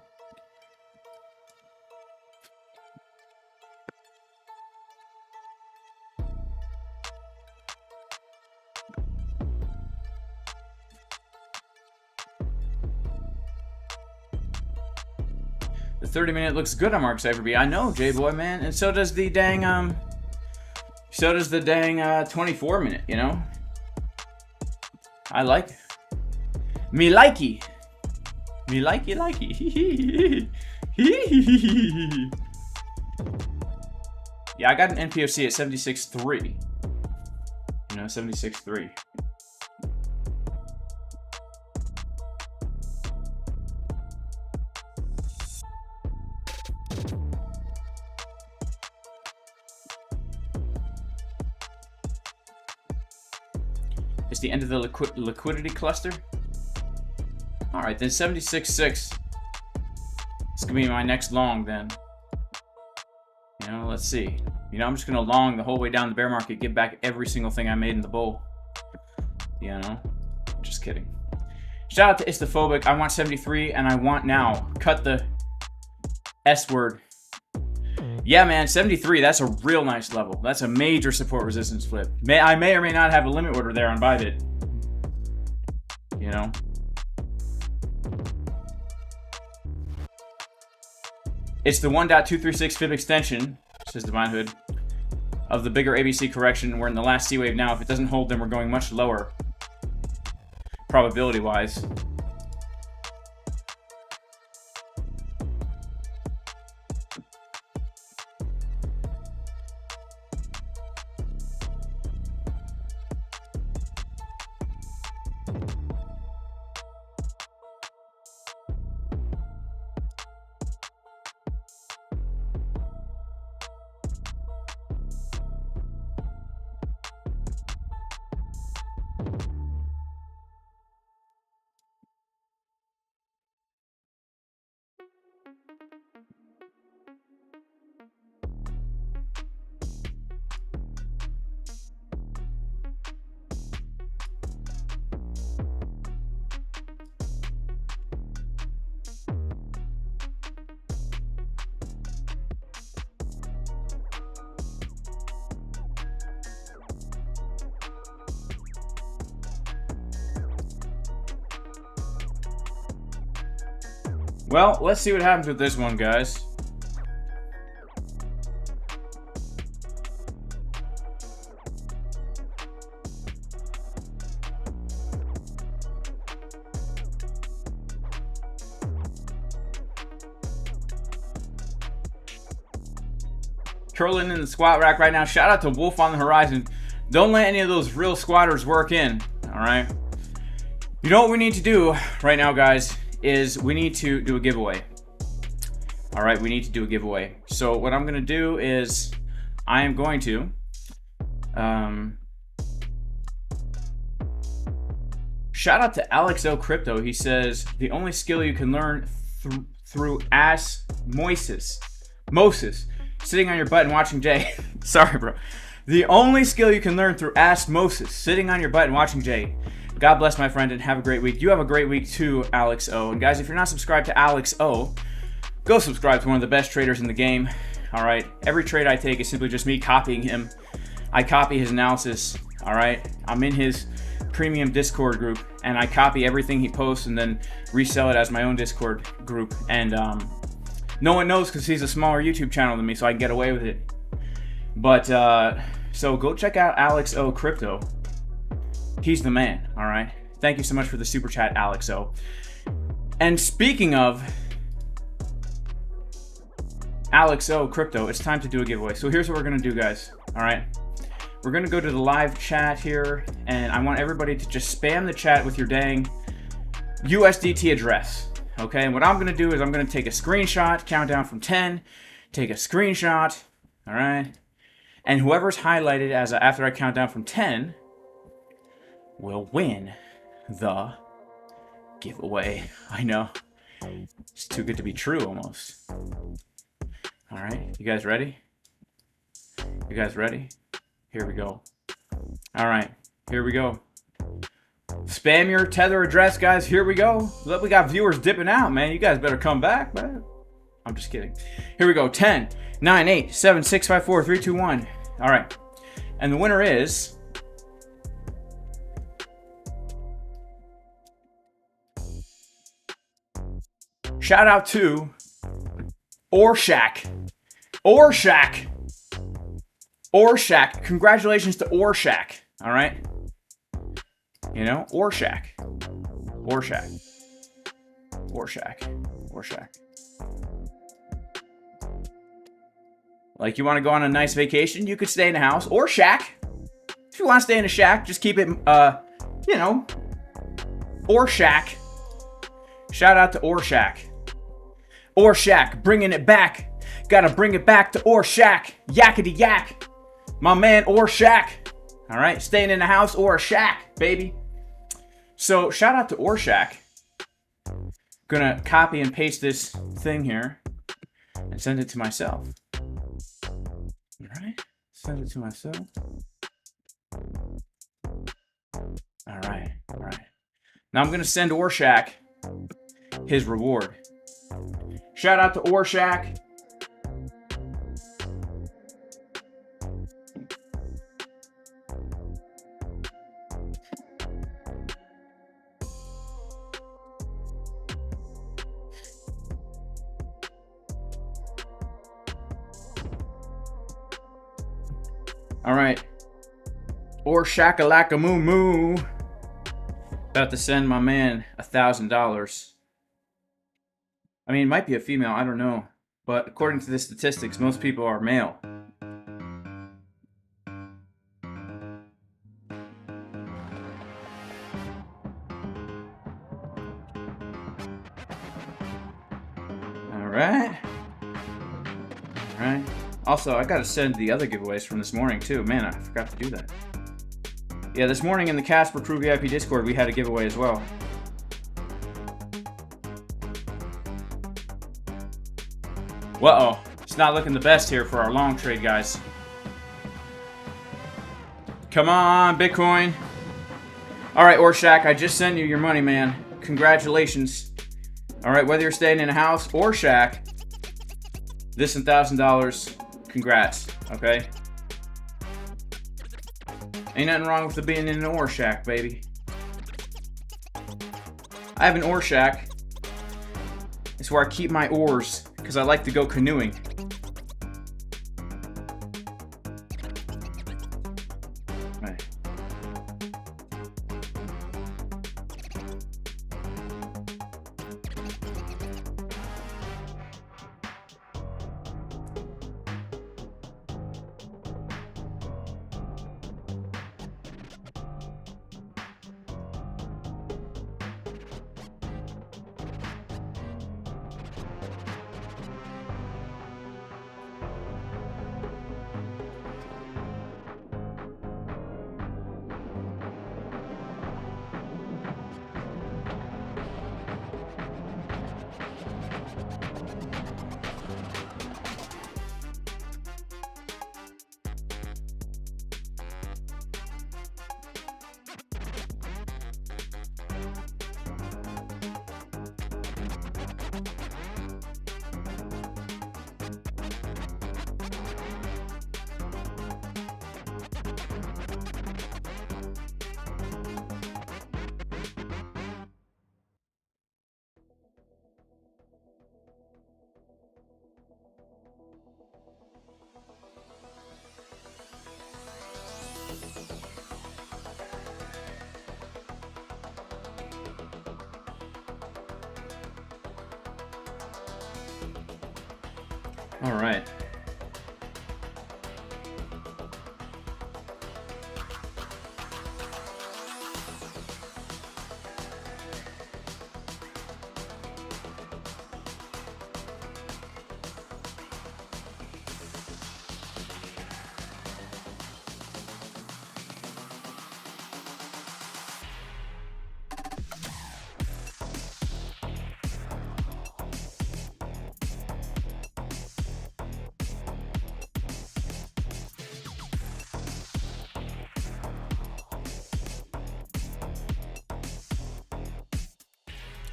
The 30-minute looks good on Mark Cipher B. I know, J-Boy, man, and so does the dang 24-minute, you know? I like it. Me likey. Me likey. Yeah, I got an NPOC at 76.3. You know, 76.3. It's the end of the liquidity cluster. All right, then 76.6. It's gonna be my next long then. You know, let's see. You know, I'm just gonna long the whole way down the bear market, get back every single thing I made in the bull. You know, just kidding. Shout out to Istophobic. I want 73 and I want now. Cut the S word. Yeah, man, 73. That's a real nice level. That's a major support resistance flip. I may or may not have a limit order there on Bybit. You know. It's the 1.236 fib extension, says Divine Hood, of the bigger ABC correction. We're in the last C wave now. If it doesn't hold, then we're going much lower, probability-wise. Well, let's see what happens with this one, guys. Curling in the squat rack right now. Shout out to Wolf on the Horizon. Don't let any of those real squatters work in, all right? You know what we need to do right now, guys, is we need to do a giveaway. All right, we need to do a giveaway. So what I'm gonna do is I am going to shout out to Alex O Crypto. He says the only skill you can learn through osmosis, sitting on your butt and watching Jay. Sorry, bro. The only skill you can learn through osmosis, sitting on your butt and watching Jay. God bless, my friend, and have a great week. You have a great week too, Alex O. And guys, if you're not subscribed to Alex O, go subscribe to one of the best traders in the game. All right, every trade I take is simply just me copying him. I copy his analysis. All right, I'm in his premium Discord group, and I copy everything he posts and then resell it as my own Discord group. And no one knows because he's a smaller YouTube channel than me, so I can get away with it. But so go check out Alex O Crypto. He's the man, all right? Thank you so much for the super chat, Alex O. And speaking of Alex O Crypto, it's time to do a giveaway. So here's what we're gonna do, guys, all right? We're gonna go to the live chat here, and I want everybody to just spam the chat with your dang USDT address, okay? And what I'm gonna do is I'm gonna take a screenshot, count down from 10, take a screenshot, all right? And whoever's highlighted as after I count down from 10 will win the giveaway. I know. It's too good to be true almost. All right, you guys ready? You guys ready? Here we go. All right, here we go. Spam your Tether address, guys. Here we go. Look, we got viewers dipping out, man. You guys better come back, man. I'm just kidding. Here we go. 10, 9, 8, 7, 6, 5, 4, 3, 2, 1. All right. And the winner is... shout out to Orshak. Orshak. Orshak. Congratulations to Orshak. All right. You know, Orshak. Orshak. Orshak. Orshak. Like, you want to go on a nice vacation, you could stay in a house or shack. If you want to stay in a shack, just keep it, you know, Orshak. Shout out to Orshak. Orshak, bringing it back. Gotta bring it back to Orshak. Yakety yak. My man Orshak. All right, staying in the house or a shack, baby. So shout out to Orshak. Gonna copy and paste this thing here and send it to myself. All right, send it to myself. All right. Now I'm gonna send Orshak his reward. Shout out to Orshak. All right, Orshakalaka moo moo. About to send my man $1,000. I mean, it might be a female, I don't know. But according to the statistics, most people are male. Alright. Also, I gotta send the other giveaways from this morning too. Man, I forgot to do that. Yeah, this morning in the Casper Crew VIP Discord, we had a giveaway as well. Uh-oh. It's not looking the best here for our long trade, guys. Come on, Bitcoin. Alright, Orshak, I just sent you your money, man. Congratulations. Alright, whether you're staying in a house or shack, this $1,000, congrats, okay? Ain't nothing wrong with it being in an ore shack, baby. I have an ore shack. It's where I keep my ores, because I like to go canoeing. Right. All right.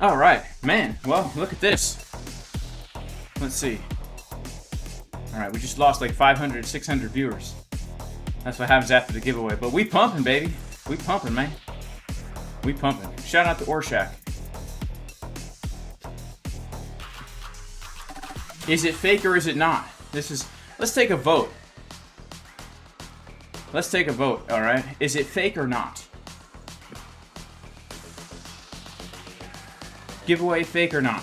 All right, man. Well, look at this. Let's see. All right, we just lost like 500, 600 viewers. That's what happens after the giveaway. But we pumping, baby. We pumping, man. We pumping. Shout out to Orshak. Is it fake or is it not? Let's take a vote. Let's take a vote, all right? Is it fake or not? Giveaway fake or not?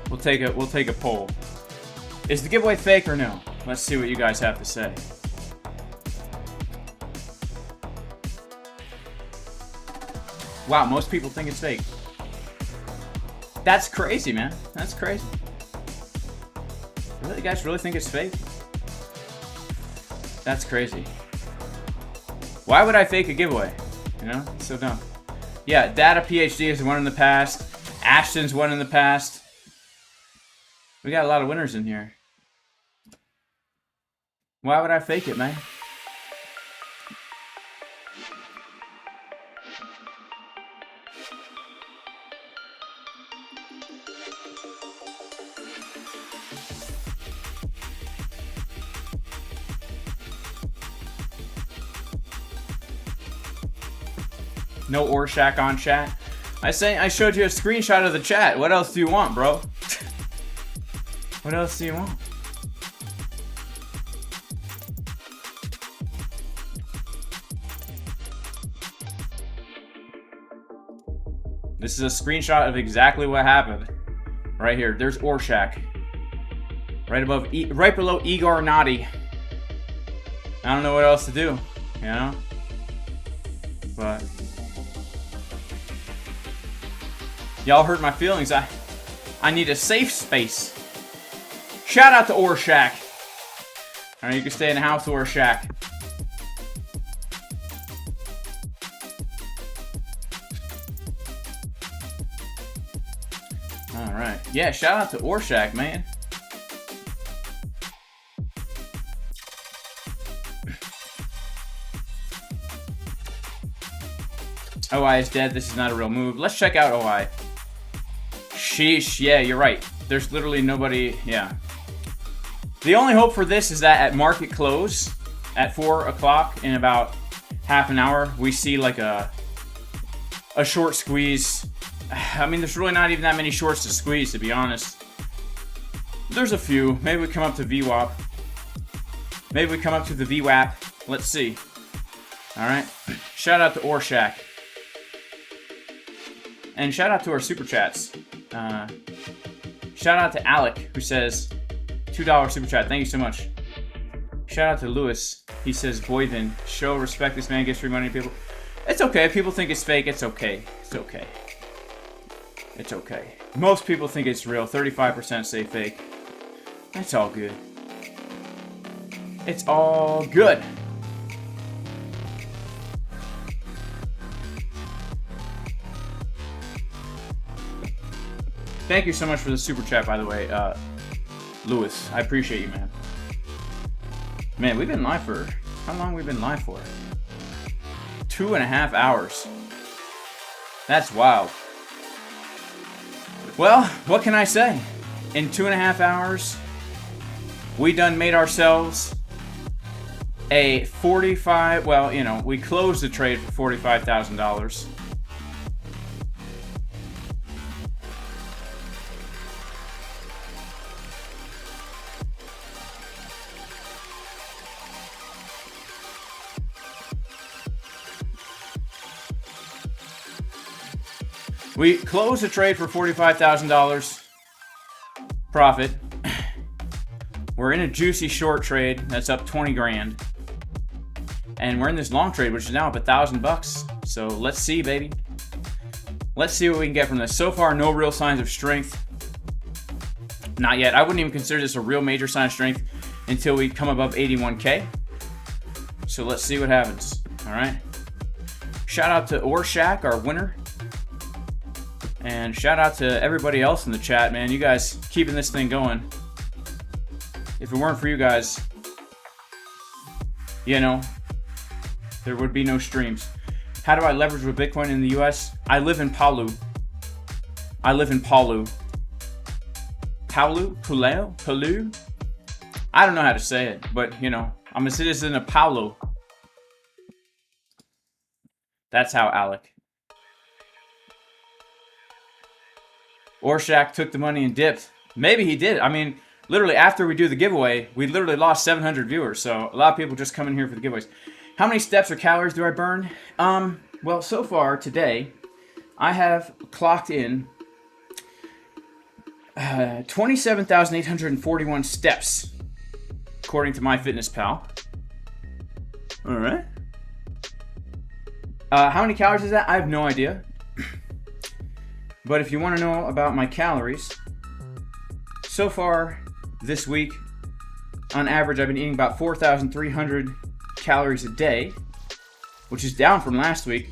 We'll take a poll. Is the giveaway fake or no? Let's see what you guys have to say. Wow, most people think it's fake. That's crazy, man. That's crazy. Really? You guys really think it's fake? That's crazy. Why would I fake a giveaway? You know? It's so dumb. Yeah, Data PhD has won in the past. Ashton's won in the past. We got a lot of winners in here. Why would I fake it, man? No Orshak on chat. I showed you a screenshot of the chat. What else do you want, bro? What else do you want? This is a screenshot of exactly what happened. Right here. There's Orshak. Right above, right below Igor Nadi. I don't know what else to do, you know? But y'all hurt my feelings. I need a safe space. Shout out to Orshak. Alright, you can stay in the house, Orshak. Alright. Yeah, shout out to Orshak, man. OI is dead. This is not a real move. Let's check out OI. Sheesh. Yeah, you're right. There's literally nobody. Yeah. The only hope for this is that at market close, at 4 o'clock in about half an hour, we see like a short squeeze. I mean, there's really not even that many shorts to squeeze, to be honest. There's a few. Maybe we come up to VWAP. Maybe we come up to the VWAP. Let's see. Alright. Shout out to Orshak. And shout out to our super chats. Shout out to Alec, who says $2 super chat. Thank you so much. Shout out to Lewis. He says, Boyvin, show respect. This man gives free money to people. It's okay. If people think it's fake, it's okay. It's okay. It's okay. Most people think it's real. 35% say fake. That's all good. It's all good. Thank you so much for the super chat, by the way, Lewis. I appreciate you, man. Man, we've been live for... How long have we been live for? 2.5 hours. That's wild. Well, what can I say? In 2.5 hours, we done made ourselves a 45... Well, you know, we closed the trade for $45,000. We closed the trade for $45,000 profit. We're in a juicy short trade that's up 20 grand. And we're in this long trade, which is now up $1,000. So let's see, baby. Let's see what we can get from this. So far, no real signs of strength. Not yet. I wouldn't even consider this a real major sign of strength until we come above 81K. So let's see what happens. All right. Shout out to Orshak, our winner. And shout out to everybody else in the chat, man. You guys keeping this thing going. If it weren't for you guys, you know, there would be no streams. How do I leverage with Bitcoin in the US? I live in Palu. I live in Palu. Palu? I don't know how to say it, but, you know, I'm a citizen of Palu. That's how, Alec. Orshak took the money and dipped. Maybe he did. I mean, literally after we do the giveaway, we literally lost 700 viewers. So a lot of people just come in here for the giveaways. How many steps or calories do I burn? Well, so far today, I have clocked in 27,841 steps, according to MyFitnessPal. All right. How many calories is that? I have no idea. But if you want to know about my calories, so far this week, on average, I've been eating about 4,300 calories a day, which is down from last week.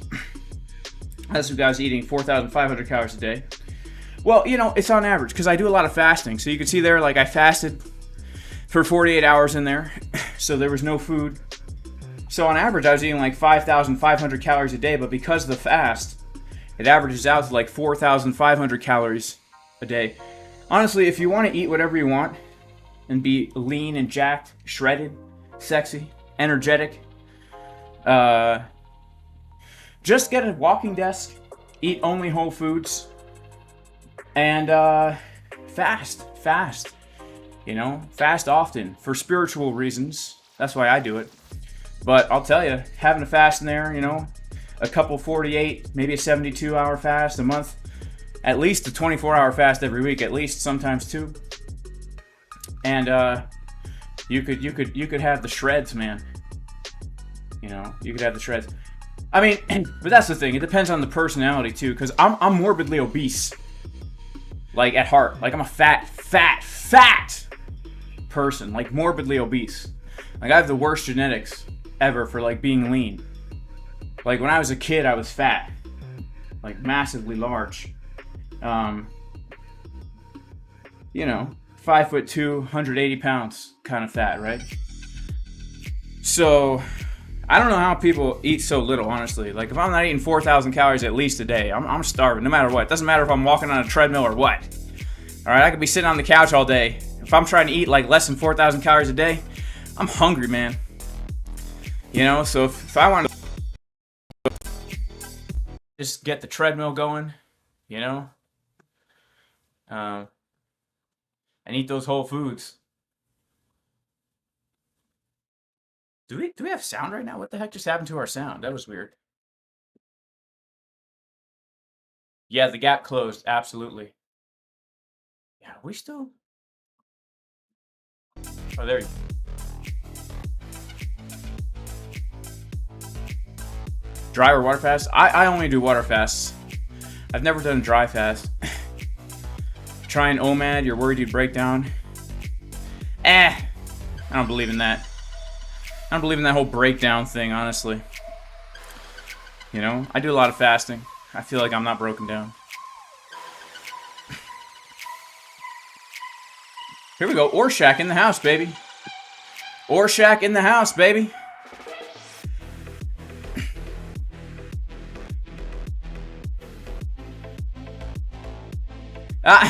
Last week I was eating 4,500 calories a day. Well, you know, it's on average because I do a lot of fasting. So you can see there, like I fasted for 48 hours in there. So there was no food. So on average, I was eating like 5,500 calories a day. But because of the fast, it averages out to like 4,500 calories a day. Honestly, if you want to eat whatever you want and be lean and jacked, shredded, sexy, energetic, just get a walking desk, eat only whole foods, and fast, you know, fast often for spiritual reasons. That's why I do it. But I'll tell you, having a fast in there, you know, a couple 48, maybe a 72-hour fast a month, at least a 24-hour fast every week, at least, sometimes two. And you could have the shreds, man. You know, you could have the shreds. I mean, but that's the thing. It depends on the personality too, because I'm morbidly obese, like at heart. Like I'm a fat person, like morbidly obese. Like I have the worst genetics ever for like being lean. Like when I was a kid, I was fat, like massively large. You know, 5'2", 180 pounds, kind of fat, right? So I don't know how people eat so little, honestly. Like, if I'm not eating 4,000 calories at least a day, I'm starving, no matter what. It doesn't matter if I'm walking on a treadmill or what. All right, I could be sitting on the couch all day. If I'm trying to eat, like, less than 4,000 calories a day, I'm hungry, man. You know, so if I want to just get the treadmill going, you know, and eat those whole foods. Do we have sound right now? What the heck just happened to our sound? That was weird. Yeah, the gap closed. Absolutely. Yeah, we still... Oh, there you go. Dry or water fast? I only do water fasts. I've never done a dry fast. Try an OMAD, you're worried you'd break down. I don't believe in that. I don't believe in that whole breakdown thing, honestly. You know, I do a lot of fasting. I feel like I'm not broken down. Here we go. Orshak in the house, baby. Orshak in the house, baby.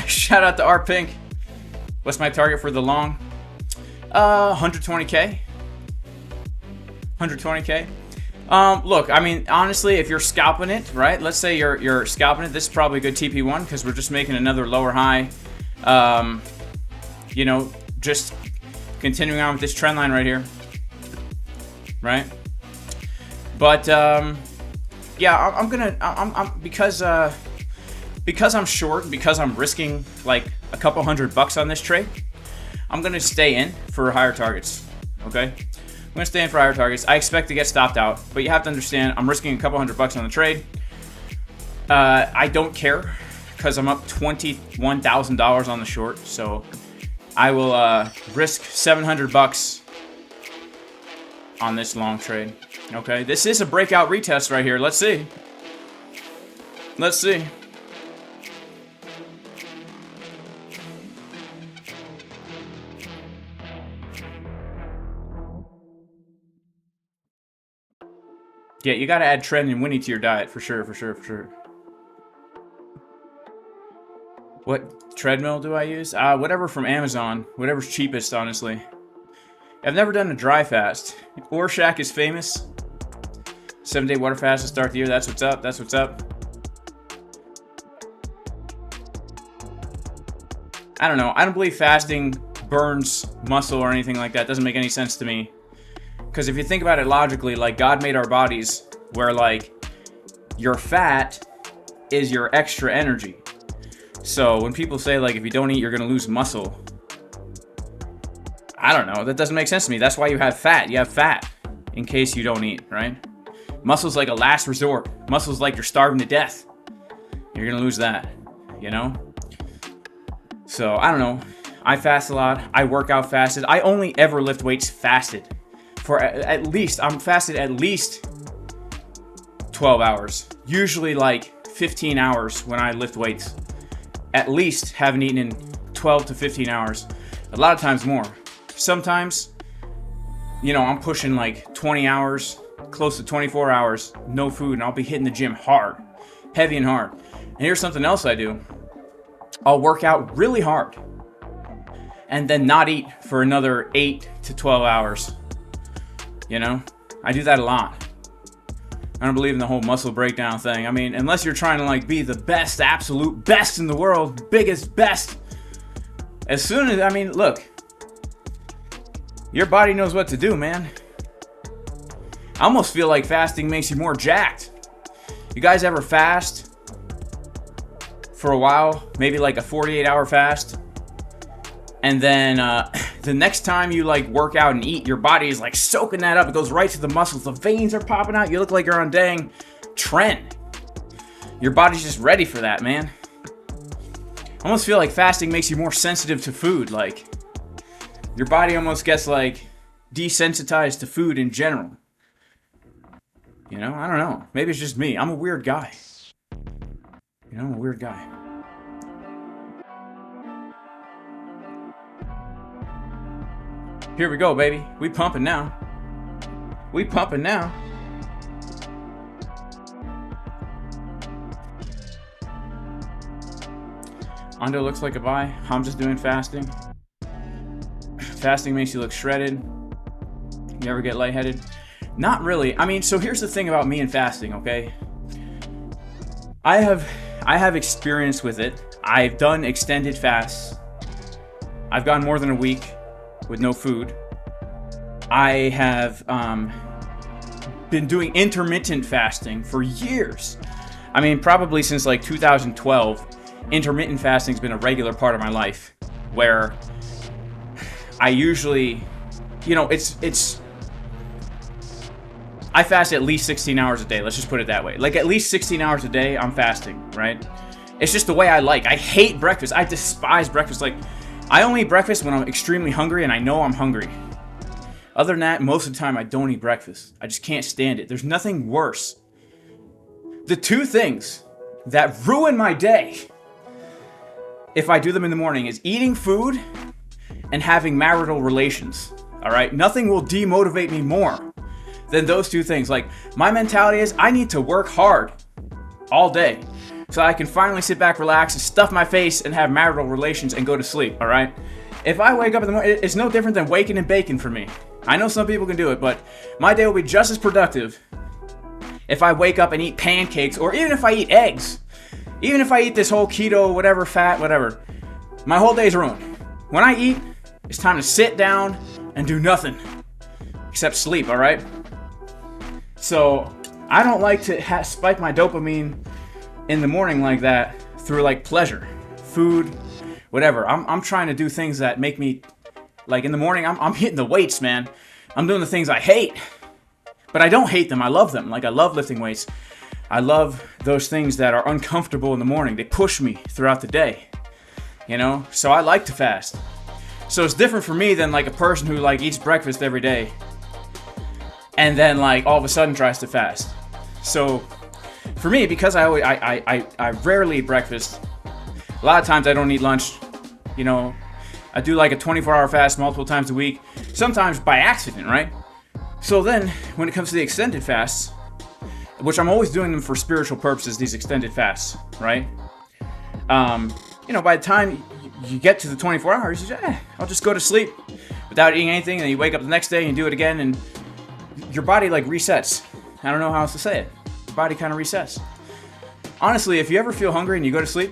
Shout out to R Pink. What's my target for the long? 120K. 120K. Look, I mean, honestly, if you're scalping it, right? Let's say you're scalping it. This is probably a good TP1 because we're just making another lower high. You know, just continuing on with this trend line right here, right? But yeah, I'm because I'm short, because I'm risking like a couple $100 on this trade, I'm gonna stay in for higher targets. Okay, I'm gonna stay in for higher targets. I expect to get stopped out, but you have to understand I'm risking a couple $100 on the trade. I don't care because I'm up $21,000 on the short, so I will risk $700 on this long trade. Okay, this is a breakout retest right here. Let's see. Let's see. Yeah, you gotta add trend and Winnie to your diet for sure, for sure, for sure. What treadmill do I use? Whatever from Amazon. Whatever's cheapest, honestly. I've never done a dry fast. Orshak is famous. 7-day water fast to start the year. That's what's up. That's what's up. I don't know. I don't believe fasting burns muscle or anything like that. Doesn't make any sense to me. Because if you think about it logically, like God made our bodies where like your fat is your extra energy. So when people say like if you don't eat you're gonna lose muscle, I don't know, that doesn't make sense to me. That's why you have fat. You have fat in case you don't eat, right? Muscle's like a last resort. Muscle's like you're starving to death. You're gonna lose that, you know? So I don't know. I fast a lot. I work out fasted. I only ever lift weights fasted. For at least, I'm fasted at least 12 hours. Usually like 15 hours when I lift weights. At least haven't eaten in 12 to 15 hours. A lot of times more. Sometimes, you know, I'm pushing like 20 hours, close to 24 hours, no food, and I'll be hitting the gym hard, heavy and hard. And here's something else I do. I'll work out really hard and then not eat for another 8 to 12 hours. You know, I do that a lot. I don't believe in the whole muscle breakdown thing. I mean, unless you're trying to like be the best, absolute best in the world, biggest, best. As soon as, I mean, look, your body knows what to do, man. I almost feel like fasting makes you more jacked. You guys ever fast for a while? Maybe like a 48-hour fast? And then the next time you like work out and eat, your body is like soaking that up. It goes right to the muscles. The veins are popping out. You look like you're on dang trend. Your body's just ready for that, man. I almost feel like fasting makes you more sensitive to food. Like your body almost gets like desensitized to food in general. You know, I don't know. Maybe it's just me. I'm a weird guy. You know, I'm a weird guy. Here we go, baby. We pumping now. We pumping now. Ando looks like a buy. I'm just doing fasting. Fasting makes you look shredded. You ever get lightheaded? Not really. I mean, so here's the thing about me and fasting, okay? I have experience with it. I've done extended fasts. I've gone more than a week with no food. I have been doing intermittent fasting for years. I mean, probably since like 2012, intermittent fasting's been a regular part of my life, where I usually, you know, I fast at least 16 hours a day. Let's just put it that way. Like at least 16 hours a day, I'm fasting, right? It's just the way I like. I hate breakfast. I despise breakfast. Like, I only eat breakfast when I'm extremely hungry and I know I'm hungry. Other than that, most of the time I don't eat breakfast. I just can't stand it. There's nothing worse. The two things that ruin my day, if I do them in the morning, is eating food and having marital relations. All right? Nothing will demotivate me more than those two things. Like, my mentality is I need to work hard all day so I can finally sit back, relax, and stuff my face and have marital relations and go to sleep, all right? If I wake up in the morning, it's no different than waking and baking for me. I know some people can do it, but my day will be just as productive if I wake up and eat pancakes, or even if I eat eggs. Even if I eat this whole keto, whatever, fat, whatever. My whole day's ruined. When I eat, it's time to sit down and do nothing except sleep, all right? So I don't like to spike my dopamine in the morning like that through like pleasure, food, whatever. I'm trying to do things that make me, like in the morning, I'm hitting the weights, man. I'm doing the things I hate, but I don't hate them. I love them. Like, I love lifting weights. I love those things that are uncomfortable in the morning. They push me throughout the day, you know? So I like to fast. So it's different for me than like a person who like eats breakfast every day and then like all of a sudden tries to fast. So for me, because I rarely eat breakfast, a lot of times I don't eat lunch, you know. I do like a 24-hour fast multiple times a week, sometimes by accident, right? So then, when it comes to the extended fasts, which I'm always doing them for spiritual purposes, these extended fasts, right? You know, by the time you get to the 24 hours, you say, I'll just go to sleep without eating anything, and then you wake up the next day and do it again, and your body like resets. I don't know how else to say it. Your body kind of resets. Honestly, if you ever feel hungry and you go to sleep,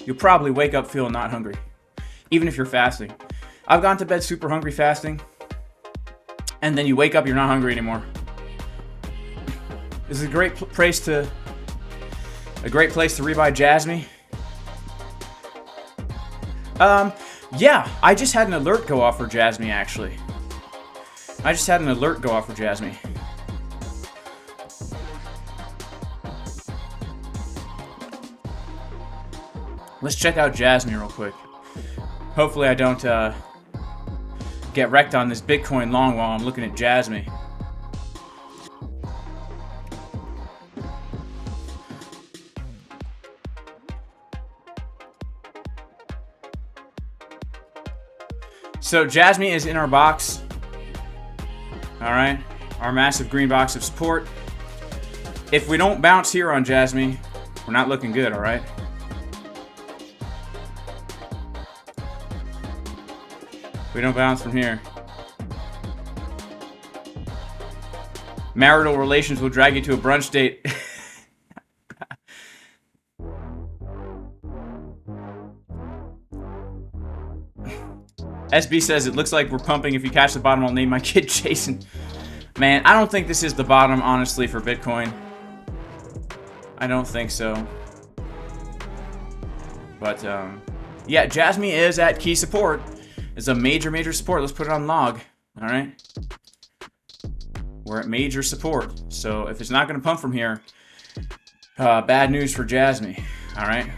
you'll probably wake up feeling not hungry, even if you're fasting. I've gone to bed super hungry fasting, and then you wake up, you're not hungry anymore. This is a great place to rebuy Jasmine. Yeah, I just had an alert go off for Jasmine, actually. I just had an alert go off for Jasmine. Let's check out Jasmine real quick. Hopefully I don't get wrecked on this Bitcoin long while I'm looking at Jasmy. So Jasmy is in our box. Alright. Our massive green box of support. If we don't bounce here on Jasmy, we're not looking good, alright? We don't bounce from here. Marital relations will drag you to a brunch date. SB says, it looks like we're pumping. If you catch the bottom, I'll name my kid Jason. Man, I don't think this is the bottom, honestly, for Bitcoin. I don't think so. But, yeah, Jasmy is at key support. It's a major support. Let's put it on log. Alright? We're at major support. So, if it's not going to pump from here, bad news for Jasmy. Alright?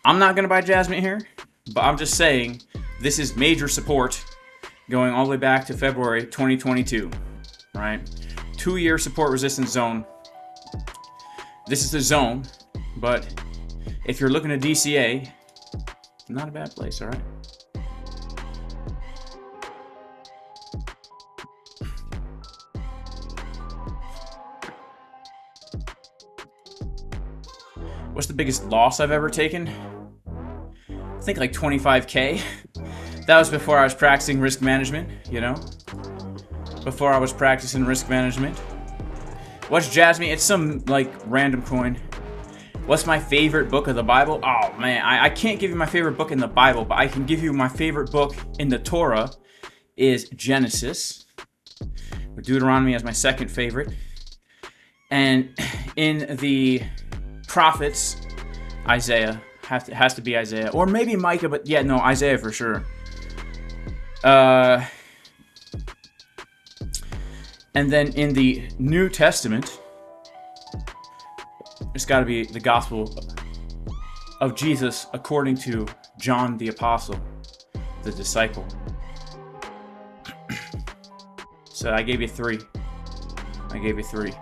I'm not going to buy Jasmy here, but I'm just saying, this is major support going all the way back to February 2022. Right? 2-year support resistance zone. This is the zone, but if you're looking at DCA, not a bad place, alright? What's the biggest loss I've ever taken? I think like 25K. That was before I was practicing risk management, you know? Before I was practicing risk management. What's Jasmy? It's some, like, random coin. What's my favorite book of the Bible? Oh, man, I can't give you my favorite book in the Bible, but I can give you my favorite book in the Torah is Genesis. With Deuteronomy as my second favorite. And in the prophets, Isaiah. Has to be Isaiah. Or maybe Micah, but yeah, no, Isaiah for sure. And then in the New Testament, it's got to be the Gospel of Jesus according to John the Apostle, the disciple. So I gave you 3. I gave you 3.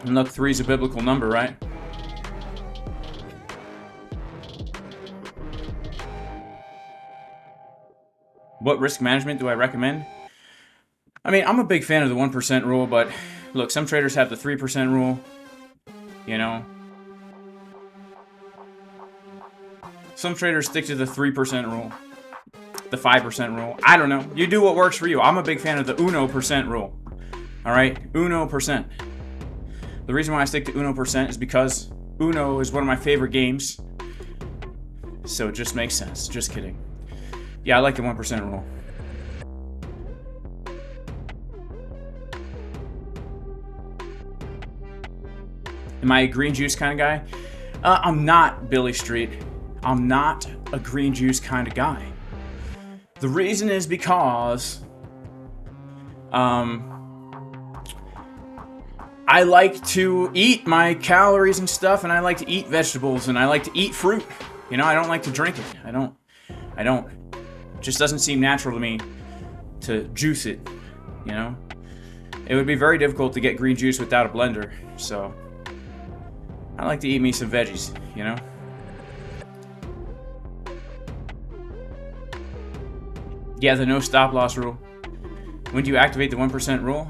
And look, 3 is a biblical number, right? What risk management do I recommend? I mean, I'm a big fan of the 1% rule, but look, some traders have the 3% rule, you know? Some traders stick to the 3% rule, the 5% rule. I don't know. You do what works for you. I'm a big fan of the 1% rule, all right? 1%. The reason why I stick to 1% is because Uno is one of my favorite games, so it just makes sense. Just kidding. Yeah, I like the 1% rule. Am I a green juice kind of guy? I'm not, Billy Street. I'm not a green juice kind of guy. The reason is because I like to eat my calories and stuff, and I like to eat vegetables, and I like to eat fruit. You know, I don't like to drink it. I don't. It just doesn't seem natural to me to juice it, you know? It would be very difficult to get green juice without a blender, so I like to eat me some veggies, you know? Yeah, the no stop loss rule. When do you activate the 1% rule?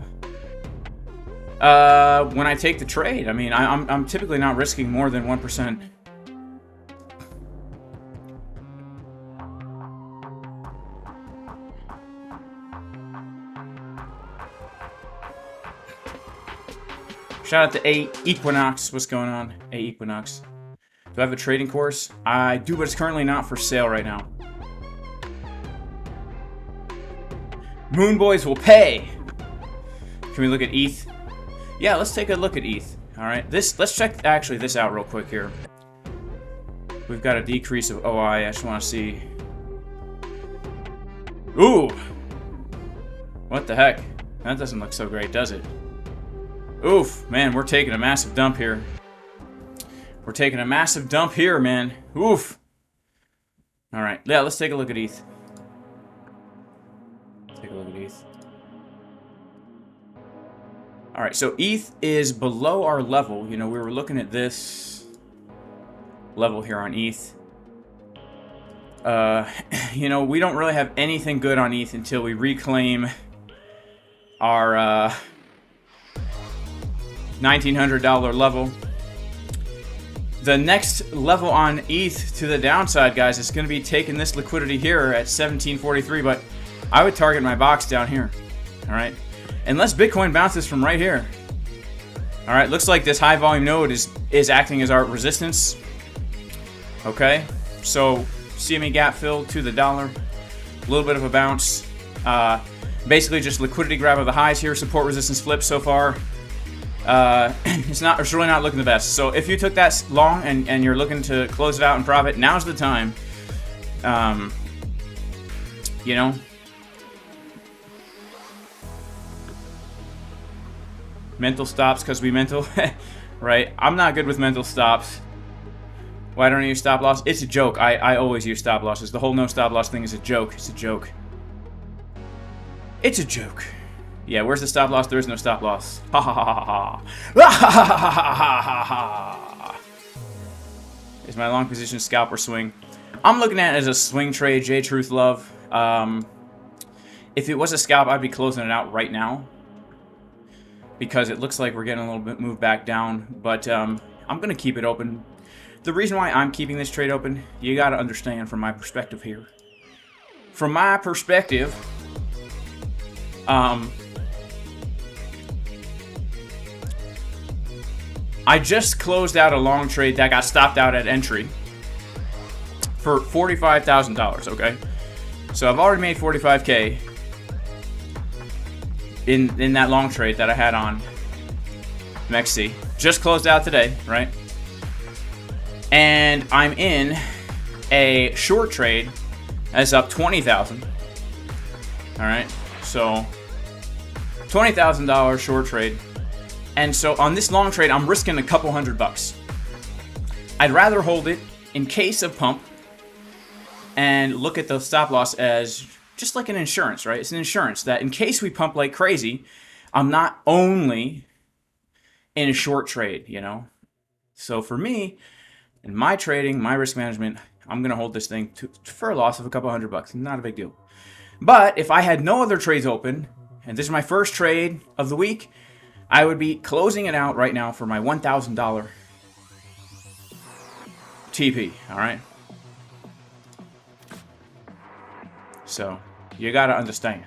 When I take the trade. I mean, I'm typically not risking more than 1%. Shout out to A Equinox. What's going on, A Equinox? Do I have a trading course? I do, but it's currently not for sale right now. Moon Boys will pay. Can we look at ETH? Yeah, let's take a look at ETH. All right, let's check actually this out real quick here. We've got a decrease of OI. I just want to see. Ooh, what the heck? That doesn't look so great, does it? Oof, man, we're taking a massive dump here. We're taking a massive dump here, man. Oof. All right, yeah, let's take a look at ETH. Take a look at ETH. All right, so ETH is below our level. You know, we were looking at this level here on ETH. You know, we don't really have anything good on ETH until we reclaim our $1,900 level. The next level on ETH to the downside, guys, is going to be taking this liquidity here at 1743, but I would target my box down here. All right, unless Bitcoin bounces from right here. All right, looks like this high volume node is acting as our resistance. Okay, so CME gap fill to the dollar, a little bit of a bounce. Basically just liquidity grab of the highs here, support resistance flip so far. It's really not looking the best. So if you took that long and you're looking to close it out and profit, now's the time. You know, mental stops because we mental, right? I'm not good with mental stops. Why don't I use stop loss? It's a joke. I always use stop losses. The whole no stop loss thing is a joke. It's a joke. It's a joke. Yeah, where's the stop loss? There is no stop loss. Ha ha ha ha ha. Is my long position scalp or swing? I'm looking at it as a swing trade, J Truth Love. If it was a scalp, I'd be closing it out right now. Because it looks like we're getting a little bit moved back down. But I'm going to keep it open. The reason why I'm keeping this trade open, you got to understand from my perspective here. From my perspective, I just closed out a long trade that got stopped out at entry for $45,000, okay? So I've already made 45K in that long trade that I had on MEXC. Just closed out today, right? And I'm in a short trade that's up 20,000. All right, so $20,000 short trade. And so on this long trade, I'm risking a couple $100. I'd rather hold it in case of pump and look at the stop loss as just like an insurance, right? It's an insurance that in case we pump like crazy, I'm not only in a short trade, you know? So for me, in my trading, my risk management, I'm going to hold this thing for a loss of a couple $100. Not a big deal. But if I had no other trades open, and this is my first trade of the week, I would be closing it out right now for my $1,000 TP, all right? So, you got to understand.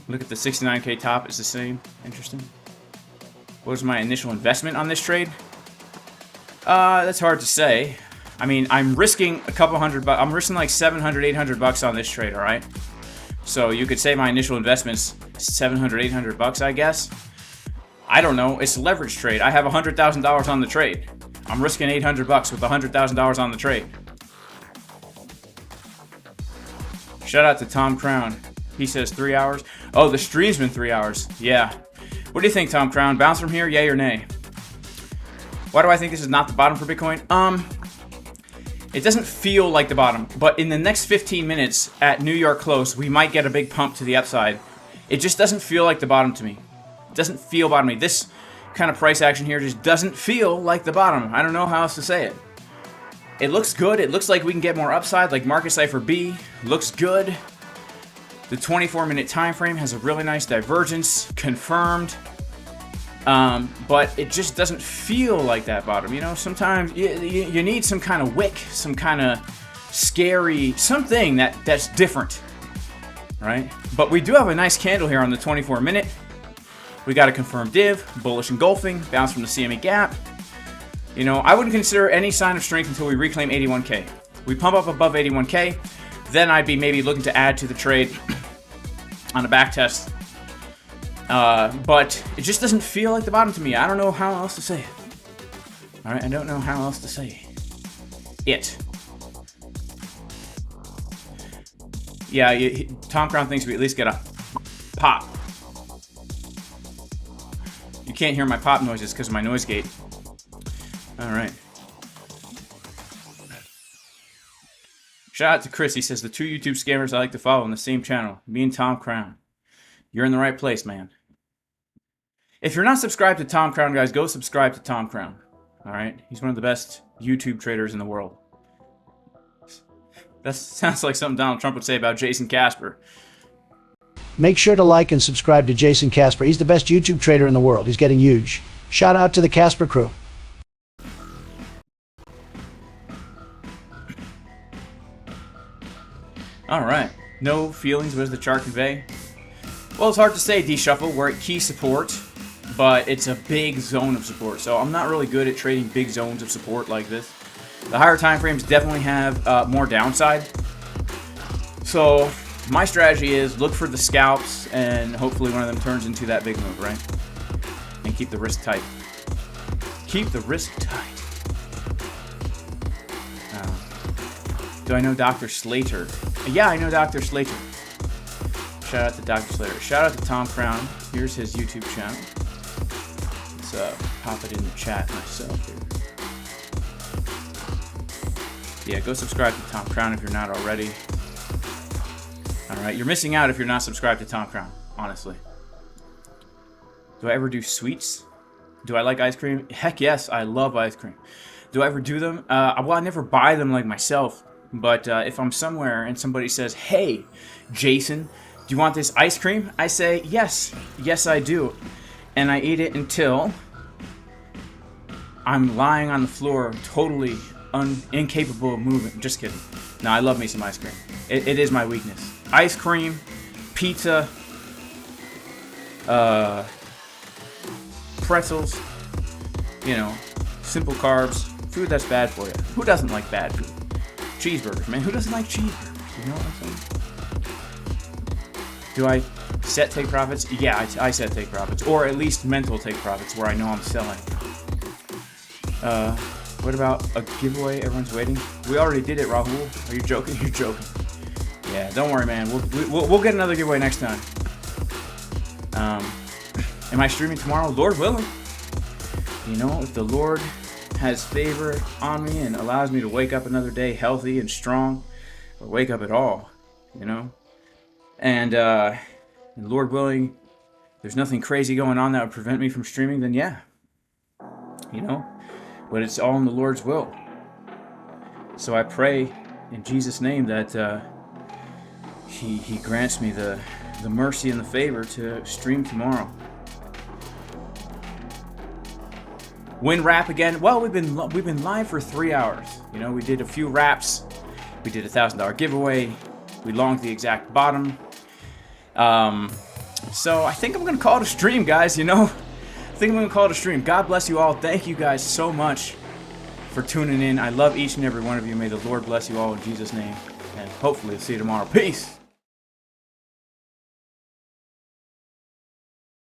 Look at the 69K top, it's the same. Interesting. What was my initial investment on this trade? That's hard to say. I mean, I'm risking a couple $100. I'm risking like $700, $800 on this trade, all right? So you could say my initial investment's $700, $800, I guess. I don't know. It's a leverage trade. I have $100,000 on the trade. I'm risking $800 with $100,000 on the trade. Shout out to Tom Crown. He says 3 hours. Oh, the stream's been 3 hours. Yeah. What do you think, Tom Crown? Bounce from here, yay or nay? Why do I think this is not the bottom for Bitcoin? It doesn't feel like the bottom, but in the next 15 minutes at New York close, we might get a big pump to the upside. It just doesn't feel like the bottom to me. It doesn't feel bottom to me. This kind of price action here just doesn't feel like the bottom. I don't know how else to say it. It looks good. It looks like we can get more upside, like Market Cipher B. Looks good. The 24-minute time frame has a really nice divergence, confirmed. But it just doesn't feel like that bottom. You know, sometimes you need some kind of wick, some kind of scary, something that's different, right? But we do have a nice candle here on the 24-minute. We got a confirmed div, bullish engulfing, bounce from the CME gap. You know, I wouldn't consider any sign of strength until we reclaim 81K. We pump up above 81K, then I'd be maybe looking to add to the trade on a back test. But it just doesn't feel like the bottom to me. I don't know how else to say it. All right, I don't know how else to say it. Yeah, Tom Crown thinks we at least get a pop. You can't hear my pop noises because of my noise gate. Alright. Shout out to Chris. He says, the two YouTube scammers I like to follow on the same channel. Me and Tom Crown. You're in the right place, man. If you're not subscribed to Tom Crown, guys, go subscribe to Tom Crown. Alright? He's one of the best YouTube traders in the world. That sounds like something Donald Trump would say about Jason Casper. Make sure to like and subscribe to Jason Casper. He's the best YouTube trader in the world. He's getting huge. Shout out to the Casper crew. Alright. No feelings. What does the chart convey? Well, it's hard to say, D-Shuffle. We're at key support, but it's a big zone of support. So I'm not really good at trading big zones of support like this. The higher time frames definitely have more downside. So my strategy is look for the scalps, and hopefully one of them turns into that big move, right? And keep the risk tight. Keep the risk tight. Do I know Dr. Slater? Yeah, I know Dr. Slater. Shout out to Dr. Slater. Shout out to Tom Crown. Here's his YouTube channel. Let's pop it in the chat myself here. Yeah, go subscribe to Tom Crown if you're not already. Alright, you're missing out if you're not subscribed to Tom Crown, honestly. Do I ever do sweets? Do I like ice cream? Heck yes, I love ice cream. Do I ever do them? Well, I never buy them like myself. But if I'm somewhere and somebody says, hey, Jason, do you want this ice cream? I say, yes. Yes, I do. And I eat it until I'm lying on the floor totally incapable of moving. Just kidding. No, I love me some ice cream. It is my weakness. Ice cream, pizza, pretzels, you know, simple carbs, food that's bad for you. Who doesn't like bad food? Cheeseburgers, man. Who doesn't like cheeseburgers? You know what I'm saying? Do I set take profits? Yeah, I set take profits. Or at least mental take profits where I know I'm selling. What about a giveaway? Everyone's waiting. We already did it, Rahul. Are you joking? You're joking. Yeah, don't worry, man. We'll get another giveaway next time. Am I streaming tomorrow? Lord willing. You know, if the Lord has favor on me and allows me to wake up another day healthy and strong, or wake up at all, you know, and Lord willing, there's nothing crazy going on that would prevent me from streaming, then yeah, you know, but it's all in the Lord's will. So I pray in Jesus' name that he grants me the mercy and the favor to stream tomorrow. Win wrap again. Well, we've been live for 3 hours. You know, we did a few wraps. We did a $1,000 giveaway. We longed the exact bottom. So I think I'm gonna call it a stream, guys. You know, I think I'm gonna call it a stream. God bless you all. Thank you guys so much for tuning in. I love each and every one of you. May the Lord bless you all in Jesus' name, and hopefully I'll see you tomorrow. Peace.